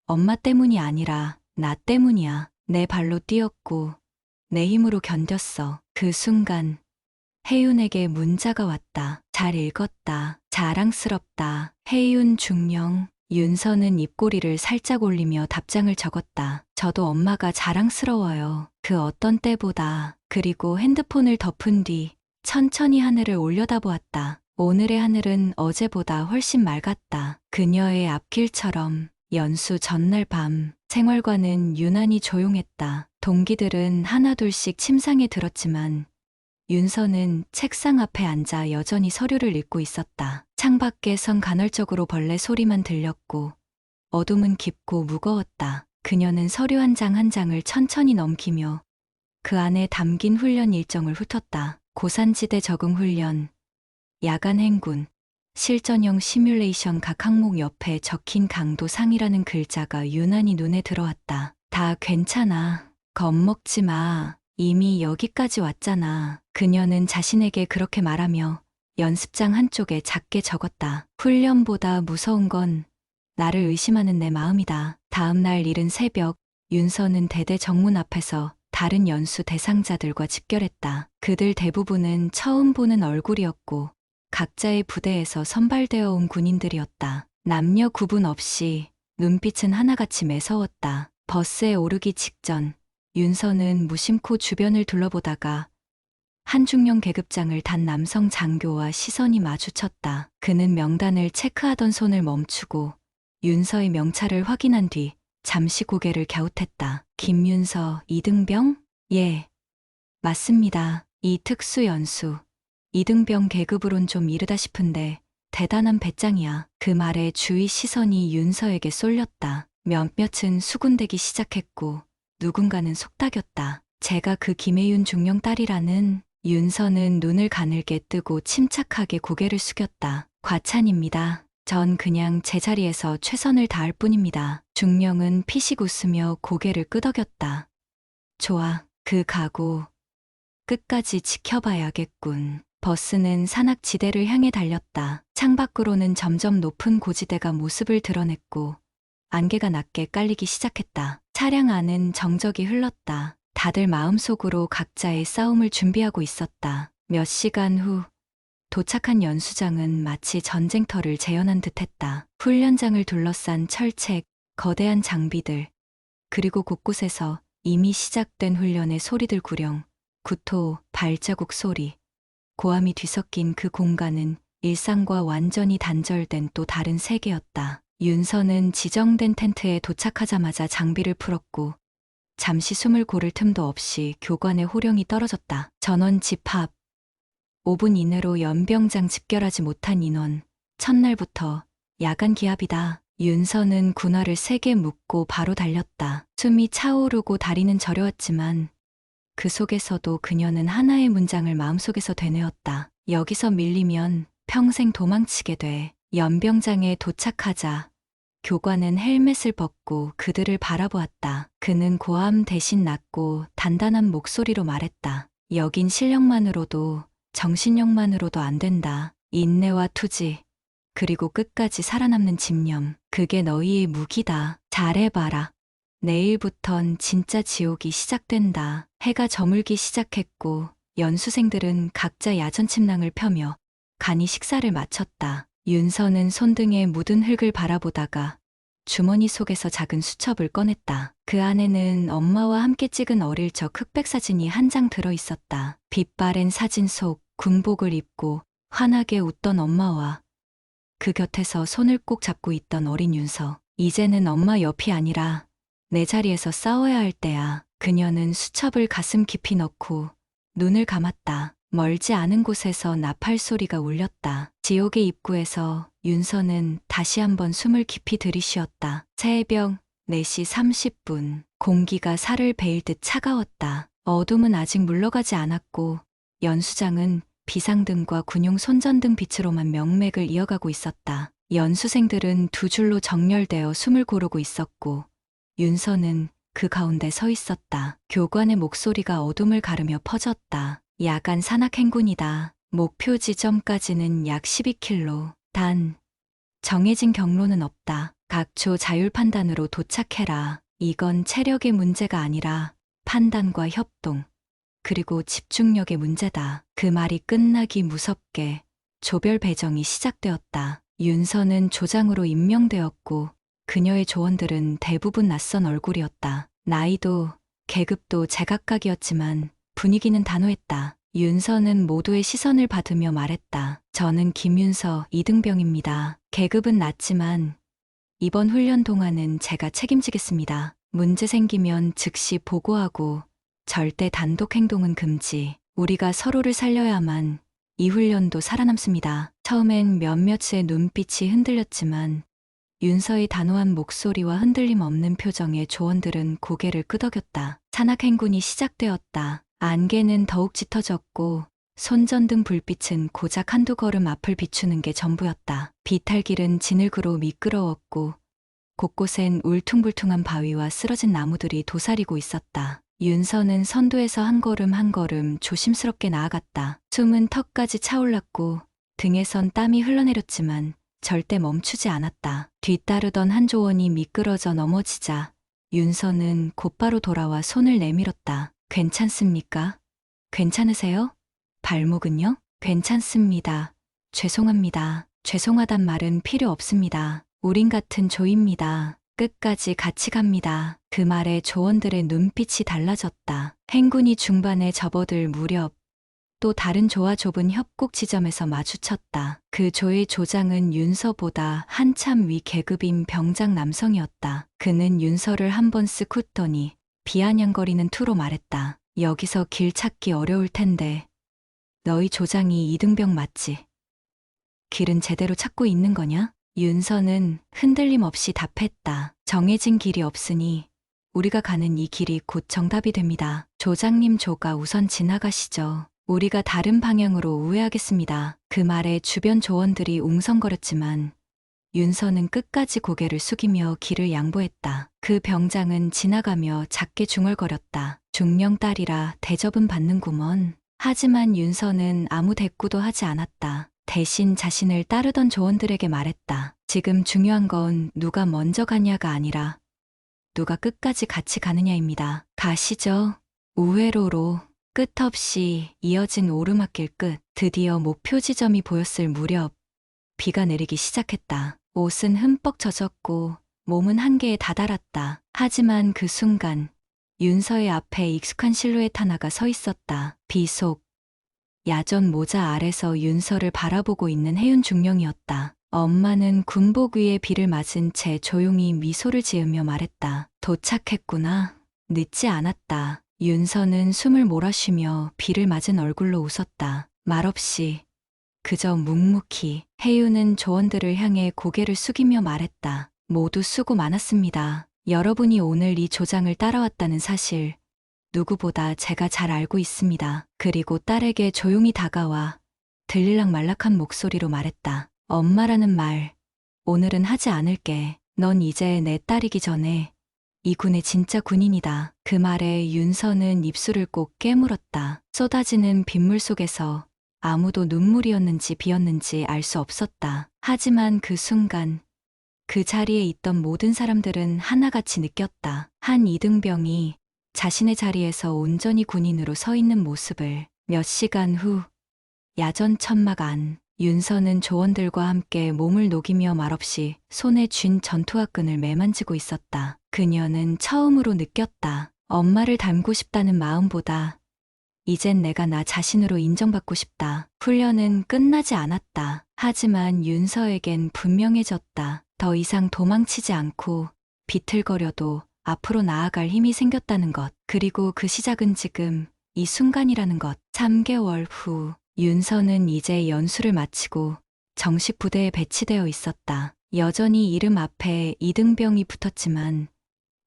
엄마 때문이 아니라 나 때문이야. 내 발로 뛰었고 내 힘으로 견뎠어. 그 순간 혜윤에게 문자가 왔다. 잘 읽었다. 자랑스럽다. 혜윤 중령. 윤서는 입꼬리를 살짝 올리며 답장을 적었다. 저도 엄마가 자랑스러워요. 그 어떤 때보다. 그리고 핸드폰을 덮은 뒤 천천히 하늘을 올려다보았다. 오늘의 하늘은 어제보다 훨씬 맑았다. 그녀의 앞길처럼. 연수 전날 밤 생활관은 유난히 조용했다. 동기들은 하나둘씩 침상에 들었지만 윤서는 책상 앞에 앉아 여전히 서류를 읽고 있었다. 창밖에선 간헐적으로 벌레 소리만 들렸고 어둠은 깊고 무거웠다. 그녀는 서류 한 장 한 장을 천천히 넘기며 그 안에 담긴 훈련 일정을 훑었다. 고산지대 적응 훈련, 야간 행군, 실전형 시뮬레이션 각 항목 옆에 적힌 강도 상이라는 글자가 유난히 눈에 들어왔다. 다 괜찮아. 겁먹지 마. 이미 여기까지 왔잖아. 그녀는 자신에게 그렇게 말하며 연습장 한쪽에 작게 적었다. 훈련보다 무서운 건 나를 의심하는 내 마음이다. 다음 날 이른 새벽, 윤서는 대대 정문 앞에서 다른 연수 대상자들과 집결했다. 그들 대부분은 처음 보는 얼굴이었고 각자의 부대에서 선발되어 온 군인들이었다. 남녀 구분 없이 눈빛은 하나같이 매서웠다. 버스에 오르기 직전 윤서는 무심코 주변을 둘러보다가 한 중령 계급장을 단 남성 장교와 시선이 마주쳤다. 그는 명단을 체크하던 손을 멈추고 윤서의 명찰을 확인한 뒤 잠시 고개를 갸웃했다. 김윤서, 이등병? 예, 맞습니다. 이 특수연수. 이등병 계급으론 좀 이르다 싶은데 대단한 배짱이야. 그 말에 주위 시선이 윤서에게 쏠렸다. 몇몇은 수군대기 시작했고 누군가는 속닥였다. 제가 그 김혜윤 중령 딸이라는. 윤서는 눈을 가늘게 뜨고 침착하게 고개를 숙였다. 과찬입니다. 전 그냥 제자리에서 최선을 다할 뿐입니다. 중령은 피식 웃으며 고개를 끄덕였다. 좋아, 그 각오 끝까지 지켜봐야겠군. 버스는 산악지대를 향해 달렸다. 창밖으로는 점점 높은 고지대가 모습을 드러냈고 안개가 낮게 깔리기 시작했다. 차량 안은 정적이 흘렀다. 다들 마음속으로 각자의 싸움을 준비하고 있었다. 몇 시간 후 도착한 연수장은 마치 전쟁터를 재현한 듯했다. 훈련장을 둘러싼 철책, 거대한 장비들, 그리고 곳곳에서 이미 시작된 훈련의 소리들 구령, 구토, 발자국 소리, 고함이 뒤섞인 그 공간은 일상과 완전히 단절된 또 다른 세계였다. 윤서는 지정된 텐트에 도착하자마자 장비를 풀었고 잠시 숨을 고를 틈도 없이 교관의 호령이 떨어졌다. 전원 집합. 5분 이내로 연병장 집결하지 못한 인원. 첫날부터 야간 기합이다. 윤서는 군화를 세게 묶고 바로 달렸다. 숨이 차오르고 다리는 저려왔지만 그 속에서도 그녀는 하나의 문장을 마음속에서 되뇌었다. 여기서 밀리면 평생 도망치게 돼. 연병장에 도착하자 교관은 헬멧을 벗고 그들을 바라보았다. 그는 고함 대신 낮고 단단한 목소리로 말했다. 여긴 실력만으로도 정신력만으로도 안 된다. 인내와 투지, 그리고 끝까지 살아남는 집념. 그게 너희의 무기다. 잘해봐라. 내일부턴 진짜 지옥이 시작된다. 해가 저물기 시작했고 연수생들은 각자 야전 침낭을 펴며 간이 식사를 마쳤다. 윤서는 손등에 묻은 흙을 바라보다가 주머니 속에서 작은 수첩을 꺼냈다. 그 안에는 엄마와 함께 찍은 어릴 적 흑백 사진이 한 장 들어 있었다. 빛바랜 사진 속 군복을 입고 환하게 웃던 엄마와 그 곁에서 손을 꼭 잡고 있던 어린 윤서. 이제는 엄마 옆이 아니라 내 자리에서 싸워야 할 때야. 그녀는 수첩을 가슴 깊이 넣고 눈을 감았다. 멀지 않은 곳에서 나팔 소리가 울렸다. 지옥의 입구에서 윤서는 다시 한번 숨을 깊이 들이쉬었다. 새벽 4시 30분. 공기가 살을 베일 듯 차가웠다. 어둠은 아직 물러가지 않았고 연수장은 비상등과 군용 손전등 빛으로만 명맥을 이어가고 있었다. 연수생들은 두 줄로 정렬되어 숨을 고르고 있었고 윤서는 그 가운데 서 있었다. 교관의 목소리가 어둠을 가르며 퍼졌다. 야간 산악 행군이다. 목표 지점까지는 약 12km. 단 정해진 경로는 없다. 각초 자율 판단으로 도착해라. 이건 체력의 문제가 아니라 판단과 협동, 그리고 집중력의 문제다. 그 말이 끝나기 무섭게 조별 배정이 시작되었다. 윤서는 조장으로 임명되었고 그녀의 조원들은 대부분 낯선 얼굴이었다. 나이도 계급도 제각각이었지만 분위기는 단호했다. 윤서는 모두의 시선을 받으며 말했다. 저는 김윤서 이등병입니다. 계급은 낮지만 이번 훈련 동안은 제가 책임지겠습니다. 문제 생기면 즉시 보고하고 절대 단독 행동은 금지. 우리가 서로를 살려야만 이 훈련도 살아남습니다. 처음엔 몇몇의 눈빛이 흔들렸지만 윤서의 단호한 목소리와 흔들림 없는 표정에 조원들은 고개를 끄덕였다. 산악 행군이 시작되었다. 안개는 더욱 짙어졌고 손전등 불빛은 고작 한두 걸음 앞을 비추는 게 전부였다. 비탈길은 진흙으로 미끄러웠고 곳곳엔 울퉁불퉁한 바위와 쓰러진 나무들이 도사리고 있었다. 윤서는 선두에서 한 걸음 한 걸음 조심스럽게 나아갔다. 숨은 턱까지 차올랐고 등에선 땀이 흘러내렸지만 절대 멈추지 않았다. 뒤따르던 한 조원이 미끄러져 넘어지자 윤서는 곧바로 돌아와 손을 내밀었다. 괜찮습니까? 괜찮으세요? 발목은요? 괜찮습니다. 죄송합니다. 죄송하단 말은 필요 없습니다. 우린 같은 조입니다. 끝까지 같이 갑니다. 그 말에 조원들의 눈빛이 달라졌다. 행군이 중반에 접어들 무렵 또 다른 조와 좁은 협곡 지점에서 마주쳤다. 그 조의 조장은 윤서보다 한참 위 계급인 병장 남성이었다. 그는 윤서를 한번 쓱 훑더니 비아냥거리는 투로 말했다. 여기서 길 찾기 어려울 텐데 너희 조장이 이등병 맞지? 길은 제대로 찾고 있는 거냐? 윤서는 흔들림 없이 답했다. 정해진 길이 없으니 우리가 가는 이 길이 곧 정답이 됩니다. 조장님 조가 우선 지나가시죠. 우리가 다른 방향으로 우회하겠습니다. 그 말에 주변 조원들이 웅성거렸지만 윤서는 끝까지 고개를 숙이며 길을 양보했다. 그 병장은 지나가며 작게 중얼거렸다. 중령 딸이라 대접은 받는구먼. 하지만 윤서는 아무 대꾸도 하지 않았다. 대신 자신을 따르던 조원들에게 말했다. 지금 중요한 건 누가 먼저 가냐가 아니라 누가 끝까지 같이 가느냐입니다. 가시죠. 우회로로. 끝없이 이어진 오르막길 끝, 드디어 목표 지점이 보였을 무렵 비가 내리기 시작했다. 옷은 흠뻑 젖었고 몸은 한계에 다다랐다. 하지만 그 순간 윤서의 앞에 익숙한 실루엣 하나가 서 있었다. 비 속 야전 모자 아래서 윤서를 바라보고 있는 혜윤 중령이었다. 엄마는 군복 위에 비를 맞은 채 조용히 미소를 지으며 말했다. 도착했구나. 늦지 않았다. 윤서는 숨을 몰아쉬며 비를 맞은 얼굴로 웃었다. 말없이 그저 묵묵히. 혜윤은 조원들을 향해 고개를 숙이며 말했다. 모두 수고 많았습니다. 여러분이 오늘 이 조장을 따라왔다는 사실 누구보다 제가 잘 알고 있습니다. 그리고 딸에게 조용히 다가와 들릴락 말락한 목소리로 말했다. 엄마라는 말 오늘은 하지 않을게. 넌 이제 내 딸이기 전에 이 군의 진짜 군인이다. 그 말에 윤서는 입술을 꼭 깨물었다. 쏟아지는 빗물 속에서 아무도 눈물이었는지 비였는지 알 수 없었다. 하지만 그 순간 그 자리에 있던 모든 사람들은 하나같이 느꼈다. 한 이등병이 자신의 자리에서 온전히 군인으로 서 있는 모습을. 몇 시간 후 야전 천막 안, 윤서는 조원들과 함께 몸을 녹이며 말없이 손에 쥔 전투화 끈을 매만지고 있었다. 그녀는 처음으로 느꼈다. 엄마를 닮고 싶다는 마음보다 이젠 내가 나 자신으로 인정받고 싶다. 훈련은 끝나지 않았다. 하지만 윤서에겐 분명해졌다. 더 이상 도망치지 않고 비틀거려도 앞으로 나아갈 힘이 생겼다는 것. 그리고 그 시작은 지금 이 순간이라는 것. 3개월 후 윤서는 이제 연수를 마치고 정식 부대에 배치되어 있었다. 여전히 이름 앞에 이등병이 붙었지만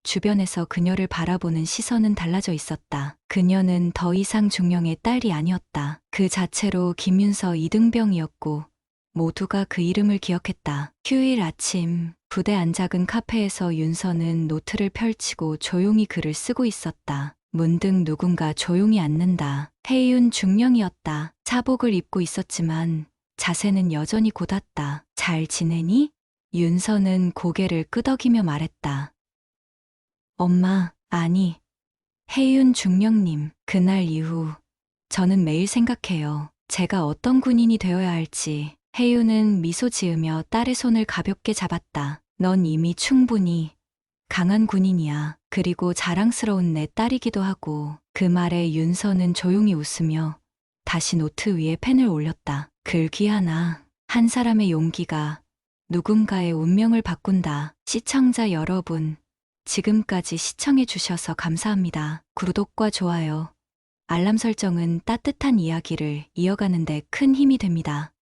주변에서 그녀를 바라보는 시선은 달라져 있었다. 그녀는 더 이상 중령의 딸이 아니었다. 그 자체로 김윤서 이등병이었고 모두가 그 이름을 기억했다. 휴일 아침 부대 안작은 카페에서 윤서는 노트를 펼치고 조용히 글을 쓰고 있었다. 문득 누군가 조용히 앉는다. 혜윤 중령이었다. 사복을 입고 있었지만 자세는 여전히 곧았다. 잘 지내니? 윤서는 고개를 끄덕이며 말했다. 엄마, 아니, 혜윤 중령님. 그날 이후 저는 매일 생각해요. 제가 어떤 군인이 되어야 할지. 혜윤은 미소 지으며 딸의 손을 가볍게 잡았다. 넌 이미 충분히 강한 군인이야. 그리고 자랑스러운 내 딸이기도 하고. 그 말에 윤서는 조용히 웃으며 다시 노트 위에 펜을 올렸다. 글귀 하나, 한 사람의 용기가 누군가의 운명을 바꾼다. 시청자 여러분, 지금까지 시청해 주셔서 감사합니다. 구독과 좋아요, 알람 설정은 따뜻한 이야기를 이어가는 데 큰 힘이 됩니다.